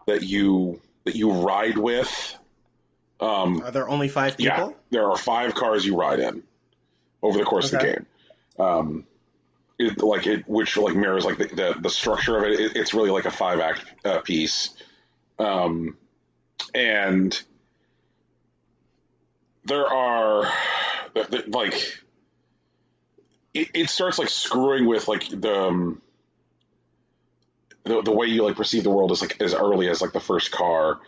that you ride with.
Are there only 5 people?
Yeah, there are 5 cars you ride in over the course of the game. Which mirrors like the structure of it. It's really like a 5-act piece, and there are like it starts like screwing with like the way you like perceive the world is like as early as like the first car.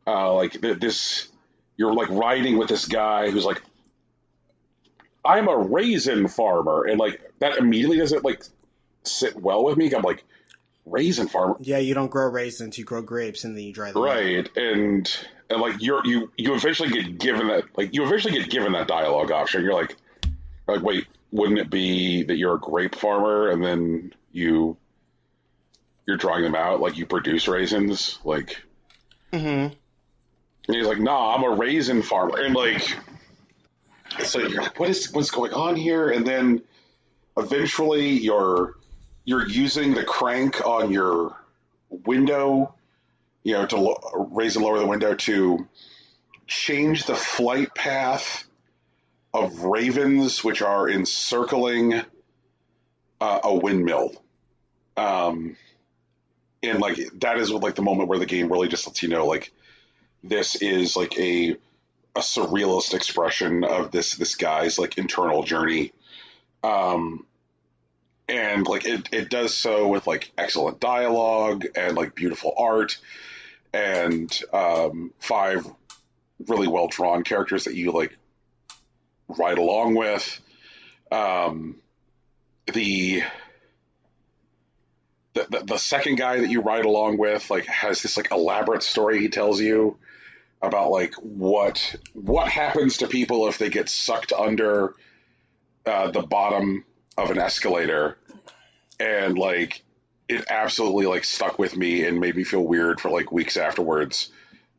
You're like riding with this guy who's like, I'm a raisin farmer, and like that immediately doesn't like sit well with me. I'm like, raisin farmer?
Yeah, you don't grow raisins, you grow grapes, and then you dry them.
Right,
out.
and like you eventually get given that dialogue option. You're like, wait, wouldn't it be that you're a grape farmer and then you're drawing them out like you produce raisins, like? And he's like, nah, I'm a raisin farmer, and like. So you're like, what's going on here? And then eventually you're using the crank on your window, to raise and lower the window to change the flight path of ravens, which are encircling a windmill. And like that is like the moment where the game really just lets you know, like, this is like a surrealist expression of this guy's like internal journey, and like it does so with like excellent dialogue and like beautiful art and 5 really well drawn characters that you like ride along with. The second guy that you ride along with like has this like elaborate story he tells you about like what happens to people if they get sucked under the bottom of an escalator, and like it absolutely like stuck with me and made me feel weird for like weeks afterwards.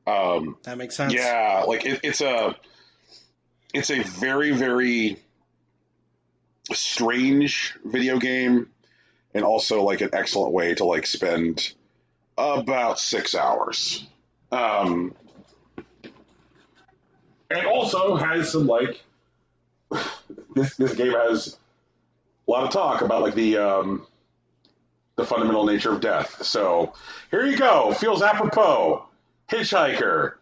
That makes sense.
Yeah, like it's a very, very strange video game, and also like an excellent way to like spend about 6 hours. And also has some like this game has a lot of talk about like the fundamental nature of death. So here you go. Feels apropos. Hitchhiker.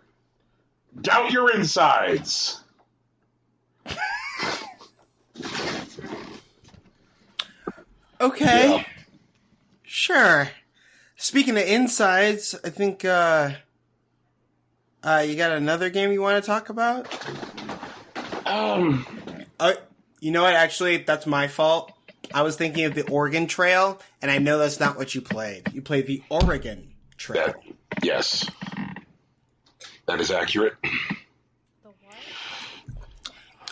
Doubt your insides.
Okay.
Yeah.
Sure. Speaking of insides, I think you got another game you want to talk about? You know what? Actually, that's my fault. I was thinking of the Oregon Trail, and I know that's not what you played. You played the Oregon Trail.
Yes. That is accurate.
The what?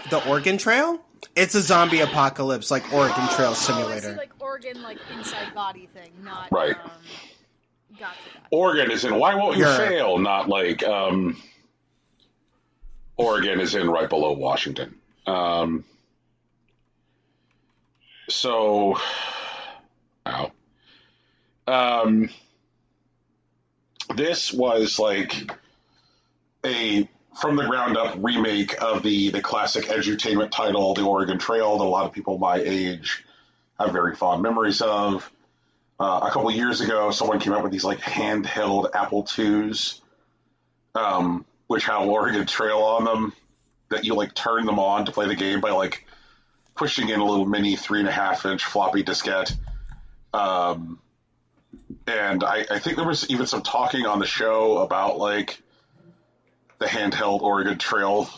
The Oregon Trail? It's a zombie apocalypse, like Oregon Trail Simulator.
I see, like Oregon, like inside body thing, not
right.
Gotcha.
Oregon is in why won't you fail? Not like Oregon is in right below Washington. This was like a from the ground up remake of the classic edutainment title, The Oregon Trail, that a lot of people my age have very fond memories of. A couple years ago, someone came out with these like handheld Apple IIs, which had Oregon Trail on them, that you like turn them on to play the game by like pushing in a little mini 3.5-inch floppy diskette. And I think there was even some talking on the show about like the handheld Oregon Trail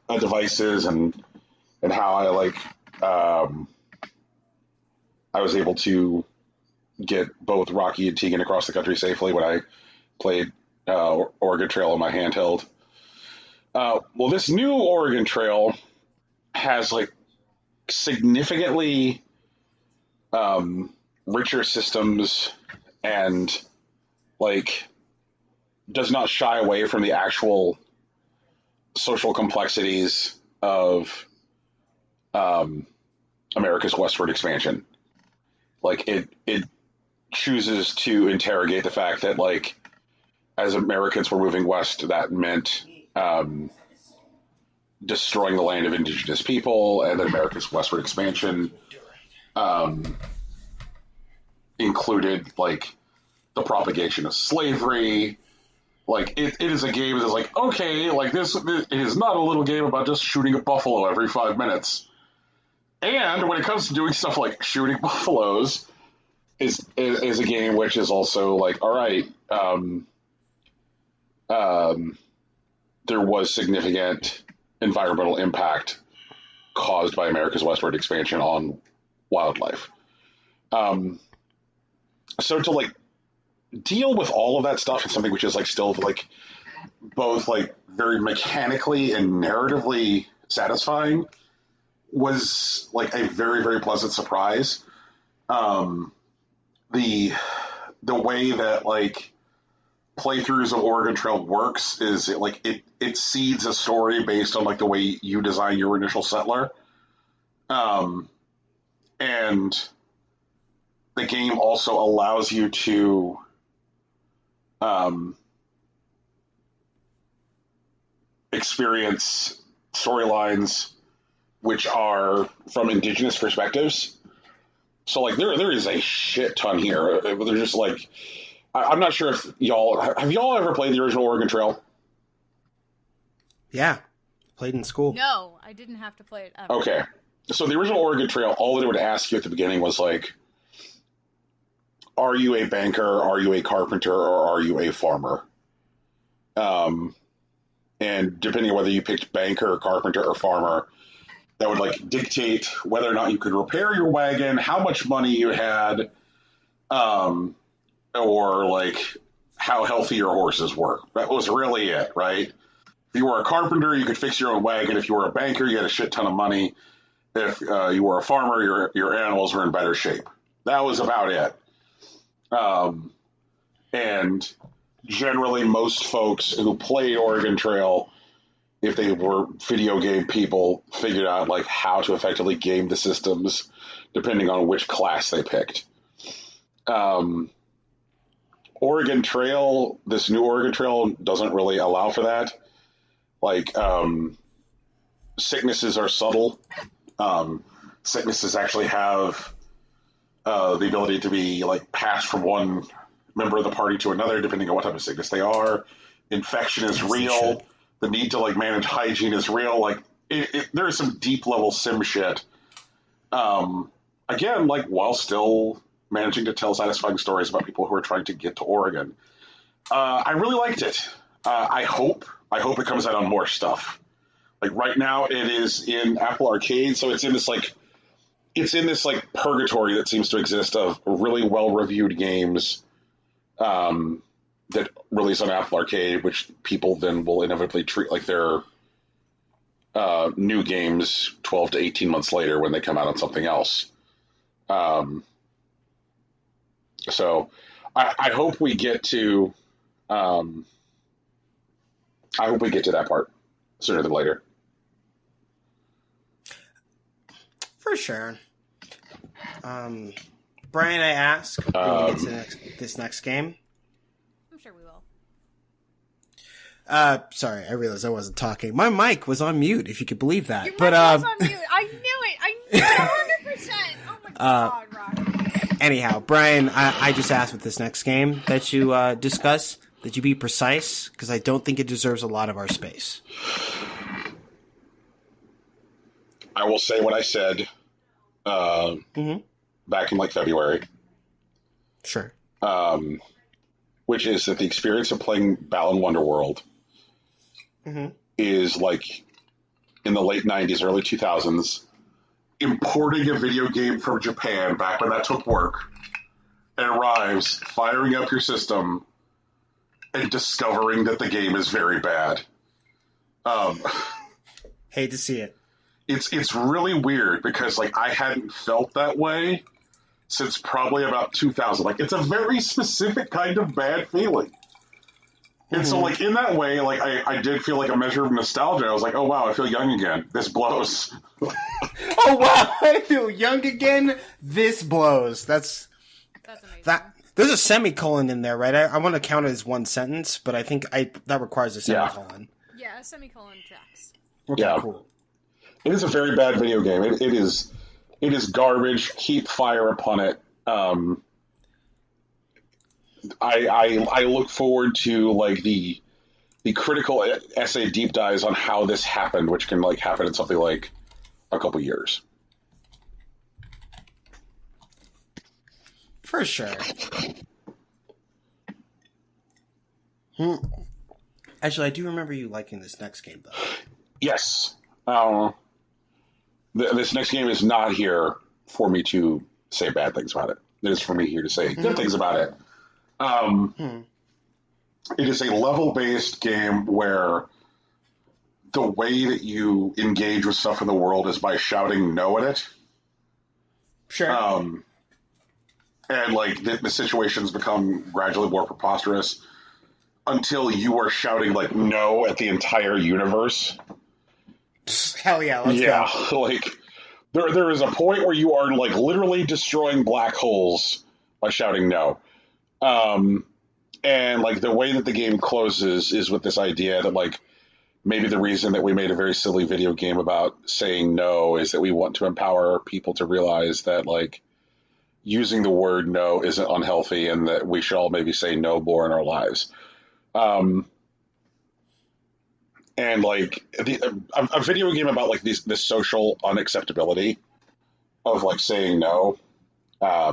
devices and how I like I was able to get both Rocky and Tegan across the country safely when I played Oregon Trail on my handheld. Well, this new Oregon Trail has like significantly richer systems and like does not shy away from the actual social complexities of America's westward expansion. Like it chooses to interrogate the fact that like as Americans were moving west, that meant destroying the land of indigenous people, and that America's westward expansion included like the propagation of slavery. Like it is a game that's like, okay, like this it is not a little game about just shooting a buffalo every 5 minutes. And when it comes to doing stuff like shooting buffaloes, is a game which is also like, all right, there was significant environmental impact caused by America's westward expansion on wildlife. So to like deal with all of that stuff in something which is like still like both like very mechanically and narratively satisfying was like a very, very pleasant surprise. The way that like playthroughs of Oregon Trail works is it seeds a story based on like the way you design your initial settler. And the game also allows you to experience storylines which are from indigenous perspectives. So like there is a shit ton here. They're just like, I'm not sure if y'all ever played the original Oregon Trail?
Yeah, played in school.
No, I didn't have to play it ever.
Okay, so the original Oregon Trail, all that it would ask you at the beginning was like, are you a banker, are you a carpenter, or are you a farmer? And depending on whether you picked banker, carpenter, or farmer, that would like dictate whether or not you could repair your wagon, how much money you had, or like how healthy your horses were. That was really it, right? If you were a carpenter, you could fix your own wagon. If you were a banker, you had a shit ton of money. If you were a farmer, your animals were in better shape. That was about it. And generally, most folks who played Oregon Trail, if they were video game people, figured out like how to effectively game the systems depending on which class they picked. Oregon Trail, this new Oregon Trail doesn't really allow for that. Like, sicknesses are subtle. Sicknesses actually have the ability to be like passed from one member of the party to another, depending on what type of sickness they are. Infection is real. The need to like manage hygiene is real. Like there is some deep level sim shit. Again, like while still managing to tell satisfying stories about people who are trying to get to Oregon. I really liked it. I hope it comes out on more stuff. Like right now, it is in Apple Arcade, so it's in this purgatory that seems to exist of really well reviewed games that release on Apple Arcade, which people then will inevitably treat like their new games 12 to 18 months later when they come out on something else. So I hope we get to that part sooner than later.
For sure. Brian, I ask when we get to this next game.
I'm sure we will.
Sorry, I realized I wasn't talking. My mic was on mute, if you could believe that.
Your mic was on mute. I knew it. I knew it 100%. Oh my god, Rocky.
Anyhow, Brian, I just asked with this next game that you discuss that you be precise, because I don't think it deserves a lot of our space.
I will say what I said back in like February.
Sure.
which is that the experience of playing Balan Wonderworld is like in the late 90s, early 2000s, importing a video game from Japan back when that took work. It arrives, firing up your system, and discovering that the game is very bad.
Hate to see it.
It's really weird because like I hadn't felt that way since probably about 2000. Like it's a very specific kind of bad feeling. And so like in that way, like I did feel like a measure of nostalgia. I was like, oh wow, I feel young again. This blows.
Oh wow, I feel young again. This blows. That's
amazing.
There's a semicolon in there, right? I want to count it as one sentence, but I think that requires a semicolon.
Yeah, a semicolon tracks.
Okay,
yeah,
cool.
It is a very bad video game. It is garbage. Heap fire upon it. I look forward to like the critical essay deep dives on how this happened, which can like happen in something like a couple years.
For sure. Actually, I do remember you liking this next game, though.
Yes. This next game is not here for me to say bad things about it. It is for me here to say good things about it. It is a level-based game where the way that you engage with stuff in the world is by shouting no at it.
Sure.
And like the situations become gradually more preposterous until you are shouting like no at the entire universe.
Hell yeah, let's go.
Like there is a point where you are like literally destroying black holes by shouting no. And like the way that the game closes is with this idea that like maybe the reason that we made a very silly video game about saying no is that we want to empower people to realize that like using the word no isn't unhealthy and that we should all maybe say no more in our lives. And like a video game about like this social unacceptability of like saying no, I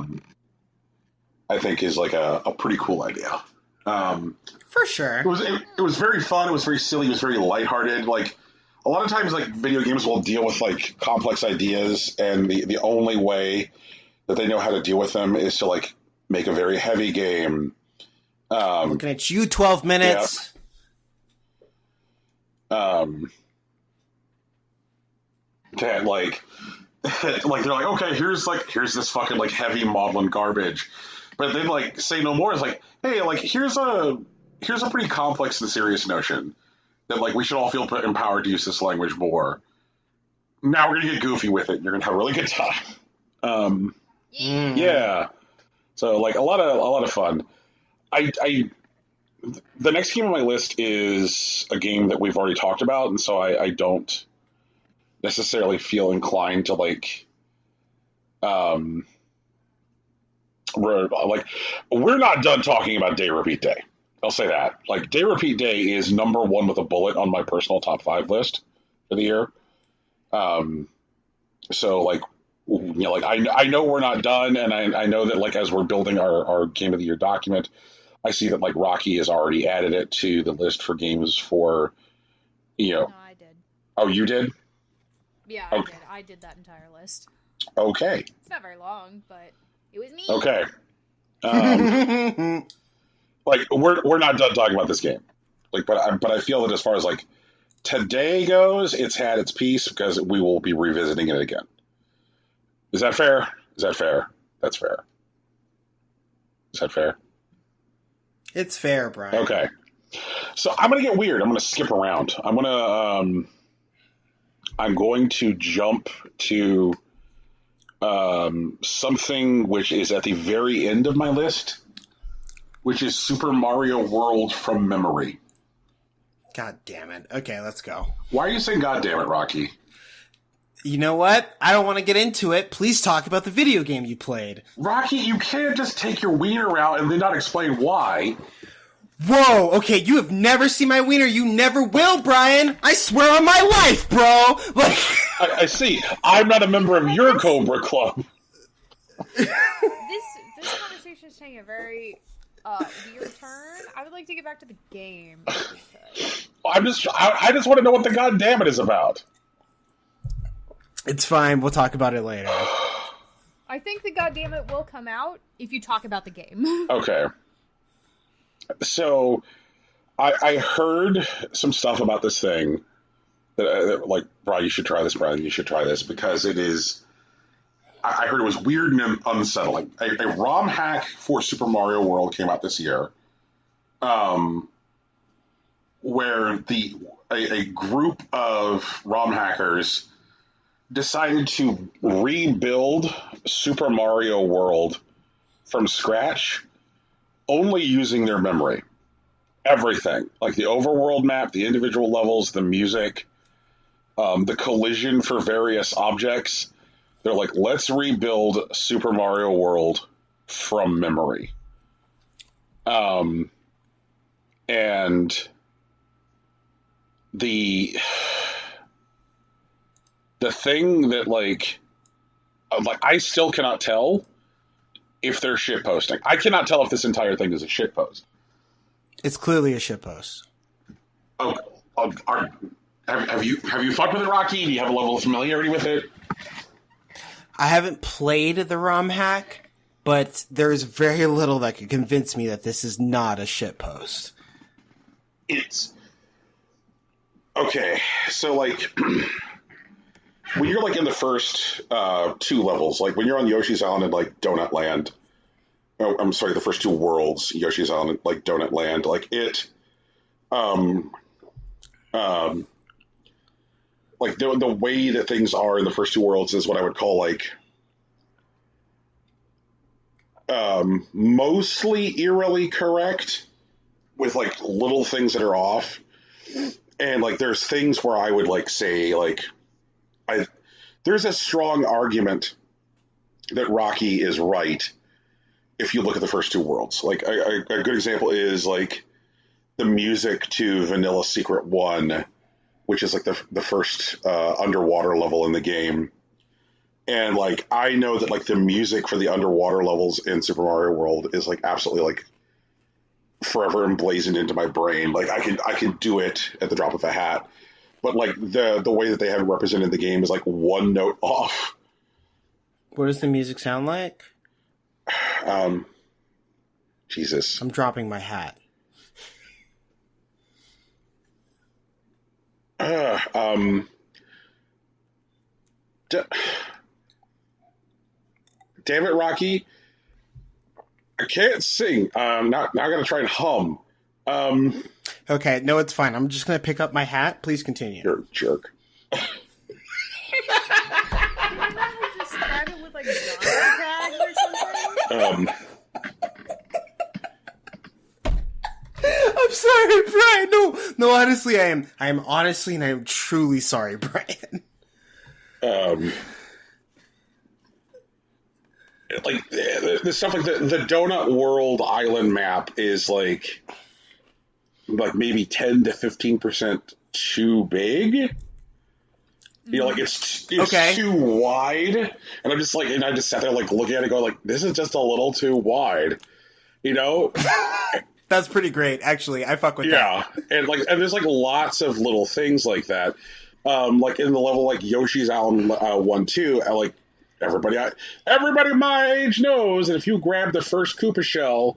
think is like a pretty cool idea.
For sure.
It was very fun. It was very silly. It was very lighthearted. Like a lot of times, like video games will deal with like complex ideas, and the only way that they know how to deal with them is to like make a very heavy game.
Looking at you, 12 minutes.
Yeah. That like they're like, okay, here's this fucking like heavy maudlin garbage, but then like say no more is like, hey, like here's a pretty complex and serious notion that like we should all feel empowered to use this language more. Now we're gonna get goofy with it. And you're gonna have a really good time. Yeah. So like a lot of fun. The next game on my list is a game that we've already talked about, and so I don't necessarily feel inclined to like we're not done talking about Day Repeat Day. I'll say that. Like Day Repeat Day is number one with a bullet on my personal top 5 list for the year. So like, you know, like I know we're not done, and I know that like as we're building our Game of the Year document, I see that like Rocky has already added it to the list for games for, you know.
No, I did.
Oh, you did?
Yeah,
okay.
I did. I did that entire list.
Okay.
It's not very long, but it was me.
Okay. Like we're not done talking about this game. Like, but I feel that as far as like today goes, it's had its piece because we will be revisiting it again. Is that fair? Is that fair? That's fair. Is that fair?
It's fair, Brian.
Okay. So I'm going to get weird. I'm going to skip around. I'm going to jump to something which is at the very end of my list, which is Super Mario World from memory.
God damn it. Okay, let's go.
Why are you saying God damn it, Rocky?
You know what? I don't want to get into it. Please talk about the video game you played.
Rocky, you can't just take your wiener out and then not explain why.
Whoa, okay, you have never seen my wiener. You never will, Brian. I swear on my life, bro. Like,
I see. I'm not a member of your Cobra Club.
This conversation conversation is taking a very weird turn. I would like to get back to the game.
I just want to know what the goddamn it is about.
It's fine. We'll talk about it later.
I think the goddamn it will come out if you talk about the game.
Okay. So, I heard some stuff about this thing that like, Brian, you should try this, Brian. You should try this because it is. I heard it was weird and unsettling. A ROM hack for Super Mario World came out this year, where a group of ROM hackers decided to rebuild Super Mario World from scratch, only using their memory. Everything, like the overworld map, the individual levels, the music, the collision for various objects. They're like, let's rebuild Super Mario World from memory. And the thing that like I still cannot tell if they're shitposting. I cannot tell if this entire thing is a shitpost.
It's clearly a shitpost.
Oh, have you fucked with it, Rocky? Do you have a level of familiarity with it?
I haven't played the ROM hack, but there's very little that could convince me that this is not a shitpost.
It's okay. So, like, when you're like in the first two levels, like when you're on Yoshi's Island and like Donut Land. Oh, I'm sorry, the first two worlds, Yoshi's Island and like Donut Land, like it, like the way that things are in the first two worlds is what I would call like mostly eerily correct, with like little things that are off, and like there's things where I would like say like there's a strong argument that Rocky is right if you look at the first two worlds. Like a good example is like the music to Vanilla Secret 1, which is like the first underwater level in the game. And like I know that like the music for the underwater levels in Super Mario World is like absolutely like forever emblazoned into my brain. Like I can do it at the drop of a hat. But like the way that they have it represented in the game is like one note off.
What does the music sound like?
Jesus.
I'm dropping my hat.
Damn it, Rocky. I can't sing. Now I gotta try and hum.
Okay, no, it's fine. I'm just gonna pick up my hat. Please continue.
You're a jerk.
Can you not just grab it with like a tag or something?
I'm sorry, Brian. No, honestly, I am honestly and I am truly sorry, Brian.
Like the stuff like the Donut World Island map is like maybe 10 to 15% too big. You know, like it's okay. Too wide, and I'm just like, and I just sat there like looking at it, going like, this is just a little too wide. You know.
That's pretty great, actually. I fuck with that.
Yeah, and there's like lots of little things like that. Like in the level like Yoshi's Island 1-2, like everybody my age knows that if you grab the first Koopa shell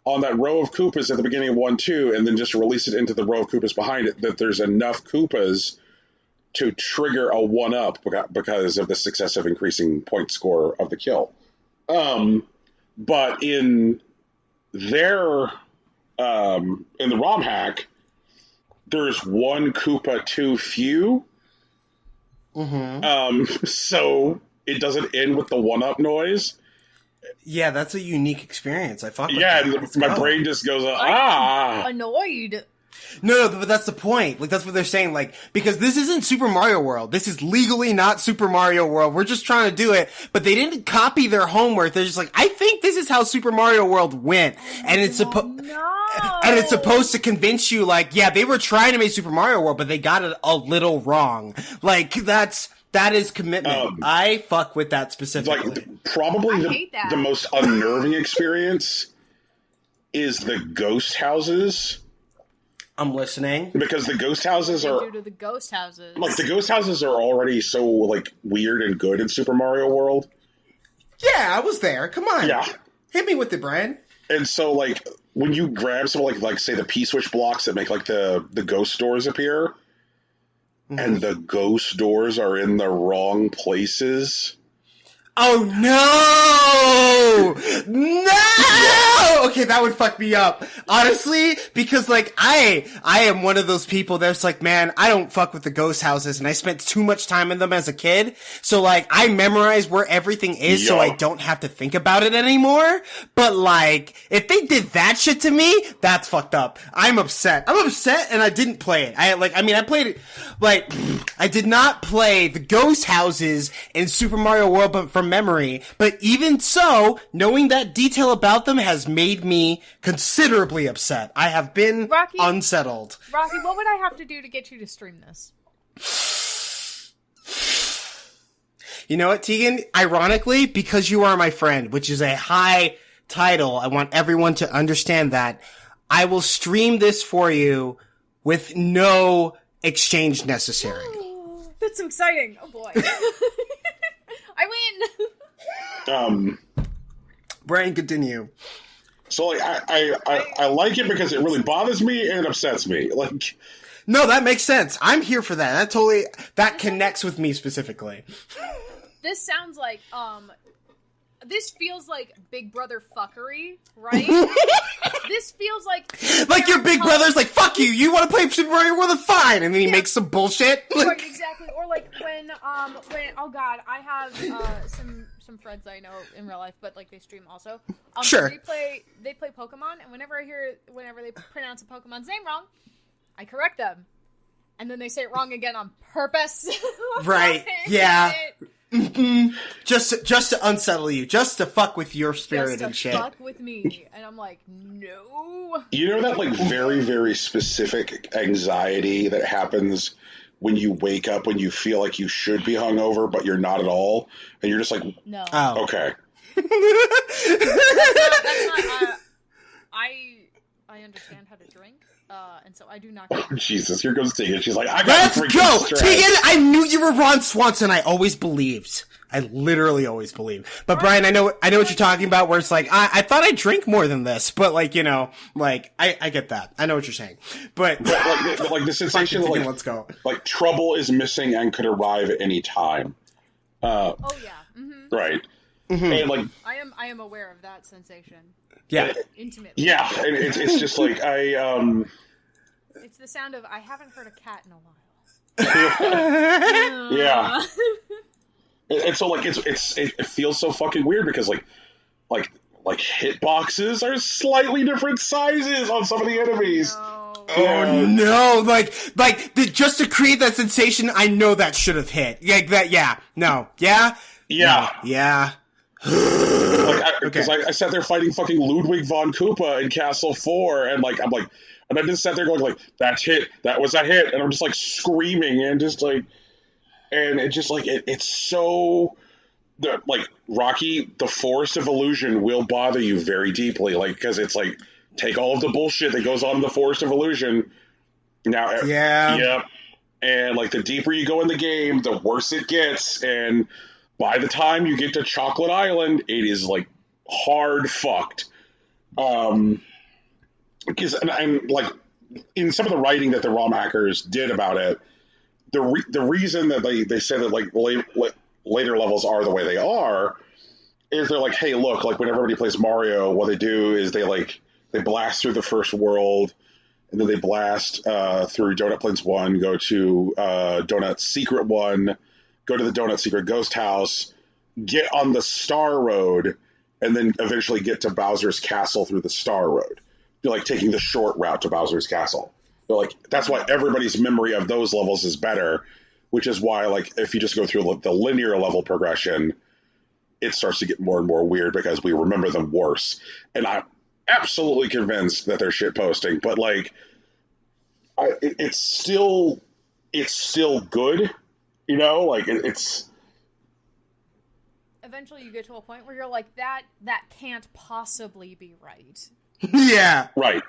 on that row of Koopas at the beginning of 1-2 and then just release it into the row of Koopas behind it, that there's enough Koopas to trigger a 1-up because of the successive increasing point score of the kill. But in their in the ROM hack, there's one Koopa too few.
Mm-hmm.
So it doesn't end with the 1-up noise.
Yeah, that's a unique experience. I fuck with
that.
Yeah,
my brain just goes,
annoyed.
No, but that's the point. Like, that's what they're saying. Like, because this isn't Super Mario World. This is legally not Super Mario World. We're just trying to do it. But they didn't copy their homework. They're just like, I think this is how Super Mario World went. And it's and it's supposed to convince you, like, yeah, they were trying to make Super Mario World, but they got it a little wrong. Like, that is commitment. I fuck with that specifically.
Probably
hate that.
the most unnerving experience is the ghost houses.
I'm listening.
Because the ghost houses are...
due to the ghost houses.
Like, the ghost houses are already so, like, weird and good in Super Mario World.
Yeah, I was there. Come on.
Yeah.
Hit me with it, Brian.
And so, like, when you grab some, like say, the P-switch blocks that make, like, the ghost doors appear, and the ghost doors are in the wrong places...
Oh, no! No! Okay, that would fuck me up. Honestly, because, like, I am one of those people that's like, man, I don't fuck with the ghost houses, and I spent too much time in them as a kid. So, like, I memorize where everything is so I don't have to think about it anymore. But, like, if they did that shit to me, that's fucked up. I'm upset, and I didn't play it. I played it, like, I did not play the ghost houses in Super Mario World, but from memory, but even so, knowing that detail about them has made me considerably upset. I have been unsettled.
Rocky, what would I have to do to get you to stream this?
You know what, Tegan? Ironically, because you are my friend, which is a high title, I want everyone to understand that I will stream this for you with no exchange necessary.
That's exciting. Oh boy. I
win!
Brian, continue.
So, like, I like it because it really bothers me and it upsets me. Like,
no, that makes sense. I'm here for that. That connects with me specifically.
This sounds like, this feels like Big Brother fuckery, right? This feels like...
Like your big brother's like, fuck you, you want to play Super Mario World, fine, and then he makes some bullshit.
Right, exactly. Or like when, oh god, I have, some friends I know in real life, but like they stream also.
Sure.
They play Pokemon, and whenever they pronounce a Pokemon's name wrong, I correct them. And then they say it wrong again on purpose.
Right, yeah. Mm-hmm. Just to unsettle you, just to fuck with your spirit and shit.
Just to fuck with me, and I'm like, no.
You know that, like, very, very specific anxiety that happens when you wake up when you feel like you should be hungover, but you're not at all, and you're just like,
no.
Oh.
Okay.
That's not. I understand how to drink. And so I do not.
Oh, Jesus, here goes Tegan. She's like, I got
Let's go! Tegan, I knew you were Ron Swanson. I always believed. I literally always believed. But Brian, I know what you're talking about, where it's like, I thought I'd drink more than this, but like, you know, like, I get that. I know what you're saying. But
like the sensation
Tegan,
like,
let's go.
Like, trouble is missing and could arrive at any time.
Oh yeah. Mm-hmm.
Right.
Mm-hmm.
And like,
I am aware of that sensation.
Yeah.
Intimately.
Yeah, and it's just like,
It's the sound of, I haven't heard a cat in a while.
Yeah. And so, like, it feels so fucking weird because, like hitboxes are slightly different sizes on some of the enemies.
No.
Oh no! Like just to create that sensation, I know that should have hit. Like that, yeah. No, yeah,
yeah,
no, yeah.
Because I sat there fighting fucking Ludwig von Koopa in Castle 4, and like and I just sat there going like, "That's hit. That was a hit," and I'm just like screaming and just like, and it just like it's so. Like, Rocky, the Forest of Illusion will bother you very deeply, like, because it's like, take all of the bullshit that goes on in the Forest of Illusion. Now, yeah, and like the deeper you go in the game, the worse it gets, and by the time you get to Chocolate Island, it is like hard fucked. Because and like in some of the writing that the ROM hackers did about it, the reason that they said that like later levels are the way they are is they're like, hey, look, like when everybody plays Mario, what they do is they blast through the first world, and then they blast through Donut Plains 1, go to Donut Secret 1, go to the Donut Secret Ghost House, get on the Star Road, and then eventually get to Bowser's Castle through the Star Road. You're like taking the short route to Bowser's Castle. They're like, that's why everybody's memory of those levels is better, which is why, like, if you just go through the linear level progression, it starts to get more and more weird because we remember them worse. And I'm absolutely convinced that they're shit posting, but like, it's still good, you know. Like it's
eventually you get to a point where you're like, that can't possibly be right.
Yeah.
Right.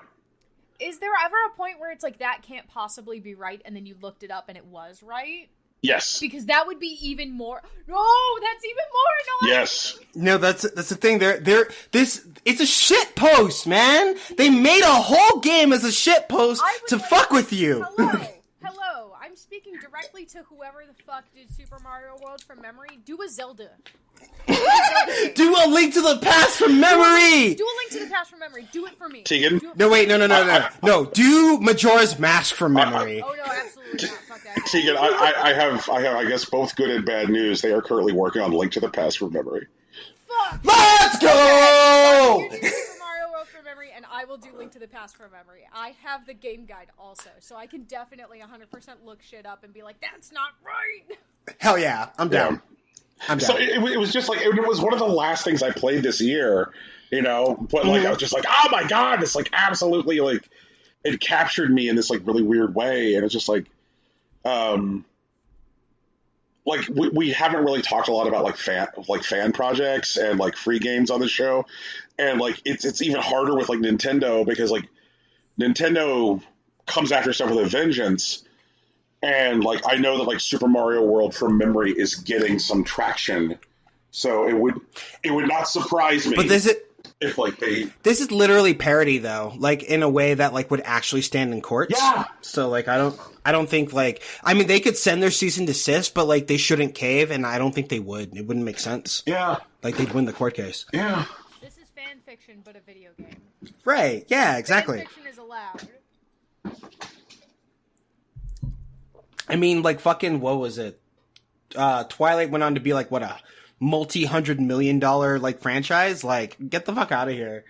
Is there ever a point where it's like, that can't possibly be right, and then you looked it up and it was right?
Yes.
Because that would be even more. No, that's even more annoying.
Yes.
No, that's the thing. It's a shit post, man. They made a whole game as a shit post to fuck with you.
Hello. I'm speaking directly to whoever the fuck did Super Mario World from memory. Do a Zelda.
Do a Link to the Past from memory.
Do a Link to the Past from memory. Do it for me.
Tegan?
No, wait, no. No, do Majora's Mask from memory.
Oh no, absolutely not. Fuck that.
Tegan, I have, I guess, both good and bad news. They are currently working on Link to the Past from memory.
Fuck.
Let's go!
You do Super Mario World from memory, and I will do Link to the Past from memory. I have the game guide also, so I can definitely 100% look shit up and be like, that's not right.
Hell yeah, I'm down.
Yeah.
I'm down.
So it was just like, it was one of the last things I played this year, but like, I was just like, oh my god, it's like absolutely like, it captured me in this like really weird way. And it's just like, like we haven't really talked a lot about like fan projects and like free games on the show. And like, it's even harder with like Nintendo, because like Nintendo comes after stuff with a vengeance. And, like, I know that, like, Super Mario World from memory is getting some traction. So it would not surprise me.
But
if, like,
this is literally parody, though. Like, in a way that, like, would actually stand in courts.
Yeah.
So, like, I don't think, like, I mean, they could send their cease and desist, but, like, they shouldn't cave, and I don't think they would. It wouldn't make sense.
Yeah.
Like, they'd win the court case.
Yeah.
This is fan fiction, but a video game.
Right. Yeah, exactly.
Fan fiction is allowed.
I mean, like, fucking, what was it? Twilight went on to be, like, what, a multi-$100 million, like, franchise? Like, get the fuck out of here.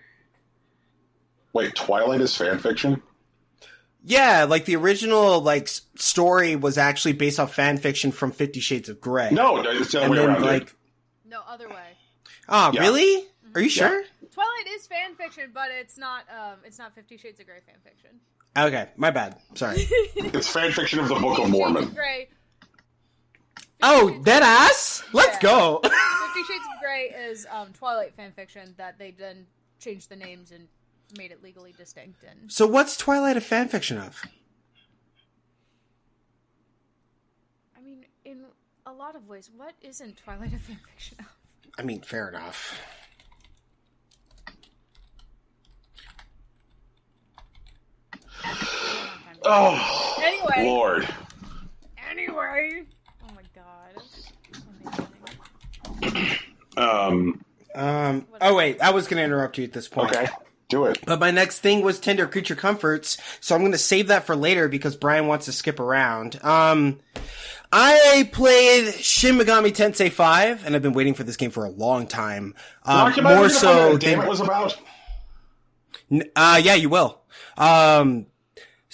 Wait, Twilight is fan fiction?
Yeah, like, the original, like, story was actually based off fan fiction from 50 Shades of Grey.
No, it's the other way around.
Like,
No, other way.
oh,
Yeah.
Really? Are you sure?
Twilight is fan fiction, but it's not 50 Shades of Grey fan fiction.
Okay, my bad. Sorry.
It's fan fiction of the Book of Mormon.
Grey.
Oh, dead ass? Let's go.
50 Shades of Grey is Twilight fan fiction that they then changed the names and made it legally distinct. And
So what's Twilight a fan fiction of?
I mean, in a lot of ways, what isn't Twilight a fan fiction of?
I mean, fair enough.
Oh,
Anyway.
Lord.
Anyway. Oh my god. Amazing.
Oh wait, I was gonna interrupt you at this point.
Okay, do it.
But my next thing was Tender Creature Comforts, so I'm gonna save that for later because Brian wants to skip around. I played Shin Megami Tensei 5, and I've been waiting for this game for a long time. More so
than it was about.
Yeah, you will.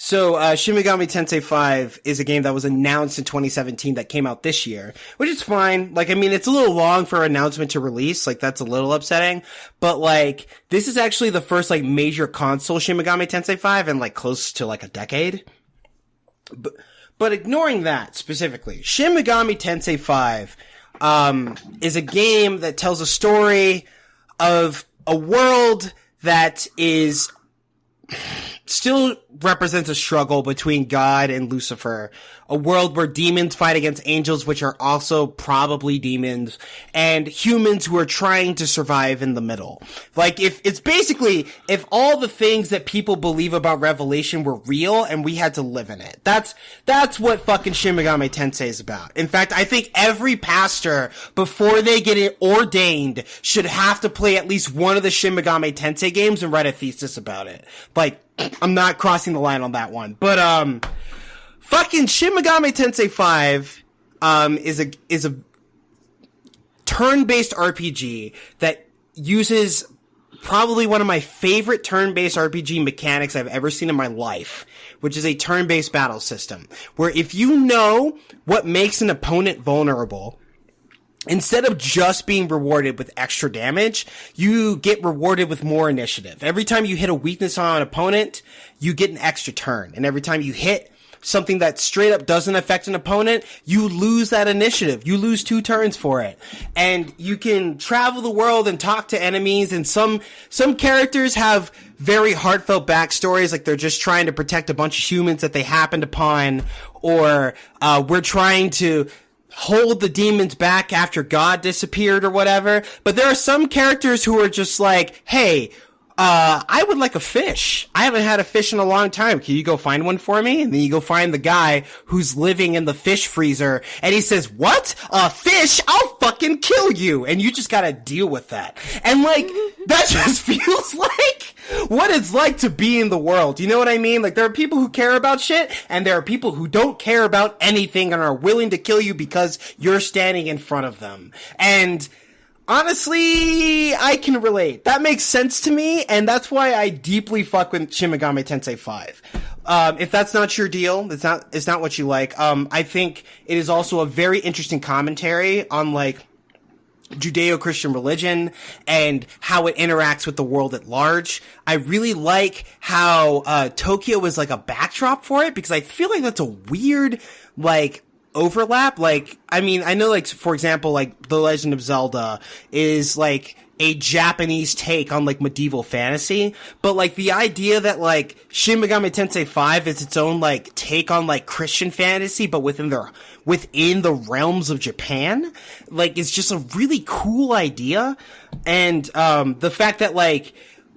So, Shin Megami Tensei 5 is a game that was announced in 2017 that came out this year, which is fine. Like, I mean, it's a little long for an announcement to release. Like, that's a little upsetting. But, like, this is actually the first, like, major console Shin Megami Tensei 5 in, like, close to, like, a decade. But ignoring that specifically, Shin Megami Tensei 5, is a game that tells a story of a world that is still represents a struggle between God and Lucifer, a world where demons fight against angels, which are also probably demons, and humans who are trying to survive in the middle. Like, if all the things that people believe about Revelation were real and we had to live in it. That's what fucking Shin Megami Tensei is about. In fact, I think every pastor, before they get it ordained, should have to play at least one of the Shin Megami Tensei games and write a thesis about it. Like, I'm not crossing the line on that one. But, fucking Shin Megami Tensei 5, is a turn-based RPG that uses probably one of my favorite turn-based RPG mechanics I've ever seen in my life, which is a turn-based battle system, where if you know what makes an opponent vulnerable, instead of just being rewarded with extra damage, you get rewarded with more initiative. Every time you hit a weakness on an opponent, you get an extra turn. And every time you hit something that straight up doesn't affect an opponent, you lose that initiative. You lose 2 turns for it. And you can travel the world and talk to enemies, and some characters have very heartfelt backstories, like they're just trying to protect a bunch of humans that they happened upon, or we're trying to hold the demons back after God disappeared or whatever. But there are some characters who are just like, hey, I would like a fish. I haven't had a fish in a long time. Can you go find one for me? And then you go find the guy who's living in the fish freezer, and he says, what? A fish? I'll fucking kill you. And you just gotta deal with that. And like, that just feels like what it's like to be in the world. You know what I mean? Like, there are people who care about shit, and there are people who don't care about anything and are willing to kill you because you're standing in front of them. And honestly, I can relate. That makes sense to me, and that's why I deeply fuck with Shin Megami Tensei 5. If that's not your deal, it's not what you like. I think it is also a very interesting commentary on, like, Judeo-Christian religion and how it interacts with the world at large. I really like how Tokyo is like a backdrop for it, because I feel like that's a weird, like, overlap. Like, I mean, I know, like, for example, like, The Legend of Zelda is, like, a Japanese take on, like, medieval fantasy, but, like, the idea that, like, Shin Megami Tensei 5 is its own, like, take on, like, Christian fantasy, but within the realms of Japan, like, is just a really cool idea. And, the fact that, like,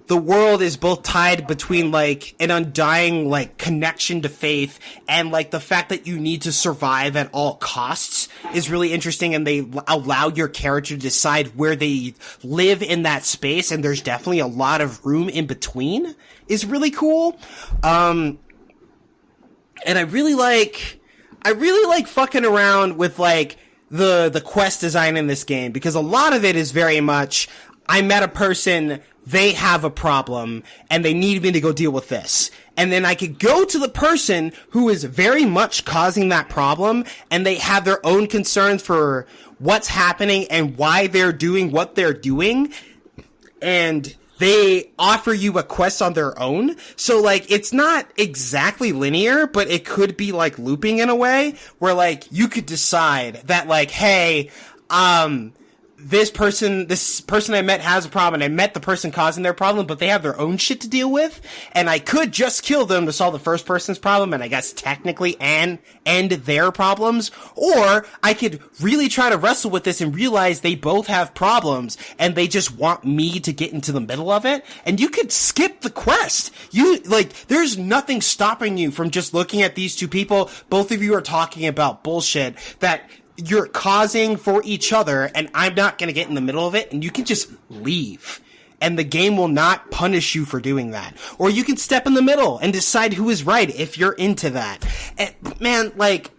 the world is both tied between, like, an undying, like, connection to faith and, like, the fact that you need to survive at all costs is really interesting, and they allow your character to decide where they live in that space, and there's definitely a lot of room in between, is really cool. And I really like fucking around with, like, the quest design in this game, because a lot of it is very much, I met a person, they have a problem, and they need me to go deal with this. And then I could go to the person who is very much causing that problem, and they have their own concerns for what's happening and why they're doing what they're doing, and they offer you a quest on their own. So, like, it's not exactly linear, but it could be, like, looping in a way, where, like, you could decide that, like, hey, this person I met has a problem, and I met the person causing their problem, but they have their own shit to deal with, and I could just kill them to solve the first person's problem, and I guess technically end their problems, or I could really try to wrestle with this and realize they both have problems, and they just want me to get into the middle of it, and you could skip the quest. There's nothing stopping you from just looking at these two people, both of you are talking about bullshit that you're causing for each other, and I'm not gonna get in the middle of it, and you can just leave. And the game will not punish you for doing that. Or you can step in the middle and decide who is right if you're into that. And, man, like,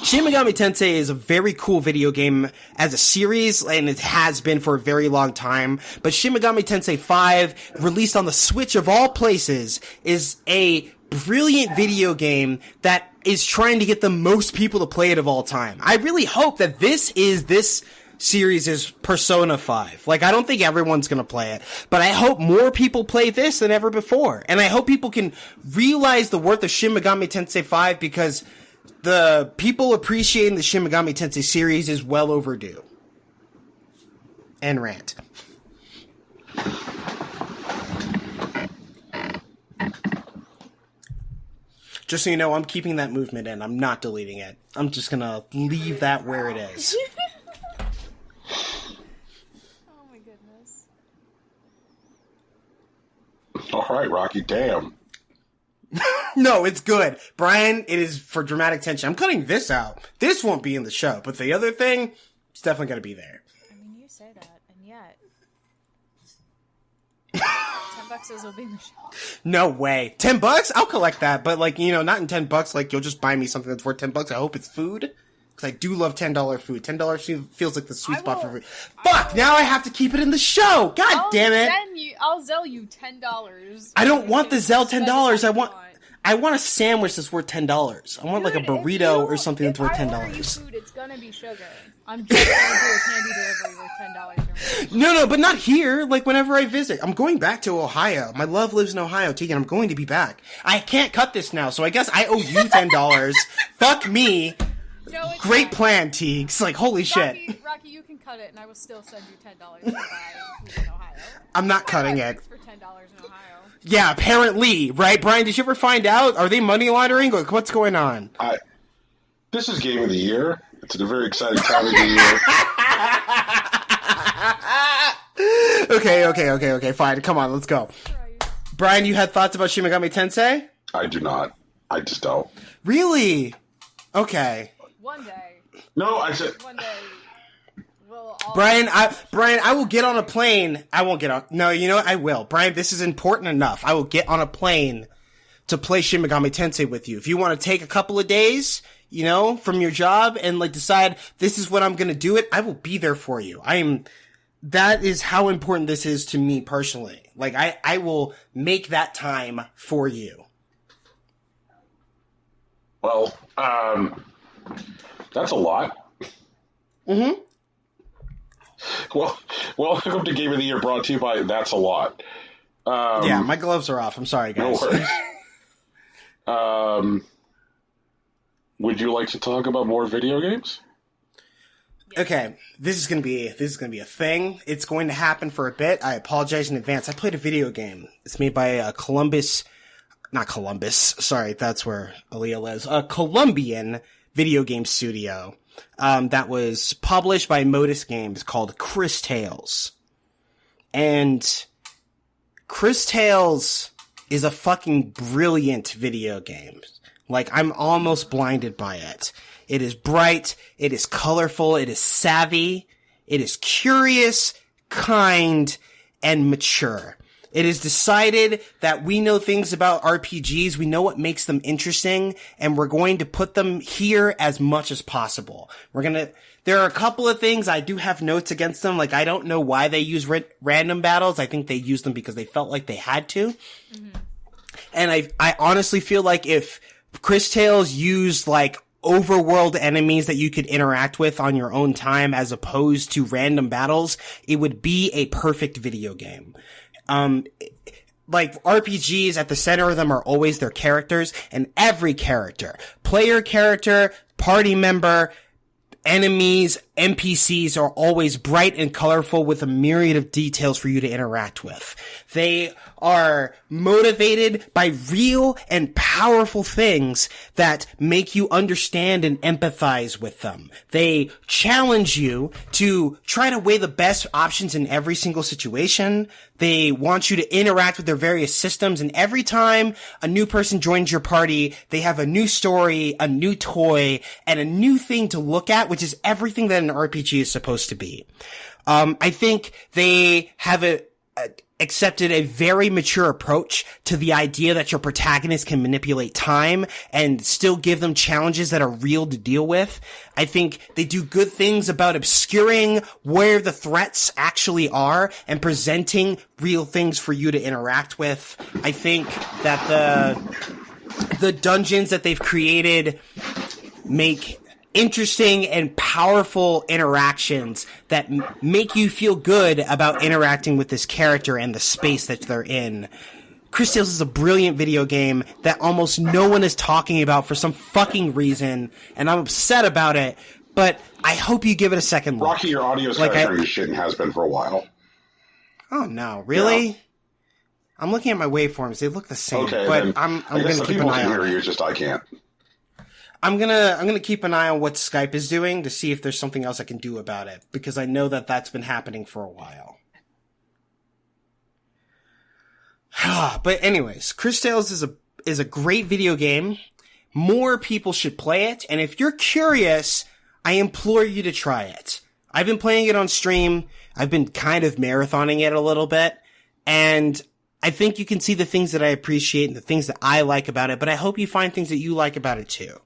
Shin Megami Tensei is a very cool video game as a series, and it has been for a very long time. But Shin Megami Tensei 5, released on the Switch of all places, is a brilliant video game that is trying to get the most people to play it of all time. I really hope that this series is Persona 5. Like, I don't think everyone's gonna play it, but I hope more people play this than ever before. And I hope people can realize the worth of Shin Megami Tensei 5, because the people appreciating the Shin Megami Tensei series is well overdue. End rant. Just so you know, I'm keeping that movement in. I'm not deleting it. I'm just gonna leave that where it is.
Oh my goodness.
Alright, Rocky, damn.
No, it's good. Brian, it is for dramatic tension. I'm cutting this out. This won't be in the show, but the other thing, it's definitely gonna be there.
I mean, you say that, and yet... $10 will be in the show.
No way. $10? I'll collect that, but, like, you know, not in $10, like, you'll just buy me something that's worth $10. I hope it's food, because I do love $10 food. $10 feels like the sweet spot for food. Fuck, now I have to keep it in the show! God damn it!
I'll Zell you $10.
I don't want the Zell $10. I want a sandwich that's worth $10. I want like a burrito or something that's worth $10.
If I order you food, it's gonna be sugar. I'm just gonna do a candy delivery worth $10 or more.
No, but not here. Like whenever I visit, I'm going back to Ohio. My love lives in Ohio, Tegan. I'm going to be back. I can't cut this now, so I guess I owe you $10. Fuck me.
No,
Great plan, Teagues. Like holy shit.
Rocky, you can cut it, and I will still send you $10 to buy food in Ohio.
I'm not cutting it.
For $10 in Ohio.
Yeah, apparently, right? Brian, did you ever find out? Are they money laundering? Like, what's going on?
This is Game of the Year. It's a very exciting time of the
year. Okay, fine. Come on, let's go.
Right.
Brian, you had thoughts about Shin Megami Tensei?
I do not. I just don't.
Really? Okay.
One day.
No, I said...
One day.
Brian, I will get on a plane. I won't get on. No, you know what? I will. Brian, this is important enough. I will get on a plane to play Shin Megami Tensei with you. If you want to take a couple of days, you know, from your job and like decide this is when I'm going to do it, I will be there for you. That is how important this is to me personally. Like I will make that time for you.
Well, that's a lot.
Mm-hmm.
Well, welcome to Game of the Year, brought to you by That's a Lot.
Yeah, my gloves are off. I'm sorry, guys.
No worries. Would you like to talk about more video games?
Okay, this is gonna be a thing. It's going to happen for a bit. I apologize in advance. I played a video game. It's made by not Columbus. Sorry, that's where Aaliyah lives. A Colombian video game studio. That was published by Modus Games called Chris Tales. And Chris Tales is a fucking brilliant video game. Like, I'm almost blinded by it. It is bright, it is colorful, it is savvy, it is curious, kind, and mature. It is decided that we know things about RPGs, we know what makes them interesting, and we're going to put them here as much as possible. There are a couple of things I do have notes against them, like I don't know why they use random battles. I think they used them because they felt like they had to. Mm-hmm. And I honestly feel like if Chris Tales used like overworld enemies that you could interact with on your own time as opposed to random battles, it would be a perfect video game. Like RPGs, at the center of them are always their characters, and every character, player character, party member, enemies, NPCs are always bright and colorful with a myriad of details for you to interact with. They are motivated by real and powerful things that make you understand and empathize with them. They challenge you to try to weigh the best options in every single situation. They want you to interact with their various systems, and every time a new person joins your party, they have a new story, a new toy, and a new thing to look at, which is everything that an RPG is supposed to be. I think they have accepted a very mature approach to the idea that your protagonist can manipulate time and still give them challenges that are real to deal with. I think they do good things about obscuring where the threats actually are and presenting real things for you to interact with. I think that the dungeons that they've created make interesting and powerful interactions that make you feel good about interacting with this character and the space that they're in. Chris Tales is a brilliant video game that almost no one is talking about for some fucking reason, and I'm upset about it, but I hope you give it a second look.
Rocky, your audio is kind of shit and has been for a while.
Oh no, really? Yeah. I'm looking at my waveforms, they look the same,
okay,
but I'm gonna keep an eye on it.
You, just I can't.
I'm gonna keep an eye on what Skype is doing to see if there's something else I can do about it, because I know that that's been happening for a while. But anyways, Chris Tales is a great video game. More people should play it, and if you're curious, I implore you to try it. I've been playing it on stream. I've been kind of marathoning it a little bit, and I think you can see the things that I appreciate and the things that I like about it, but I hope you find things that you like about it too.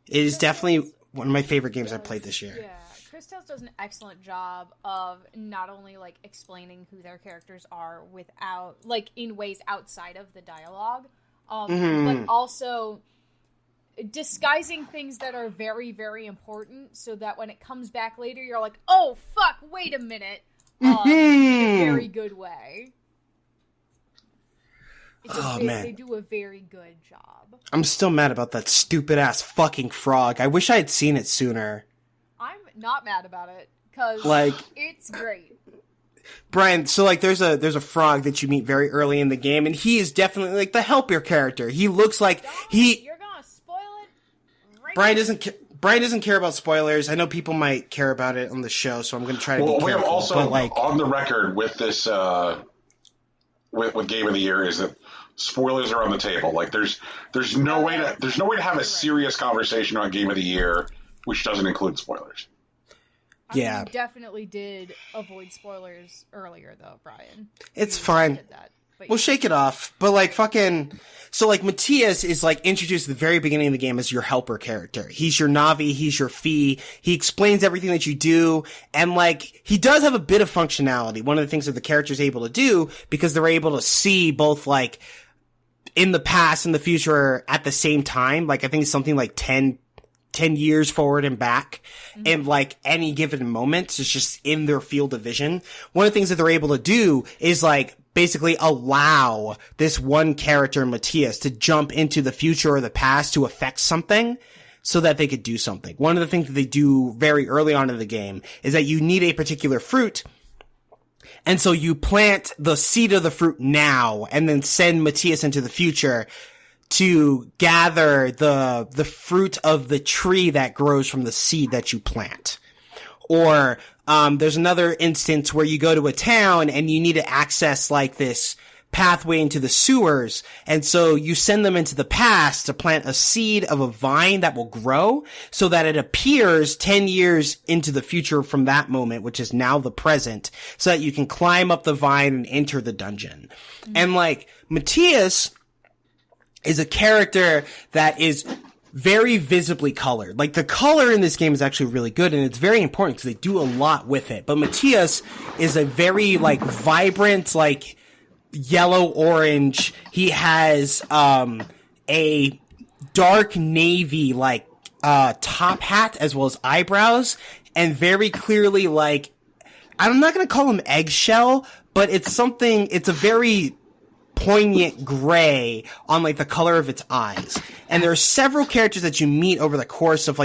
It is definitely one of my favorite games I've played this year.
Yeah, Chris Tales does an excellent job of not only like explaining who their characters are without, like, in ways outside of the dialogue, But also disguising things that are very, very important so that when it comes back later, you're like, oh, fuck, wait a minute. In a very good way.
Man.
They do a very good job.
I'm still mad about that stupid-ass fucking frog. I wish I had seen it sooner.
I'm not mad about it, because it's great.
Brian, so there's a frog that you meet very early in the game, and he is definitely the helper character. He looks like
You're gonna spoil it right
Brian doesn't care about spoilers. I know people might care about it on the show, so I'm going to try to be careful.
We have also, on the record with this, with Game of the Year, is that spoilers are on the table. There's no way to have a serious conversation on Game of the Year which doesn't include spoilers.
Yeah.
You definitely did avoid spoilers earlier, though, Brian.
It's fine. We'll shake it off. But, so, Matthias is, introduced at the very beginning of the game as your helper character. He's your Navi, he's your Fee. He explains everything that you do, and, he does have a bit of functionality. One of the things that the character's able to do, because they're able to see both, in the past and the future at the same time. I think it's something 10 years forward and back. And any given moment is just in their field of vision. One of the things that they're able to do is basically allow this one character, Matthias, to jump into the future or the past to affect something so that they could do something. One of the things that they do very early on in the game is that you need a particular fruit. And so you plant the seed of the fruit now and then send Matthias into the future to gather the fruit of the tree that grows from the seed that you plant. Or, there's another instance where you go to a town and you need to access this pathway into the sewers. And so you send them into the past to plant a seed of a vine that will grow so that it appears 10 years into the future from that moment, which is now the present, so that you can climb up the vine and enter the dungeon. And Matthias is a character that is very visibly colored. The color in this game is actually really good, and it's very important because they do a lot with it. But Matthias is a very, vibrant, yellow-orange. He has, a dark navy, top hat as well as eyebrows, and very clearly, I'm not gonna call him eggshell, but it's a very poignant gray on the color of its eyes. And there are several characters that you meet over the course of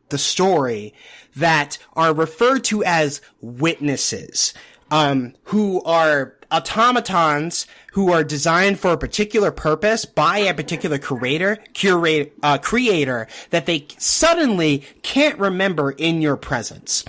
the story that are referred to as witnesses, who are automatons who are designed for a particular purpose by a particular creator that they suddenly can't remember in your presence.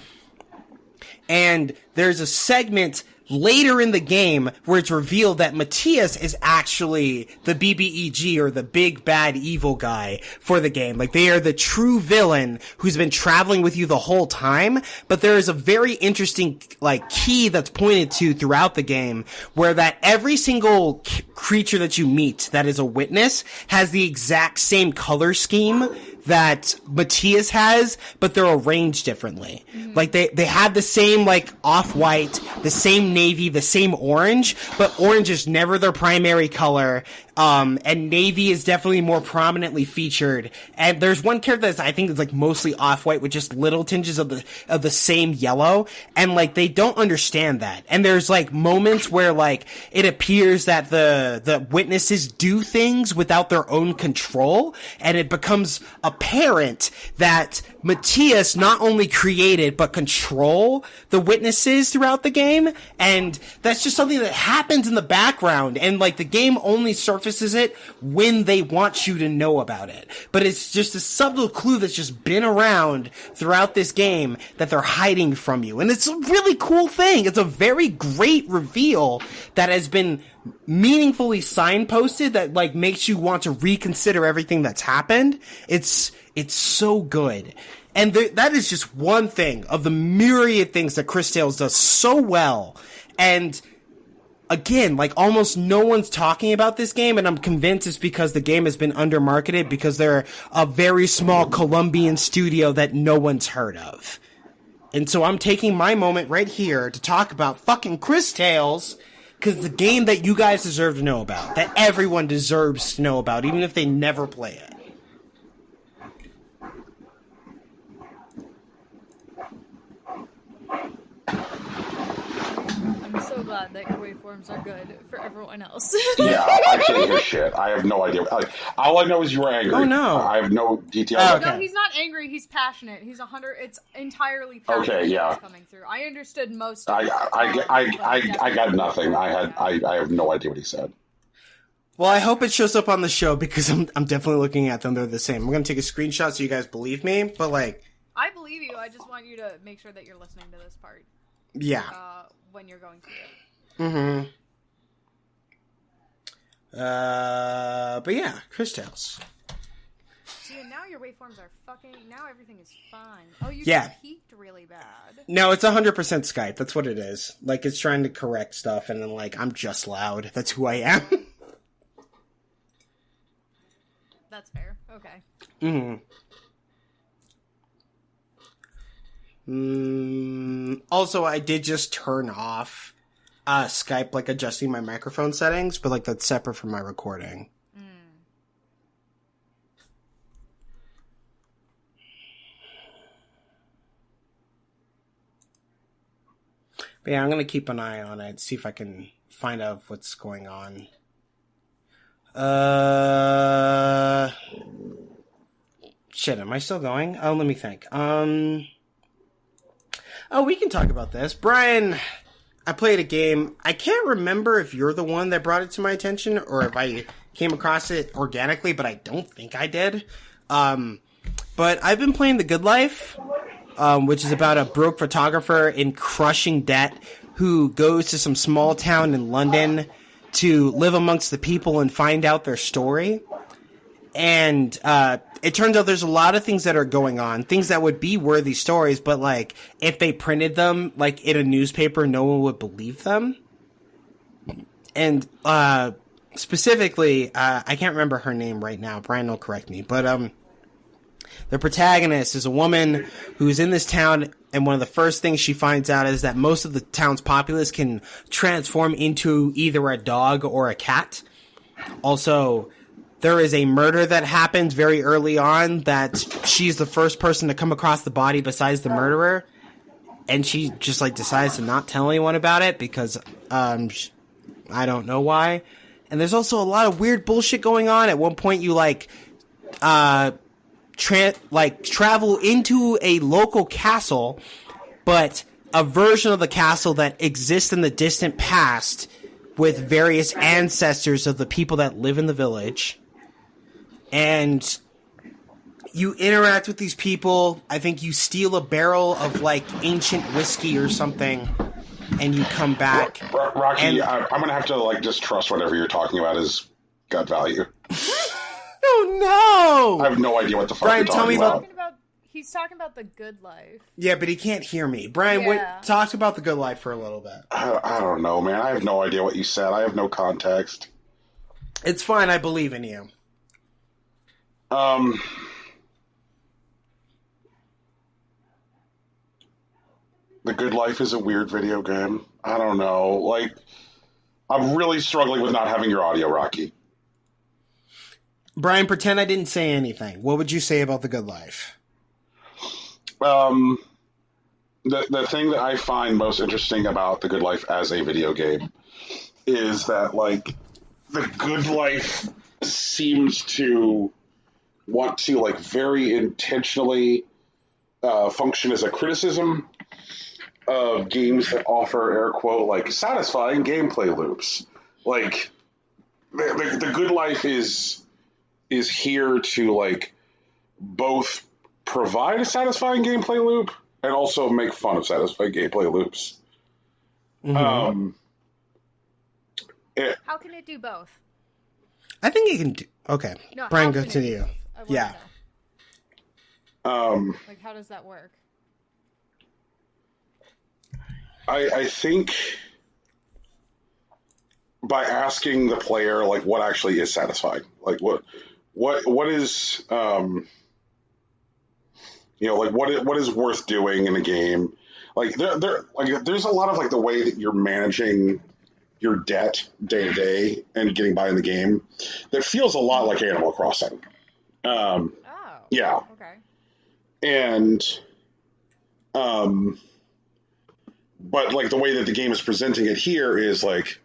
And there's a segment later in the game where it's revealed that Matthias is actually the BBEG, or the big bad evil guy for the game. They are the true villain who's been traveling with you the whole time. But there is a very interesting key that's pointed to throughout the game, where that every single creature that you meet that is a witness has the exact same color scheme that Matthias has, but they're arranged differently. They have the same off-white, the same navy, the same orange, but orange is never their primary color. And navy is definitely more prominently featured. And there's one character that I think is mostly off-white with just little tinges of the same yellow. And they don't understand that. And there's moments where it appears that the witnesses do things without their own control. And it becomes apparent that Matthias not only created but control the witnesses throughout the game. And that's just something that happens in the background. And the game only surfaces it when they want you to know about it. But it's just a subtle clue that's just been around throughout this game that they're hiding from you. And it's a really cool thing. It's a very great reveal that has been meaningfully signposted that makes you want to reconsider everything that's happened. It's so good. And that is just one thing of the myriad things that Chris Tales does so well. And again, almost no one's talking about this game, and I'm convinced it's because the game has been undermarketed because they're a very small Colombian studio that no one's heard of. And so I'm taking my moment right here to talk about fucking Chris Tales Because the game that you guys deserve to know about, that everyone deserves to know about, even if they never play it.
I'm so glad that your waveforms are good for everyone else.
Yeah, I can't hear shit. I have no idea. Like, all I know is you were angry.
Oh, no.
I have no details.
Oh, okay.
No, he's not angry. He's passionate. He's 100. It's entirely passionate.
Okay, yeah.
Coming through. I understood most of it.
I got nothing. I have no idea what he said.
Well, I hope it shows up on the show because I'm definitely looking at them. They're the same. I'm going to take a screenshot so you guys believe me, but like...
I believe you. I just want you to make sure that you're listening to this part.
Yeah.
When you're going through it.
Mm-hmm. But yeah, Chris Tales.
See, and now your waveforms are fucking... Now everything is fine. Oh, you peaked really bad.
No, it's 100% Skype. That's what it is. Like, it's trying to correct stuff, and then, like, I'm just loud. That's who I am.
That's fair. Okay.
Also, I did just turn off Skype, like, adjusting my microphone settings, but, like, that's separate from my recording. But yeah, I'm going to keep an eye on it, see if I can find out what's going on. Shit, am I still going? Oh, let me think. Oh, we can talk about this. Brian, I played a game. I can't remember if you're the one that brought it to my attention or if I came across it organically, but I don't think I did. But I've been playing The Good Life, which is about a broke photographer in crushing debt who goes to some small town in London to live amongst the people and find out their story. And it turns out there's a lot of things that are going on, things that would be worthy stories, but like if they printed them like in a newspaper, no one would believe them. And specifically, I can't remember her name right now. Brian will correct me, but the protagonist is a woman who's in this town, and one of the first things she finds out is that most of the town's populace can transform into either a dog or a cat. Also, there is a murder that happens very early on that she's the first person to come across the body besides the murderer, and she just like decides to not tell anyone about it because I don't know why. And there's also a lot of weird bullshit going on. At one point, you travel into a local castle, but a version of the castle that exists in the distant past with various ancestors of the people that live in the village. And you interact with these people. I think you steal a barrel of like ancient whiskey or something, and you come back.
Rocky, I'm gonna have to like just trust whatever you're talking about is gut value.
Oh no!
I have no idea what the fuck
Brian,
you're talking about.
He's talking about The Good Life.
Yeah, but he can't hear me. Brian, talk about The Good Life for a little bit.
I don't know, man. I have no idea what you said. I have no context.
It's fine. I believe in you.
The Good Life is a weird video game. I don't know. Like, I'm really struggling with not having your audio, Rocky.
Brian, pretend I didn't say anything. What would you say about The Good Life?
The thing that I find most interesting about The Good Life as a video game is that, like, The Good Life seems to want to, like, very intentionally function as a criticism of games that offer, air quote, like, satisfying gameplay loops. Like, the Good Life is here to, like, both provide a satisfying gameplay loop and also make fun of satisfying gameplay loops.
Mm-hmm. How can it do both?
I think it can do... Okay. No, Brian, go to you. Yeah.
Like, how does that work?
I think by asking the player, like, what actually is satisfying. Like, what is... like what is worth doing in a game? Like there's a lot of like the way that you're managing your debt day to day and getting by in the game that feels a lot like Animal Crossing.
Oh.
Yeah.
Okay.
And, but like the way that the game is presenting it here is like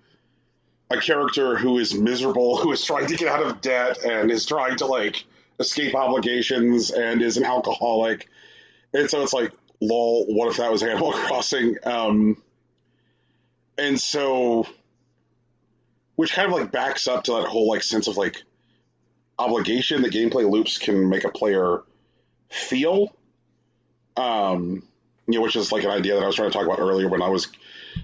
a character who is miserable, who is trying to get out of debt and is trying to like escape obligations and is an alcoholic. And so it's like, lol, what if that was Animal Crossing? And so, which kind of like backs up to that whole like sense of like obligation that gameplay loops can make a player feel. Which is like an idea that I was trying to talk about earlier when I was,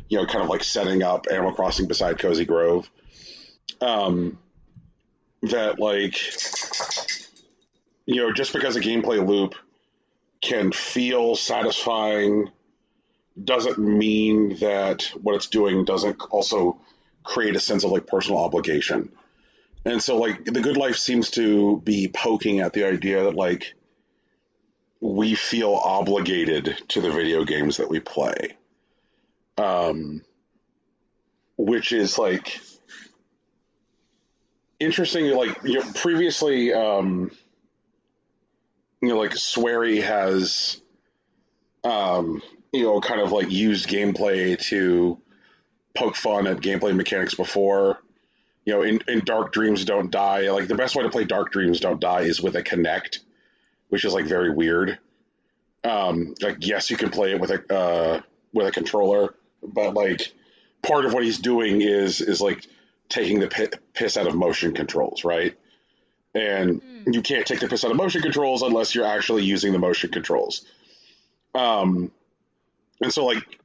kind of like setting up Animal Crossing beside Cozy Grove. That like, just because a gameplay loop can feel satisfying doesn't mean that what it's doing doesn't also create a sense of like personal obligation. And so like The Good Life seems to be poking at the idea that like we feel obligated to the video games that we play. Which is like interesting. Like, previously, like Swery has, kind of like used gameplay to poke fun at gameplay mechanics before. In Dark Dreams Don't Die, like the best way to play Dark Dreams Don't Die is with a Kinect, which is like very weird. Like, yes, you can play it with a controller, but like part of what he's doing is like taking the piss out of motion controls, right? And you can't take the piss out of motion controls unless you're actually using the motion controls. And so like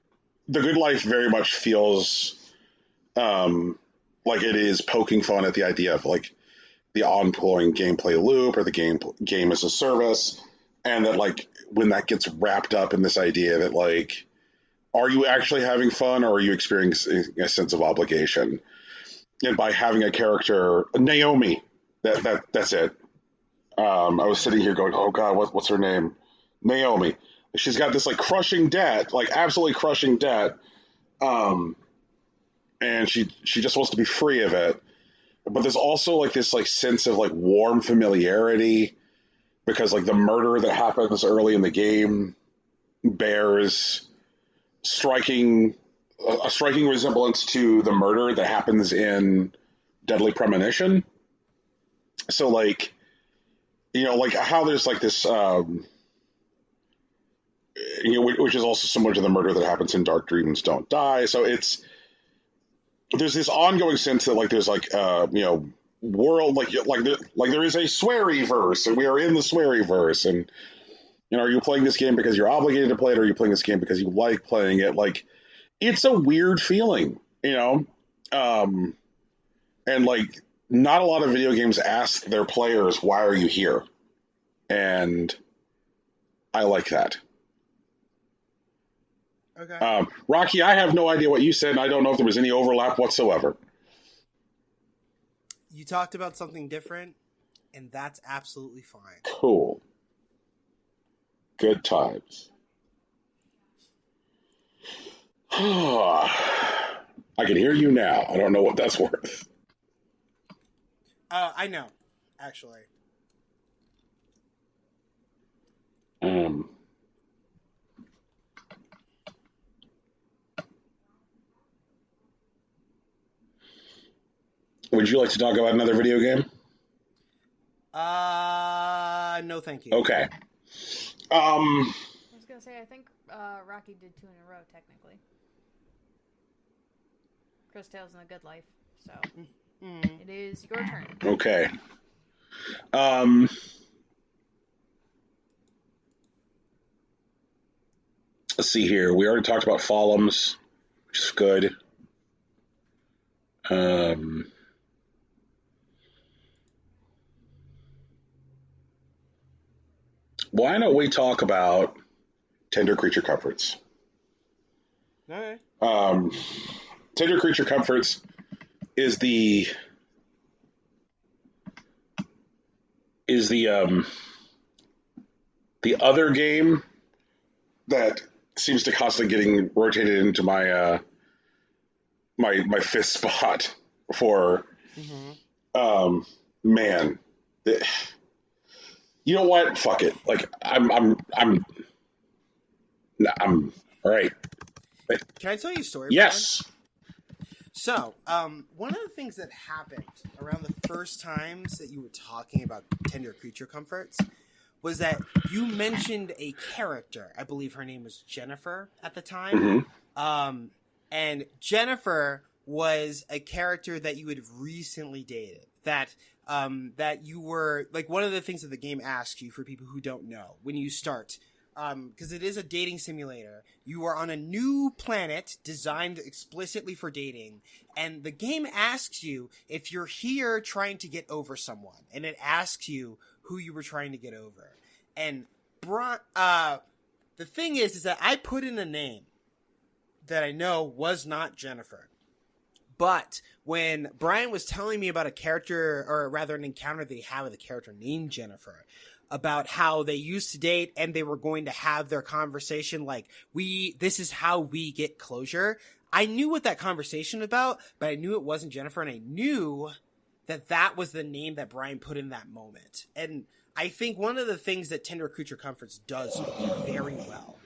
The Good Life very much feels like it is poking fun at the idea of like the ongoing gameplay loop or the game as a service, and that like when that gets wrapped up in this idea that like, are you actually having fun or are you experiencing a sense of obligation? And by having a character, Naomi, that's it. I was sitting here going, oh God, what's her name? Naomi. She's got this like crushing debt, like absolutely crushing debt. And she just wants to be free of it. But there's also like this like sense of like warm familiarity because like the murder that happens early in the game bears a striking resemblance to the murder that happens in Deadly Premonition. So like, like how there's like this, which is also similar to the murder that happens in Dark Dreams Don't Die. So there's this ongoing sense that like there's like world like there is a sweary verse and we are in the sweary verse, and are you playing this game because you're obligated to play it, or are you playing this game because you like playing it? Like, it's a weird feeling, and like not a lot of video games ask their players, why are you here? And I like that.
Okay.
Rocky, I have no idea what you said, and I don't know if there was any overlap whatsoever.
You talked about something different, and that's absolutely fine.
Cool. Good times. I can hear you now. I don't know what that's worth.
I know, actually. Would you like to talk about another video game? No, thank you.
Okay.
I was gonna say, I think Rocky did 2 in a row, technically. Chris Tales in The Good Life, so it is your turn.
Okay. Let's see here. We already talked about Folloms, which is good. Why don't we talk about Tender Creature Comforts?
Okay.
Tender Creature Comforts is the other game that seems to constantly getting rotated into my my fifth spot for man. You know what? Fuck it. Like I'm all right.
Can I tell you a story?
Yes.
Brian? So, one of the things that happened around the first times that you were talking about tender creature comforts was that you mentioned a character. I believe her name was Jennifer at the time. And Jennifer was a character that you had recently dated. That you were, like, one of the things that the game asks you, for people who don't know, when you start, because it is a dating simulator, you are on a new planet designed explicitly for dating, and the game asks you if you're here trying to get over someone, and it asks you who you were trying to get over. And the thing is that I put in a name that I know was not Jennifer. But when Brian was telling me about a character, or rather an encounter that he had with a character named Jennifer, about how they used to date and they were going to have their conversation like, this is how we get closure. I knew what that conversation was about, but I knew it wasn't Jennifer, and I knew that that was the name that Brian put in that moment. And I think one of the things that Tender Creature Comforts does very well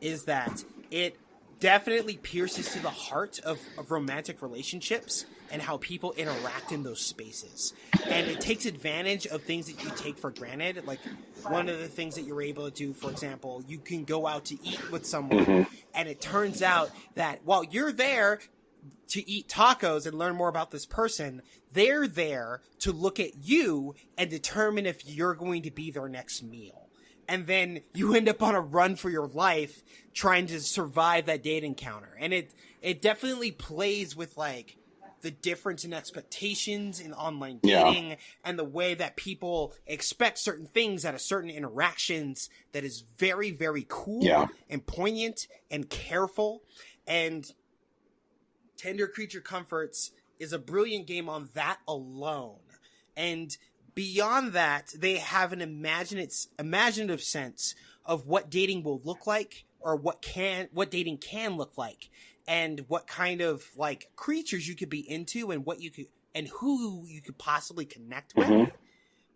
is that it definitely pierces to the heart of romantic relationships and how people interact in those spaces. And it takes advantage of things that you take for granted. Like, one of the things that you're able to do, for example, you can go out to eat with someone, and it turns out that while you're there to eat tacos and learn more about this person, they're there to look at you and determine if you're going to be their next meal. And then you end up on a run for your life trying to survive that date encounter. And it definitely plays with, like, the difference in expectations in online dating and the way that people expect certain things out of certain interactions that is very, very cool and poignant and careful. And Tender Creature Comforts is a brilliant game on that alone. And beyond that, they have an imaginative sense of what dating will look like, or what dating can look like, and what kind of, like, creatures you could be into, and what you could, and who you could possibly connect with,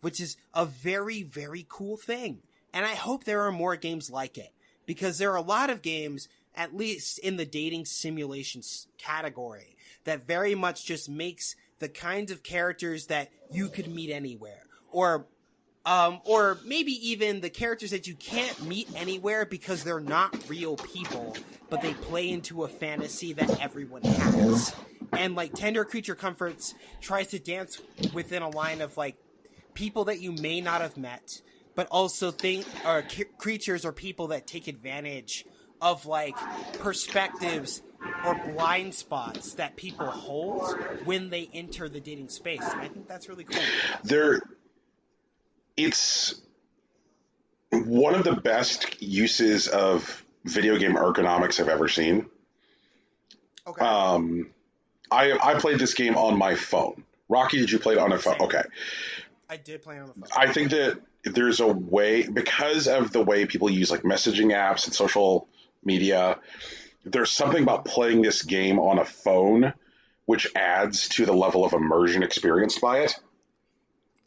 which is a very, very cool thing. And I hope there are more games like it, because there are a lot of games, at least in the dating simulations category, that very much just makes the kinds of characters that you could meet anywhere, or maybe even the characters that you can't meet anywhere because they're not real people, but they play into a fantasy that everyone has. And, like, Tender Creature Comforts tries to dance within a line of, like, people that you may not have met, but also creatures or people that take advantage of, like, perspectives or blind spots that people hold when they enter the dating space. And I think that's really cool.
It's one of the best uses of video game ergonomics I've ever seen.
Okay.
I played this game on my phone. Rocky, did you play it on a phone? Okay.
I did play on the phone.
I think that there's a way, because of the way people use, like, messaging apps and social media, there's something about playing this game on a phone which adds to the level of immersion experienced by it.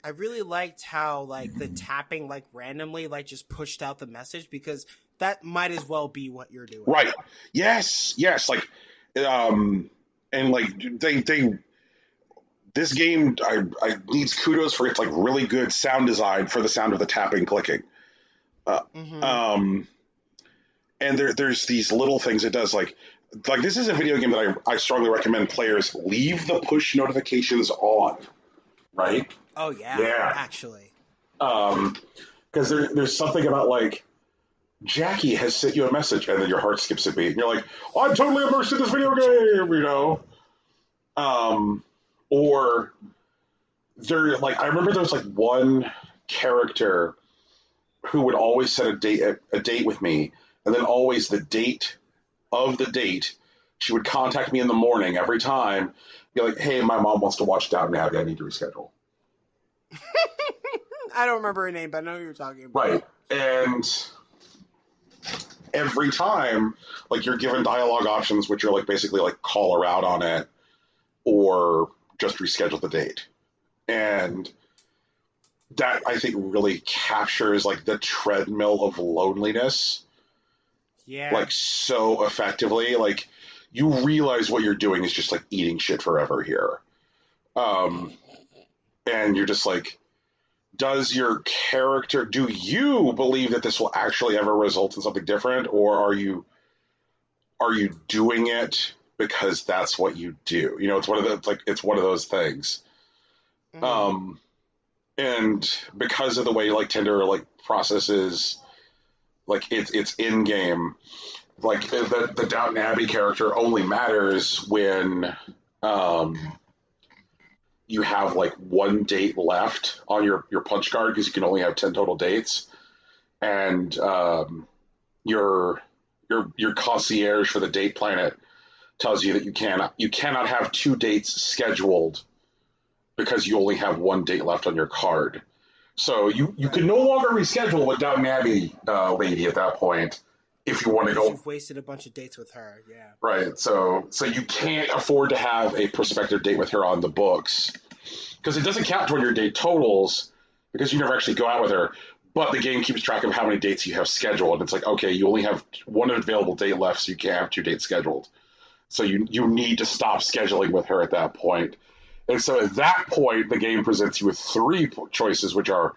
I really liked how, like, the tapping, like, randomly, like, just pushed out the message, because that might as well be what you're doing.
Right. Yes. Like, and, like, this game, I needs kudos for its, like, really good sound design for the sound of the tapping clicking. And there's these little things it does, like this is a video game that I strongly recommend players leave the push notifications on, right?
Oh yeah. Actually,
because there's something about, like, Jackie has sent you a message, and then your heart skips a beat, and you're like, oh, I'm totally immersed in this video game, you know. Or there, like, I remember there was, like, one character who would always set a date with me, and then always the date of the date, she would contact me in the morning every time, be like, hey, my mom wants to watch Downton Abbey, I need to reschedule.
I don't remember her name, but I know who you're talking about.
Right. And every time, like, you're given dialogue options, which are like basically like call her out on it or just reschedule the date. And that, I think, really captures like the treadmill of loneliness,
Yeah.
like, so effectively. Like, you realize what you're doing is just like eating shit forever here. And you're just like, does your character, do you believe that this will actually ever result in something different, or are you doing it because that's what you do? You know, it's one of the, like, it's one of those things.
Mm-hmm.
And because of the way like Tinder like processes like it's in game, like the Downton Abbey character only matters when you have like one date left on your punch card, because you can only have 10 total dates, and your your concierge for the date planet tells you that you cannot have two dates scheduled because you only have one date left on your card. So you
Right.
can no longer reschedule with Downton Abbey lady at that point if you want to
Because
go.
you've wasted a bunch of dates with her. Yeah.
Right. So you can't afford to have a prospective date with her on the books, because it doesn't count toward your date totals because you never actually go out with her. But the game keeps track of how many dates you have scheduled. And it's like, okay, you only have one available date left, so you can't have two dates scheduled. So you need to stop scheduling with her at that point. And so at that point, the game presents you with three choices, which are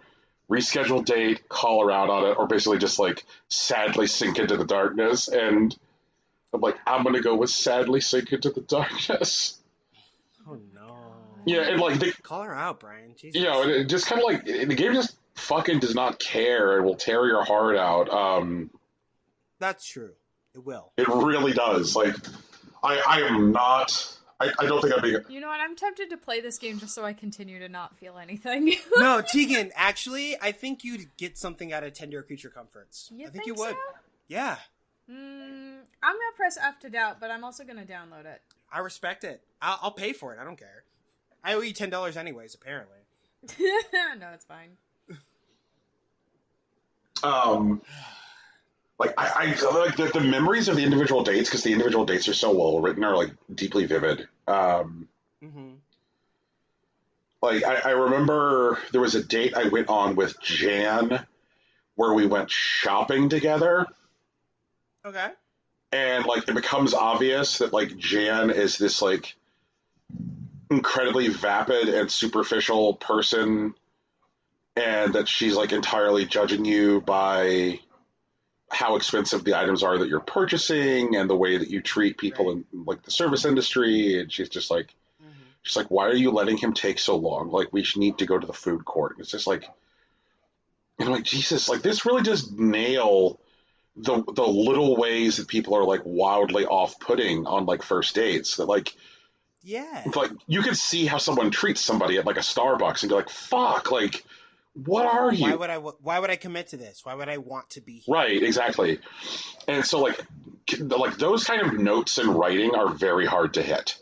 reschedule date, call her out on it, or basically just like sadly sink into the darkness. And I'm like, I'm going to go with sadly sink into the darkness.
Oh no.
Yeah, and like,
Call her out, Brian. Jesus.
you know, it just kind of like, the game just fucking does not care. It will tear your heart out.
That's true. It will.
It really does. Like, I am not. I don't think I'd be.
You know what? I'm tempted to play this game just so I continue to not feel anything.
No, Tegan, actually, I think you'd get something out of Tender Creature Comforts.
You
I think
think
you would.
so?
Yeah.
I'm gonna press F to doubt, but I'm also gonna download it.
I respect it. I'll pay for it. I don't care. I owe you $10 anyways, apparently.
No, it's fine.
Like, I like the memories of the individual dates, because the individual dates are so well written, are like deeply vivid.
Mm-hmm.
Like, I remember there was a date I went on with Jan where we went shopping together,
Okay.
and like it becomes obvious that like Jan is this like incredibly vapid and superficial person, and that she's like entirely judging you by how expensive the items are that you're purchasing and the way that you treat people in like the service industry. And she's just like, why are you letting him take so long? Like, we need to go to the food court. And it's just like, and I'm like, Jesus, like, this really does nail the little ways that people are like wildly off-putting on like first dates. That like,
Yeah.
like, you could see how someone treats somebody at like a Starbucks and be like, fuck, like, what are you?
Why would I commit to this? Why would I want to be here?
Right, exactly. And so like those kind of notes in writing are very hard to hit.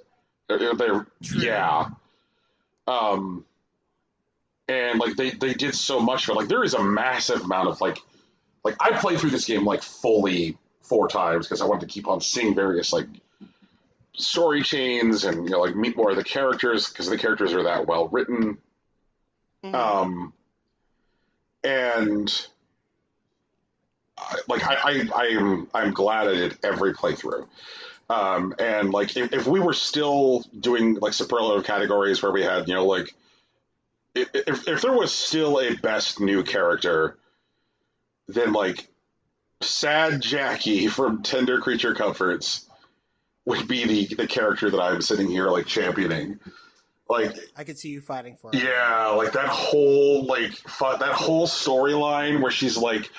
They're yeah. And like they did so much for, like, there is a massive amount of like I played through this game like fully 4 times because I wanted to keep on seeing various like story chains and, you know, like meet more of the characters, because the characters are that well written.
Mm-hmm.
And like I'm glad I did every playthrough. And like if we were still doing like superlative categories where we had, you know, like if there was still a best new character, then like Sad Jackie from Tender Creature Comforts would be the character that I'm sitting here like championing. Like,
I could see you fighting for it.
yeah, like that whole storyline where she's like,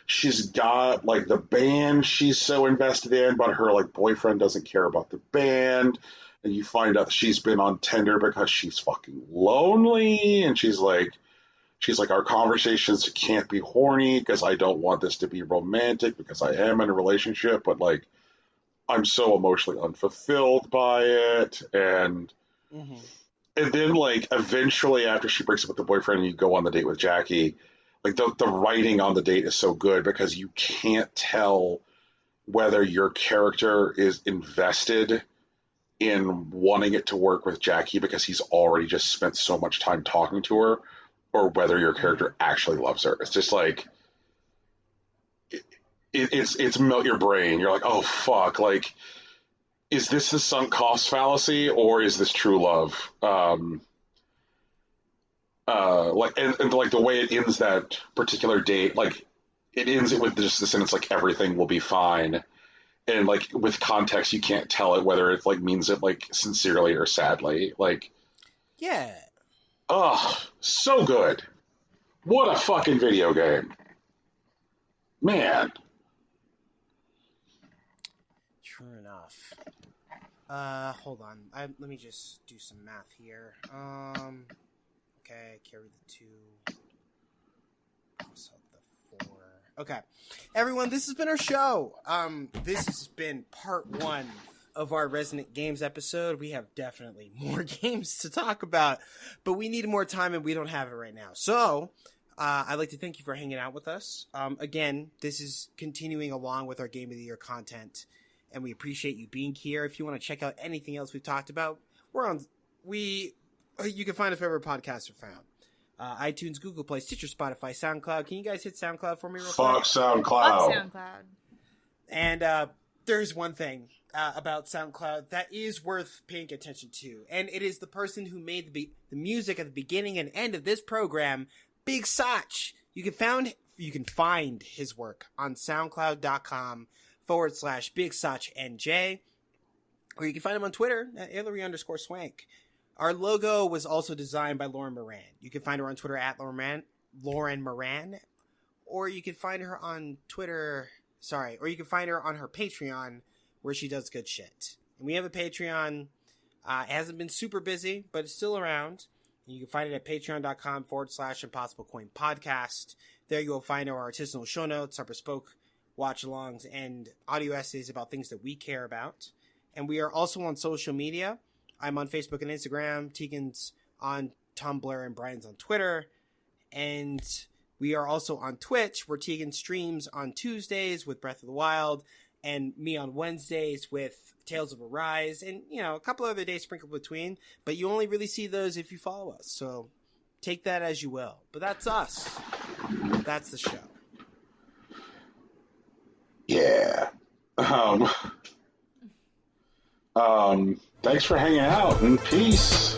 she's got like the band she's so invested in, but her like boyfriend doesn't care about the band, and you find out she's been on Tinder because she's fucking lonely, and she's like, our conversations can't be horny because I don't want this to be romantic because I am in a relationship, but like I'm so emotionally unfulfilled by it. And then like eventually after she breaks up with the boyfriend and you go on the date with Jackie, like the writing on the date is so good because you can't tell whether your character is invested in wanting it to work with Jackie because he's already just spent so much time talking to her, or whether your character actually loves her. It's just like it's melt your brain. You're like, oh fuck, like is this the sunk cost fallacy or is this true love? And like the way it ends that particular date, like it ends it with just the sentence like everything will be fine, and like with context you can't tell it whether it like means it like sincerely or sadly. Like,
yeah,
oh, so good. What a fucking video game, man.
True enough. Hold on. Let me just do some math here. Okay, carry the 2. Cross out the 4. Okay. Everyone, this has been our show. This has been part 1 of our Resonant Games episode. We have definitely more games to talk about, but we need more time and we don't have it right now. So, I'd like to thank you for hanging out with us. Again, this is continuing along with our Game of the Year content, and we appreciate you being here. If you want to check out anything else we've talked about, you can find us wherever podcasts are found. iTunes, Google Play, Stitcher, Spotify, SoundCloud. Can you guys hit SoundCloud for me real quick?
Fuck SoundCloud.
Fuck SoundCloud.
And there's one thing about SoundCloud that is worth paying attention to, and it is the person who made the music at the beginning and end of this program, Big Sach. You can find his work on SoundCloud.com/Big Sach NJ, or you can find him on Twitter at Hillary_Swank. Our logo was also designed by Lauren Moran. You can find her on Twitter at Lauren Moran, or you can find her on Twitter. Or you can find her on her Patreon, where she does good shit. And we have a Patreon. It hasn't been super busy, but it's still around. And you can find it at patreon.com/ImpossibleCoinPodcast. There you will find our artisanal show notes, our bespoke watch-alongs, and audio essays about things that we care about. And we are also on social media. I'm on Facebook and Instagram. Tegan's on Tumblr, and Brian's on Twitter. And we are also on Twitch, where Tegan streams on Tuesdays with Breath of the Wild, and me on Wednesdays with Tales of Arise, and, a couple other days sprinkled between. But you only really see those if you follow us, so take that as you will. But that's us. That's the show.
Yeah. Thanks for hanging out, and peace.